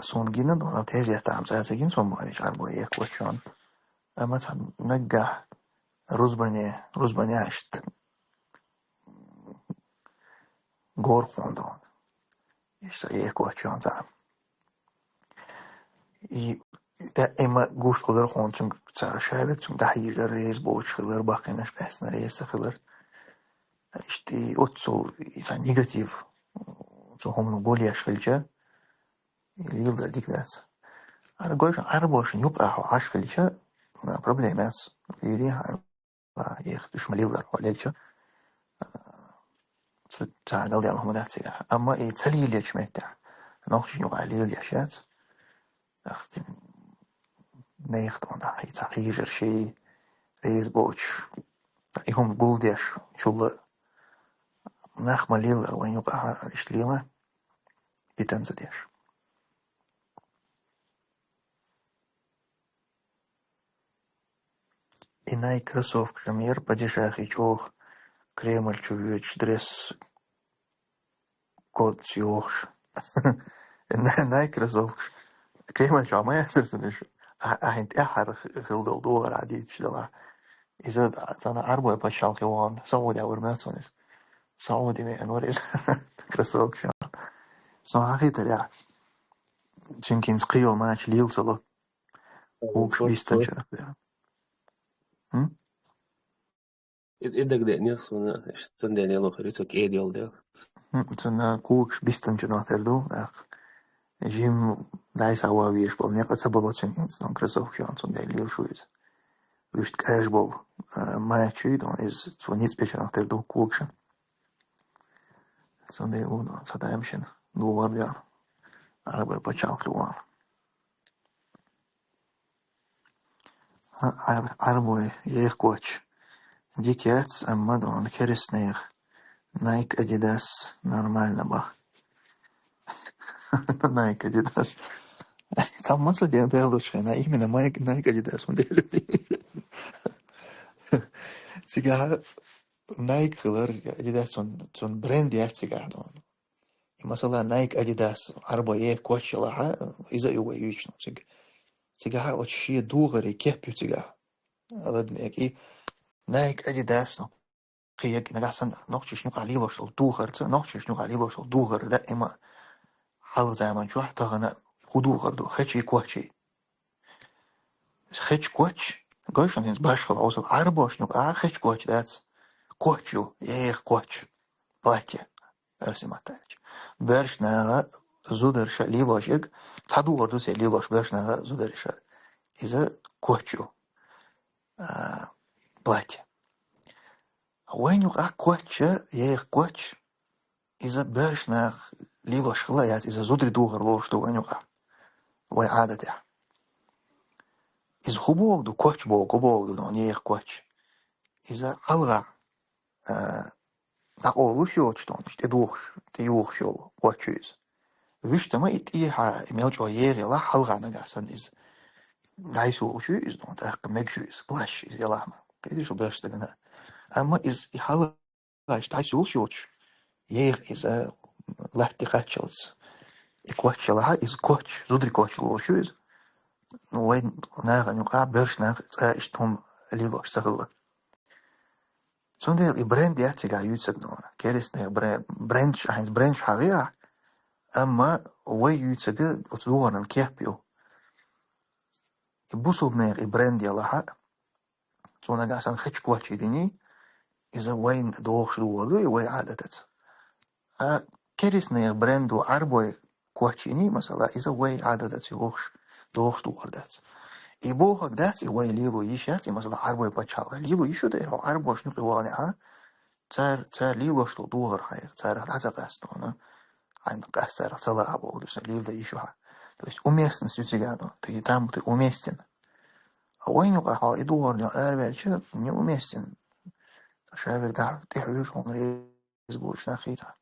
S1: Son ginen don tezet tam sa gin son bu arboye koçyan. Ama tam nagga Ruzbani ashт gor khondon. İşte koçyan za. I da ema gush khalar khon chung sa shabek chung da hijar reis boch khalar baqinash qasna reis khalar. İşte otso isa negatif. So homno gol yaşılca yıldır diklat. Ara goş arboş yok aşkılca problemas. Yeri ha yex düşmeliler olelca. تعال يلا هم نحتاجها أما إيه تلي ليش متى ناخذ نوع عليه الياشات أختم نيخت عند حي تغيير شيء ريز بوش يهم جولديش شغل نخمة ليلر وين يقع إيش ليلة بتنزديش إناي كرسوف كرمير بديش أخي جوخ كريمل شويش درس كود سيوخش إناي كرسوف كريمل شو ما يحسرسنش أنت أحر خلدل دور عديد شلا إذا أنا عربي بشال كوان سعودي أو رماتونس سعودي من أنور إذا كرسوف شان صاحي ترى جنكينز قيل ماتش ليل صلوا وكش بيستنشق هم
S11: إدك ده نيخسونا إشتن ده نيلو خريطة كيد يول ده
S1: تنا كوكش بيستنشق ناتردو جيم دايس هواويش بول نيقة تبلوتشن إنسان كرسوف شان تون ده ليل شويز ويشت كاش بول ماتشي دون إز تونيت بيش ناتردو كوكشن تون ده لونو صدا يمشن دوار ديان عربي بشال كوان عربي يخ كوتش ديكيات أما دون كريس نيخ نايك أديداس نورمально با نايك أديداس там мысль диалогичная на именно Nike Adidas модель تيجا Nike خلر Adidas تون براند يا تيجا نون مثلا Nike Adidas عربية كوتش لها إذا يويش نو تيجا وشي دوغري كيف تيجا هذا دميكي Nike Adidas نو قيك نجاسن نقطش نقع لي وش دوغر نقطش نقع لي وش دوغر ده إما حال زمان شو احتغنا خدوغر دو خشي كوتشي خش كوتش قايشون هنز باش خلاص عربوش نقع خش كوتش دات كوتشو يخ كوتش باتي ارسي ما تاج برش ناغا زودرش ليلوشك تدوغر دو سي ليلوش برش ناغا زودرش إذا كوتشو باتي وين يقع كوتش يخ كوتش إذا برش ناغ ليلوش خلايات إذا زودري دوغر لوش دو وين يقع وي عادة إذا خبوغ دو كوتش بوغ دو دون يخ كوتش إذا حلغا نقولوش يوچتون تيوخ شو كوتشيز ويش تما إتيها إميلجو يغي لا حلغا نغاسن إز غايسو شو إز دون تاق ميكشو إز بلاش إز يلاهما كيدي شو برش تغنى أما إز حلغا إش تايسو شوچ يغ إز لحتي قاتشلز كوتش لها إز كوتش زودري كوتش لو شو إز وين ناغا نقع برش ناغ إشتهم ليلوش سغلوا Zonder die brand die heeft uitzet doen. Keres ne branch heinz branch hagia. Amma way uitzet het doen een kepio. Busel ne brand die laha. Zona gas een hitch kwatje dini. Is een way doog doen way adat het. Keres ne brand do arboy kwatje ni masala is een way adat het doog doen dat. И Бог дать его лилу ищать, и масла арбой почала. Лилу еще да его арбош не киване, а? Царь лилу что дугар хай, царь хазакаст, но айн кастер цала або, то есть лилу еще. То есть уместность у тебя, ну, ты там ты уместен. А он ну ха и дугар не арбелче не уместен. Шавер да, ты хвиш он рез буч нахита.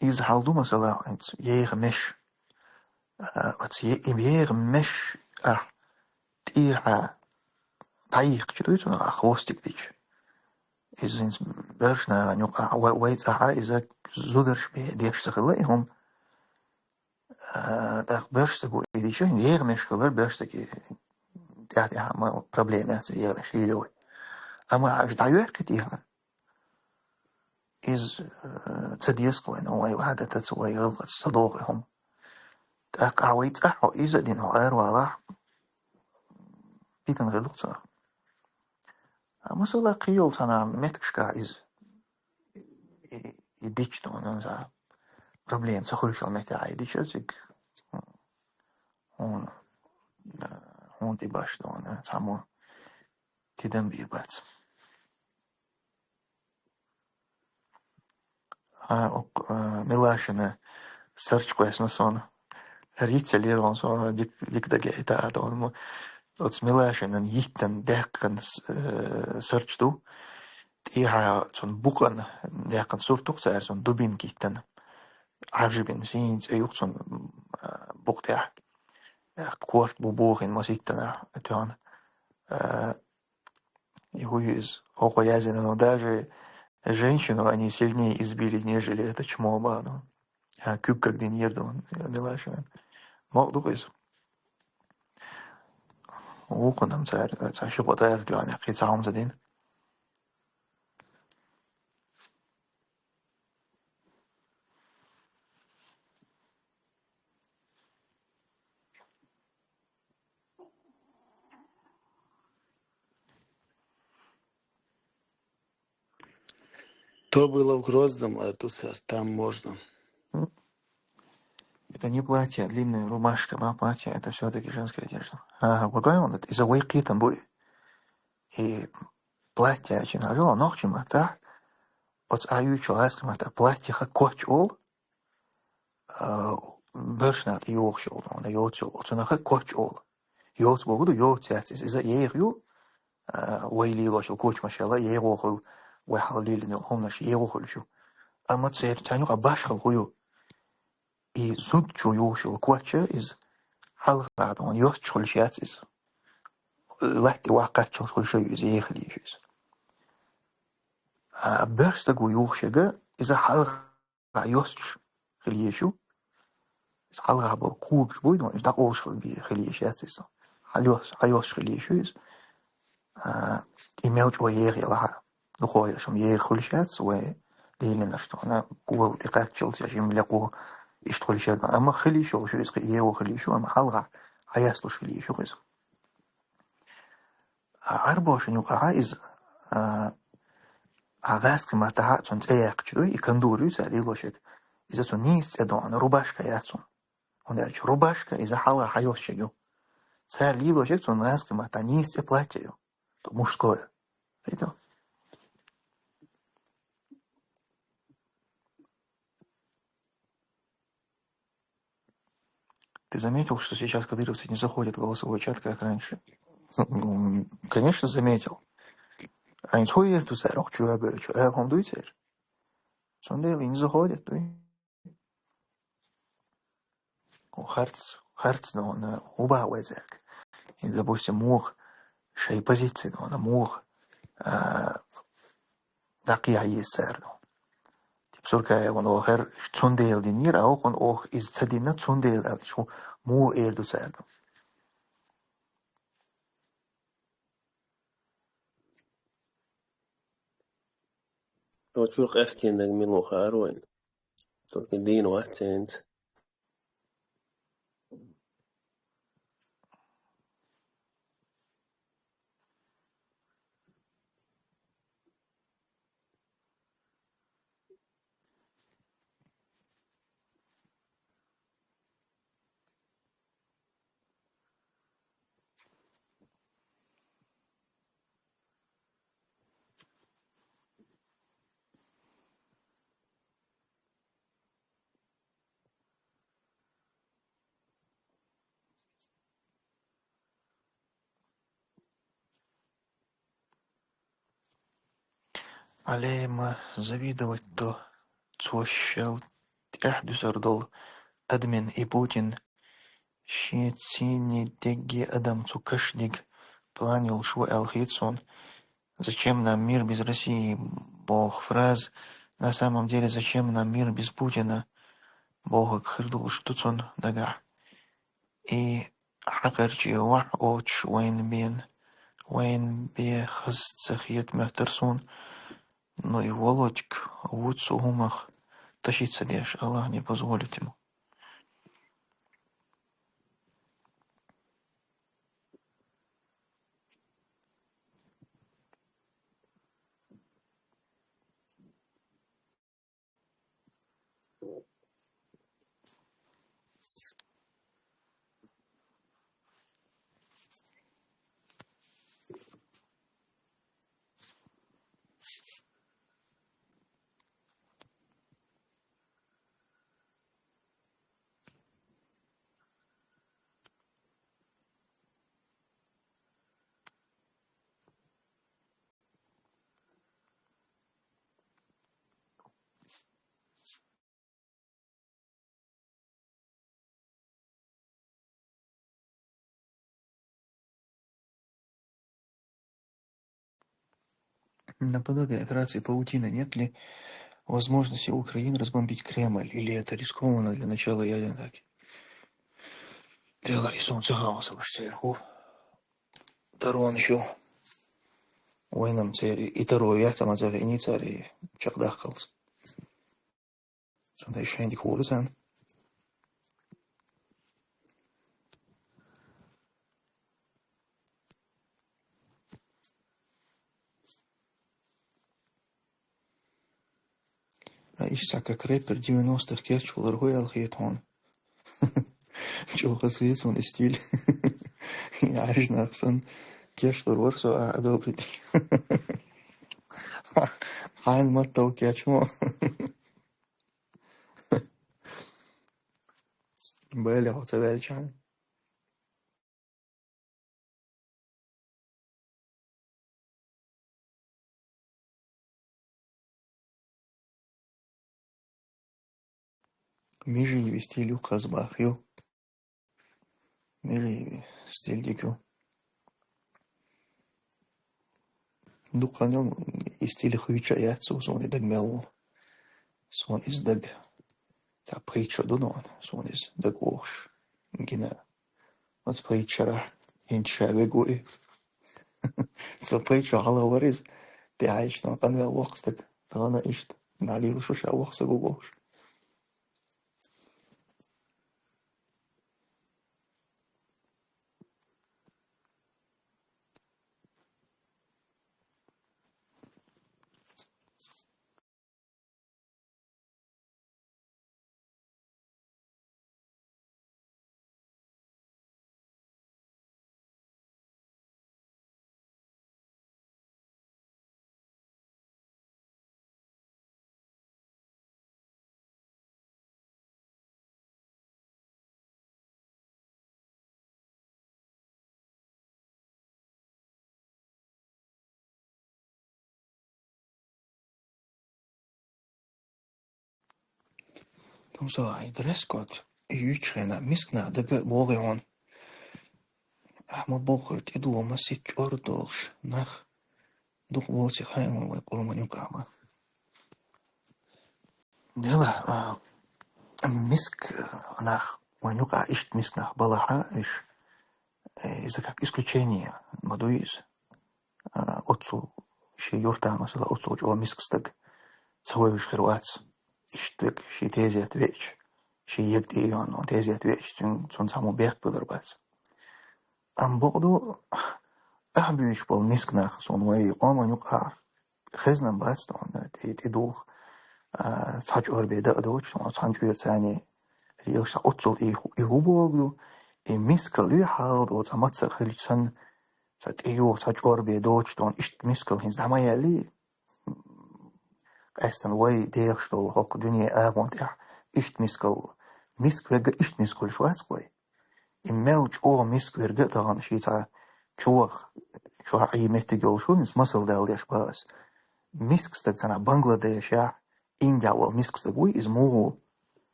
S1: Из халду масала, ех меш, вот ех меш, тиха, таих, читается на хвостик дичь. Is in Bershna and waits a high is a Zuderspie, the Extacheleum, that Berstego edition, the Ermeshkuller Bersteki, that I have my problem at the Ermeshilo. Ama Diakitiha is Tedisco and away had that that's away of Sadorhom. That I wait how is it in Erwala, Pitan Reluxor. A Musala Kioltana Metkska is a ditched on проблем, захочу мете айдичек, он ти баш дона, само тидем бирбац. Милашина search quest сон, рицелер он сон дик та он от милашина гиттен деккен search ду, ти ха сон букен деккен суртук цер сон дубин гиттен. Аржибин син юк сон букте кварт бубухин маситтена тён. И хуиз, охуязина, но даже женщину они сильнее избили, нежели это чмоба, ну. А кюб как деньерду, милашин. Мог духайс. Уху нам царь шипотайр дюаня, хицаум задин.
S4: То было в Грозном, а тут там можно.
S1: Это не платье, длинная рубашка, а платье, это все-таки женская одежда. Какой он? Это из-за вейки там будет. И платье, очень нажало, ногчим, это от аю человеком, это платье, как коч ол, бешнат и охшол, он йоцел, от нахак коч ол. Йоц богуду йоцяц, из-за ейрю, ويلي لاشل كوش ما شاء الله يغوخل وحليل إنه هم نش يغوخل شو أما تصير تاني قباش خلقيو إي زود شو يوشل كوتشة إز حلق بعدون يوشل شيات إز لحتي واقع شل شو إز يخلي شو إز برست جو يوشجا إذا حلق يوش خليه شو إز حلق بالكوب شو بيدون إز دقوش خليه شيات إز حيوش خليه شو إز إيميل جو يغي لها نخوي شم يغي كل شيء سوى ليلة نشتو أنا قوة دقيقة تشلسي عشان ملقو يشتغل شيء أما خلي شو يسقي يغو خلي شو أما حلقة حياسلوش خلي شو قيس عربوش نيوقع عايز عغاز كما تها تون تأيق جدوي يكندوري سالي لوشك إذا تون نيس يدون روباشكا ياتون ونالش روباشكا إذا حلقة حيوش شجو سالي لوشك تون غاز كما تنيس يبلاتيو то мужское. Видел? Ты заметил, что сейчас кадыровцы не заходят в голосовой чат, как раньше? Конечно, заметил. Они ходят тут, а что я говорю, что я вам дуйте? Сондели не заходят, дуй. Харц, но он убавляет. И, допустим, мух, шей позиции, но он мух, дакия есть сэр. Суркая он охер цундел динир, а он ох из цадина цундел, что му эрду сэрду.
S11: Вот шо эфкин даг милоха аруэн. Только дин ватсенц.
S1: عليما завидовать то, co shall تحدث admin и Путин, щетине деги Адам Цукашник планил шво Алхитсон. Зачем нам мир без России? Бог фраз. На самом деле, зачем нам мир без Путина? Бог хрдул штуцон дага. И حقرجي وح أوتش وين بي خزцахет мехтерсон, но и Володьк вуцу гумах тащиться дешь, Аллах не позволит ему. Наподобие операции «Паутина» нет ли возможности Украины разбомбить Кремль, или это рискованно для начала ядерной атаки? Дело и солнце хаоса в сверху. Тарон еще военном цели. И второе, я там отзове инициари чакдахкалс. Сонда еще не худо. А еще как рэпер 90-х кечул ргой алхиетон. Чего хасыец он и стиль. Я аж нахсан кешлер ворсо одобрит. Хайн маттау кечмо. Бэля хоцевельчан. Мижи стилю казбахю. Мижи стиль дикю. Дуканем и стиль хуича яцу сон и дагмел. Сон из даг. Та притча дунон. Сон из даг ворш. Гина. Вот притчара. Инча вегуи. So pritsja alla varis. Det är inte något annat våxtag. Det är inte. När det är så här våxtag och våx. De sa i dresskott i utrena miskna det vågar hon. Man bokar till då man sitter ordals när då var sig hem och på man ju kama. Det la misk när man ju ka ist misk när balaha из-за как исключение мадуиз отцу ще юрта масала отцу о мискстаг целый шхервац иштвек ще тези отвеч ще егди он тези отвеч сон само бег подорбац ам богду ахбич пол мискнах сон вай оманюка хезнам бацтон ти дух цач орбеда доч сон цанчуер цани риоша отцу и губогду и мискал ю халд от аматса хилчсан сат ио цач орбеда доч тон ишт мискал хин замаяли Esten way deegstol hok dunia avond ja ist miskal miskwerge ist miskal schwarzway im melch o miskwerge daran shita choch ay metigol schon is muscle del des pas мискстак цана Бангладеш я Индия вол мискстак уй из муу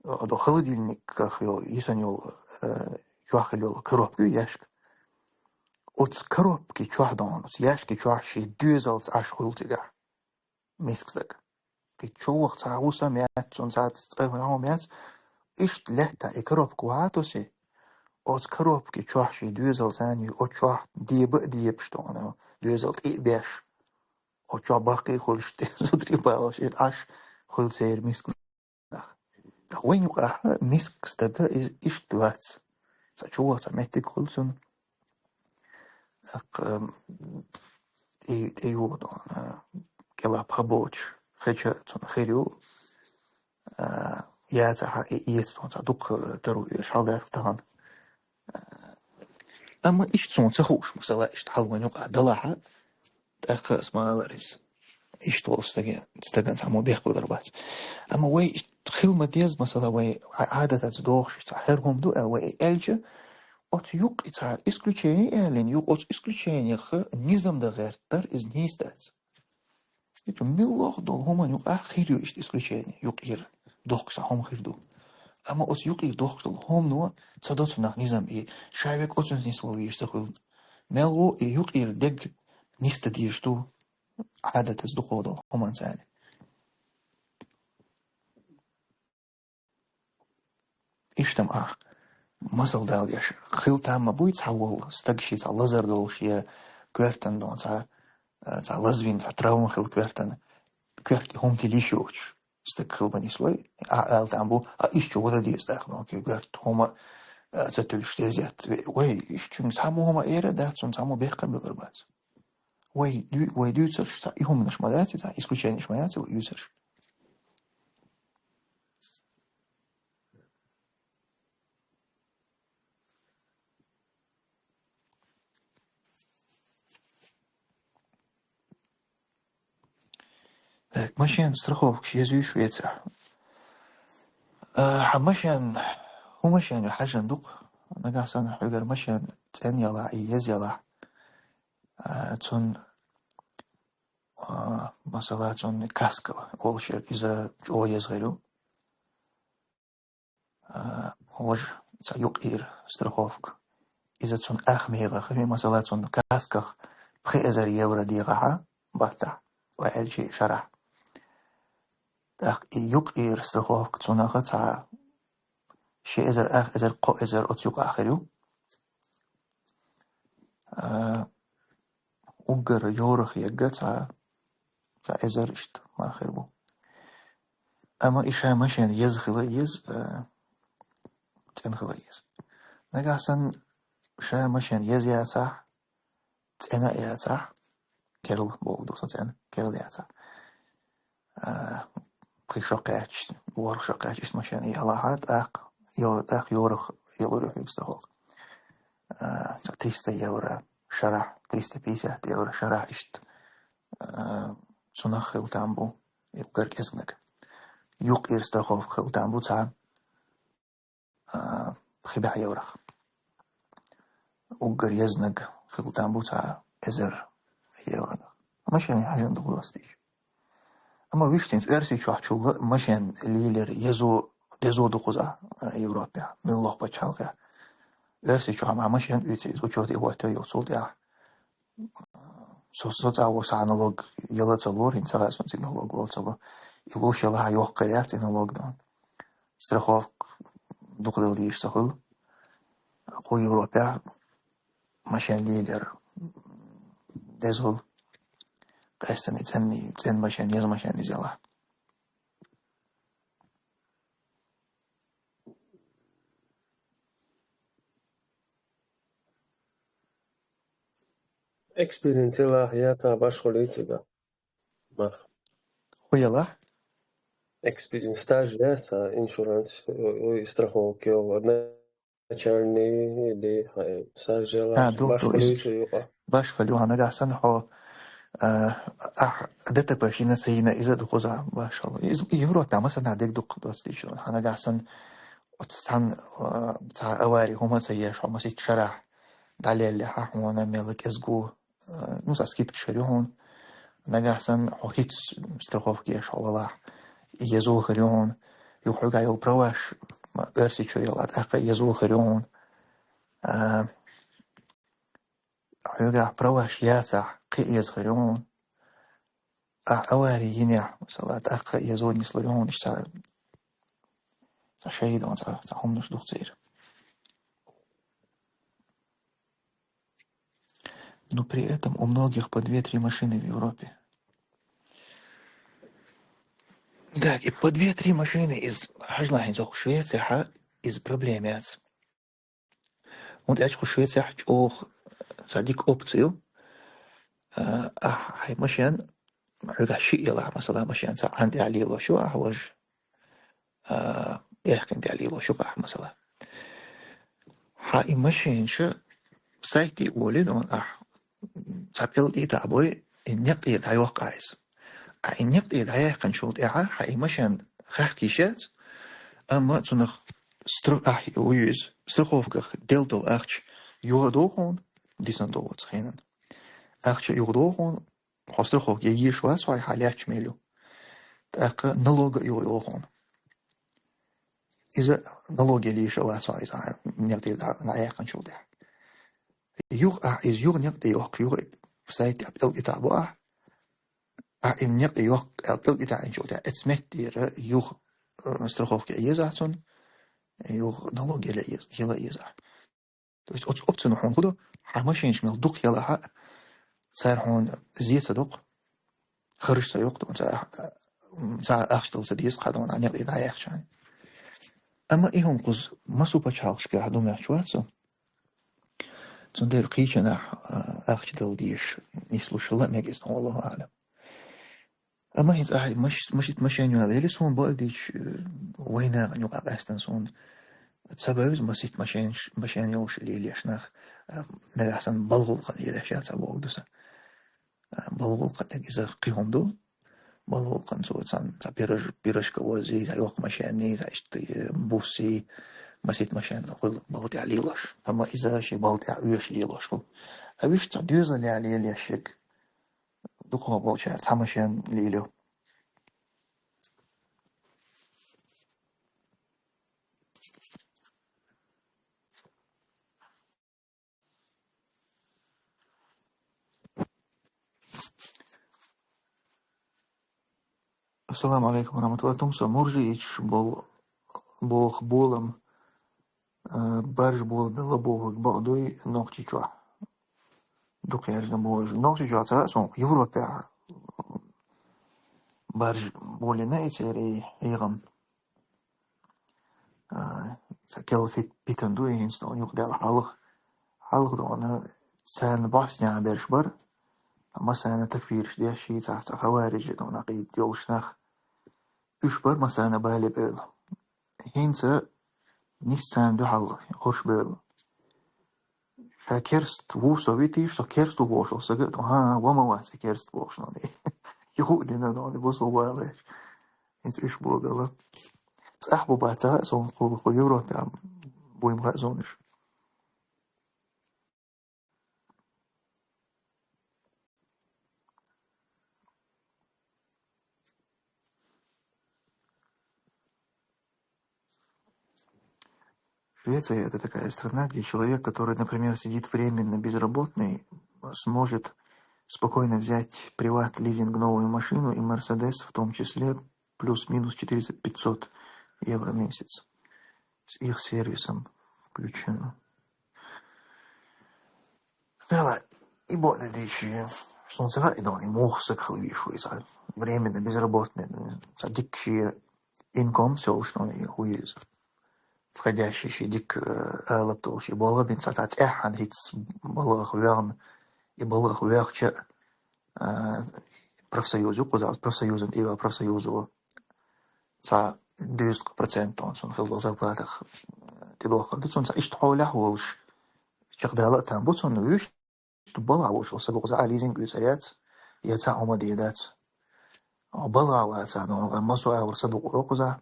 S1: до холодильник йол исан йол чуахал йол коробку яшк. От коробки чуахдан от яшки чуахши дюзалц аш хултига мискстак. Ки чуах цауса мят цун цаат цэвнау мят ишт лехта и коробку атоси. От коробки чуахши дюзалц ани от чуах диеб что оно дюзалц и беш. От чуах бахки хулшти зутри балаш аш хулцер мискстак. When you are mixed is ishtwats. Such was a metic hulsun. I would on Gelap Haboch, Hetcherton Heru. Yet I eat on a duck the Shaldertan. Ishton to Hosh, Select Halwin Dalaha. The smaller is Ishtwals again, Stegan Samobek. I'm away. Hilma Diaz masala way عادة تدوخ هرهم دو away elge от юг это исключение элен юг от исключение х низам да гертер из нистец. Это миллох дол хома юг ахирю ist исключение юг ир дохса хом хирду. Ама от юг ир дохс дол хом но цадот nach низам и шайвек от uns nicht wohl ist doch мело и юг ир дег ниста ди что عادة تدوخ дол хома цани. Иштам Muscle dal yash khilta ma buit hawol stagshi ta laser dol shia kwerten don ta lazvin ta traum khil kwerten kwert hom tilishoch stag khilbani sloy al tambu ishcho wada dis dag no ke kwert homa zatul shtezet way ishchun samu homa era da zum samu bekam berbat way du sta ihom nashmadat ta исключение shmadat user ماشين страховок شيء Швеция. ماشين هو ماشين يحاجة ندق نقاسن حجر ماشين تاني يلا يلا تون مثلا تون كاسكو أول شيء إذا جو يزغلو وج تيقير страховок إذا تون أخميغة خمي مثلا تون كاسكخ بخي أزر يورا ديغها بطع وألشي شرح يقير страховك تون أخذ شيء إزر قو إزر أتيق آخريو أجر يورخ يجت تا إزر إشت ما آخربو أما إيش ماشين يز خلايز تن خلايز نجاسن شا ماشين يز ياسح تنا ياسح كيرل بول دوسن تن كيرل ياسح بخشقاتش ورخشقاتش إشت ماشين يلاحظ يورخ يستحق 300 евро شرح 350 евро شرح إشت صناخ خلتامبو يبقر كزنك يقير استرخوف خلتامبو تا خبع يورخ وقر يزنك خلتامبو تا إزر يورخ ماشان حاجة ندخل أستيش أما ويشتين إرسي شوحشو ماشان ليلر يزو دخوزا يوروبيا من الله بچالغا إرسي شوح مع ماشان يزو جودي واتو يوصول يا соцаалог аналог ялацалор инсагасан технолог лоцало илошала йоққарят технолог дан страховок духлил диш сахул хо Европа машин лидер дезол кастани цен машин ез машин изяла
S11: Experience la hayata bashkholitiga. Mach.
S1: хуяла
S11: Experience stage sa insurance страховки начальный или stage la bashkholitiga.
S1: باش خلوها انا قاعد حو دتا باشينا سينا اذا دخوزا ما شاء الله يوروبا مثلا هذيك دق دوستيشو انا قاعد وتسعن بتاع اواري هما سياش هما سيت شرح دالي اللي حاحوانا ملك ازقو نوز اسكيت كشريهون نجحسن حهيت استخوف جيش والله يزو خريون يوحوجا يو برواش أرسي شريالات أقا يزو خريون حوجا برواش ياتع قي يزخريون أواري ينع مثلا أقا يزو نسلريون إشتا شهيد وانت هم نش دوختير Но при этом у многих по 2-3 машины в Европе. Да, и по 2-3 машины из Хажлахинзох Швеция из проблемец. Und ich Швеция auch صديق опцию. هاي مشان عقا شيء يلا مثلا مشان عندي عليه لو شو أحوج يحكي عليه لو شو مثلا. هاي مشان شو سايتي ولد on سابيل دي تعبوي النقد يدعي وقعيس. النقد يدعي كان شو دعا هاي مشان خاكيشات أما تنخ stru ويز struchovig deeltal echt jordogon die zijn dood schenen echt jordogon hostruchog je hier schwarz waar halach melu echt nalog jordogon is nalog je schwarz waar is niet die daar na echt kan schuldig jur is jur niet die ook jur seit ab el itaba in niet die ook el ita in schuldig het smet die jur struchog je zaten jur nalog je То есть опцию نحن خده حماشين شمال دق يلا حق صار هون زيت دق خرج سيوق دون ساعة أخشتل سديس خدون عن يقضي ضايق شان أما إيهم قز ما سوبا تشالش كهدو معشواتسو تندل قيشنا أخشتل ديش نسلوش الله ميجيز والله أعلم أما هيز مش تمشينيو هذا سون بقديش وينا غنيو أستن سون تسبب مسيت مشان يوش اللي ليشناخ نحسن بلغل قد يدشات أبو دوسا بلغل قد إذا قيهم دو بلغل قد سو تسان بيرش كوازي زيوق مشاني زيشتي بوسي مسيت مشان قل بلغتي علي لش أما إذا شي بلغتي عيوش لي لش قل أبيش تدوز اللي علي ليشك دوكو بلغشار تمشان ليلو السلام عليكم ورحمة الله تمسا مرجيش بوخ بولم برج بول بلا بوخ بقدوي نوختي جوا دوك يرجع بوج نوختي جوا تا سون يوروبا برج بولنا يتري ايغم سكيل فيت بيتندو ينسون يقدر حلق دون سان باسنيا برشبر اما سان تكفيرش دي شي تحت خوارج دون قيد يولشناخ اشبر مثلا بالي بيل هينسا نيسان دو حل خوش بيل شاكرست وو سوفيتي شاكرست ووشو سجد ها وما وات كرست ووشو ني يهودنا دون بوصل بالش هينس ايش بول أحبو بعتها سون خو يورو بيعم بويم غازونش Швеция — это такая страна, где человек, который, например, сидит временно безработный, сможет спокойно взять приват-лизинг новую машину и Мерседес в том числе плюс-минус 400-500 евро в месяц с их сервисом включено. Да, и более дичи. Солнце и да, и мох сакхалвишу из временно безработный, садикшие инком все что и хуиз. Входящий шидик лаптолши было бин сатат эхан хитс было хвян и было хвяхча профсоюзу кузал профсоюзен и профсоюзу за 90% он сон хил зарплатах тидох дутсон за иштхоля холш чагдала там бутсон виш было وش سبق за лизинг висарят я та омадидат было ва но масо ورصدق وقزا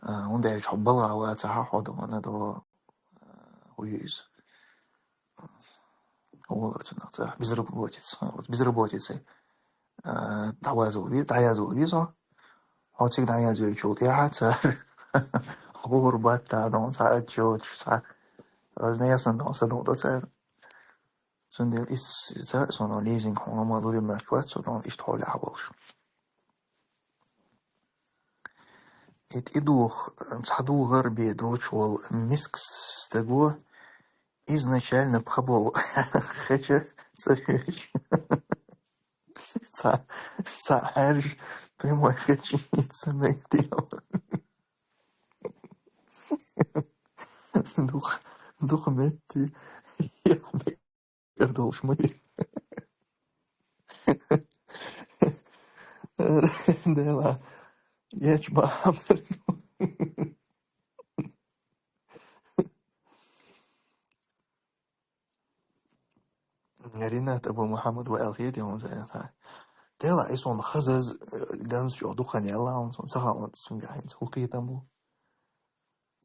S1: ونده يحب الله وتححد وانا دو ويز هو это безработицы تعازوا виза هو تيجي تعازوا يشوط يا حتى غربة دون ساعات شوت ساعات از نیاز نداشت صدق داشت زندگی is sådana leasing har man då det mest rätt så de ist hålla habals it идух саду гарби дочвал мискс того изначально пхабол хоча цехич царж прямой хочица мектил дух метти я мекердолш мы дела яч бабр رينات أبو محمد وألغيت يوم زينتها دela is on khazaz gans jo dukan yalla on saha on sungahin huqita mu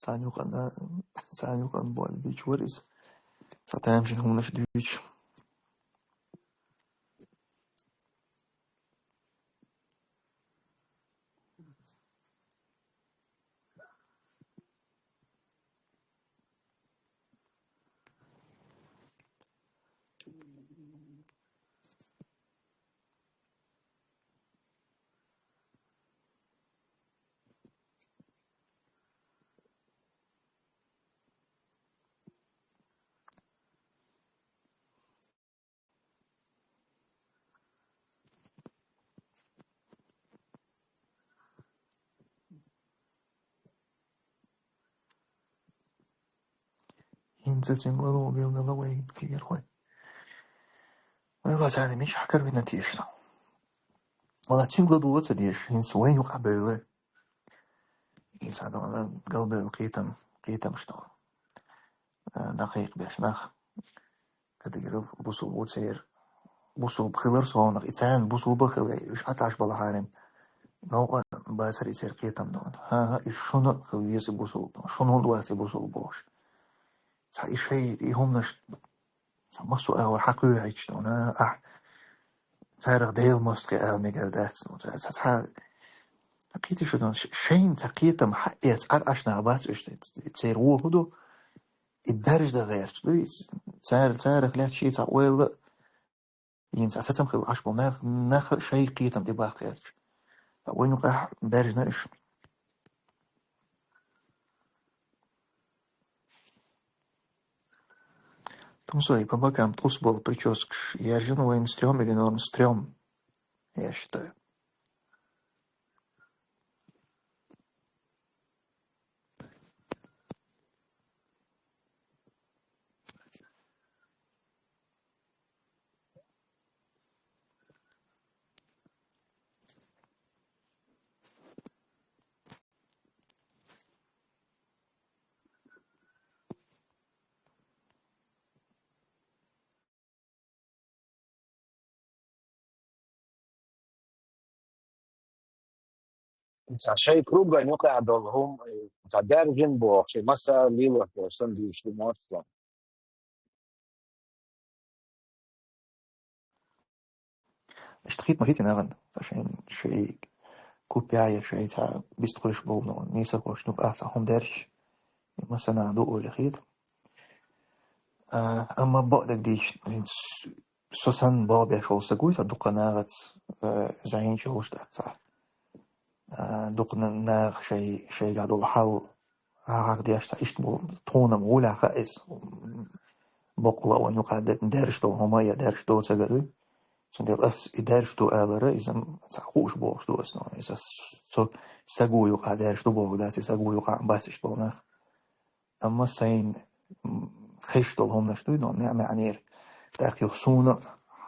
S1: sanyu kan bo di chwaris satam jin hum nash dich hinze jinglo bil na laway figure khoy wala tani mish hakar bin natishta wala jinglo do wata dish hin swayn qabele insan ana qalbi qitam shto دقيق باش ناخ كدير بوصل وتسير بوصل بخير صونق إتان بوصل بخير إيش أتعش بالله حارم نوع باسر يصير قيتم دون ها شنو خويس بوصل شنو الوقت بوصل باش صح إيش هي يهم نش ما سو أول حقي هيك دون فارغ ديل مستقي ميجردات صح قيت شو دون شين تقيتم حقيت أشنا بات إيش تصير هو هدو الدرج ده غير تاريخ لا شيء تعويل ينسى أساسا خل عشبو ناخ شيء قيتم دي باخير وين وقع درج ناش Там свои по бокам плюс был прическа. Я же на военстрём или нормстрём, я считаю.
S12: شيء كروبا نوقع دولهم تعدار جنبه شيء مسا ليلة سندويش لموتسا
S1: اشتخيت مخيتي نغن عشان شيء كوبياية شيء تا بيستخرج بولنا نيسا وش نوقع هم درش مثلا عدو ولا خيط أما بعدك ديش سوسن بابي شو سقوي تدق ناغت زين شوش ده دق ناغ شيء قاعد الحال عقدي أشتا إشتبول تونا مولا خائز بقلا ونوقع درش دو هما يدرش دو تجدي سندل أس يدرش دو آلرة إذا خوش باش دو أسنا إذا سقوي يوقع درش دو باش داتي سقوي يوقع باتش دونخ أما سين خش دو هم نشتوي دون نعم عنير تأخي خصونا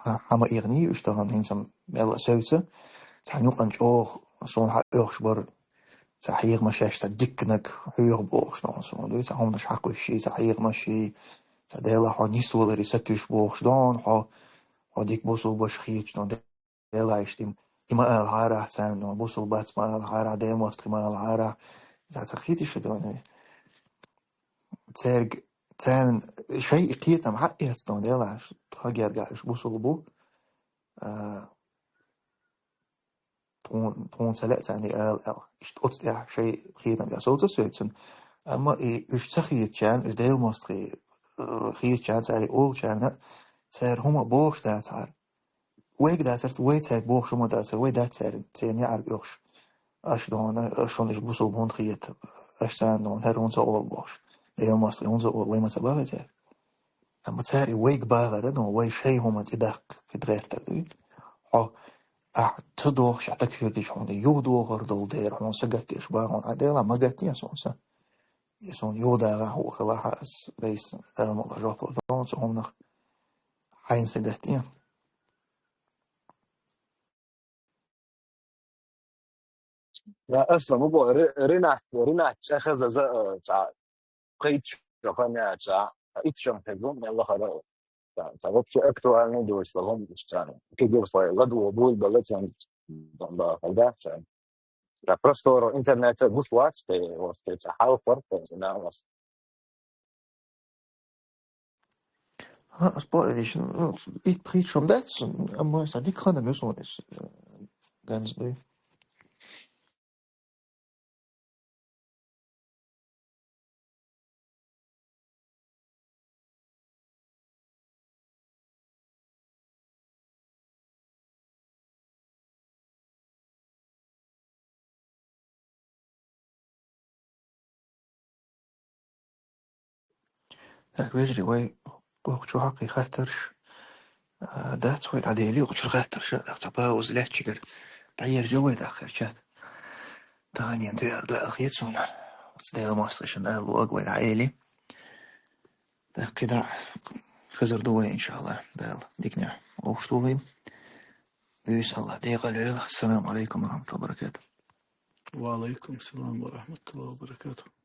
S1: هما إغني اشتغل هنسم يلا سويته تحنوق أنجوه صون حق يخشبر تحيق مشاش تدكنك هيغ بوخش نانسون دوي تهم نش حق الشيء تحيق مشي تديلا حا نيس ولا ريستش بوخش دان حا ديك بوصل باش خيج دان ديلا يشتم إما الهارة تان دان بوصل بات ما الهارة ديما ما الهارة تخيتش دان ترج تان شيء قيتم حقي هتستون ديلاش تخاجر جاش بوصل بو تون سلعت يعني اشت قلت يا شيء قيتم يا صوت سوتن أما إيش تخيط كان إيش ديل مستخي خيط كان تاري أول كان تار هما بوش دا تار ويك دا تار وي تار بوش هما دا تار وي دا تار تاني عرب يوش أش دون أشون إيش بوصل بون خيط أشتان دون هر هون أول بوش ديل مستخي هون أول وي ما تبغى تار أما تاري ويك باغر دون وي شيء هما تدق كتغير تردوي أو تدوخ شعتك في ديش هون يودوغر دول دير هون سقتيش باغون عديلا ما قتيا سونسا يسون يودا هو خلاها اس بيس الموضوع جواب دون هم نخ حين سقتيا
S12: لا اصلا مو رينا اخذ تاع قيت شوفنا تاع اتشم تقوم يلا خلاص تاع وقت اكتوال ندوش فهم اشتاني كيف فاي غدو وبول بلتن بالدا la prostoro internet gustvārds, te halfort, nāmas.
S1: ها اسبوع ديش ايت بريت شوم داتس اما سادي كان مسونس ganz دي ذاك ويجري وي وخشو حقي خاطرش داتس وي عديلي وخشو خاطرش تباوز لحشكر تعير جوي داخل شات تاني انت يردو اخيت سونا وتدير ماستيشن الوغ وي عائلي كده خزر دوي ان شاء الله دال ديكنا وشتوغي بيس الله ديقة السلام عليكم ورحمة الله وبركاته.
S4: وعليكم السلام ورحمة الله وبركاته.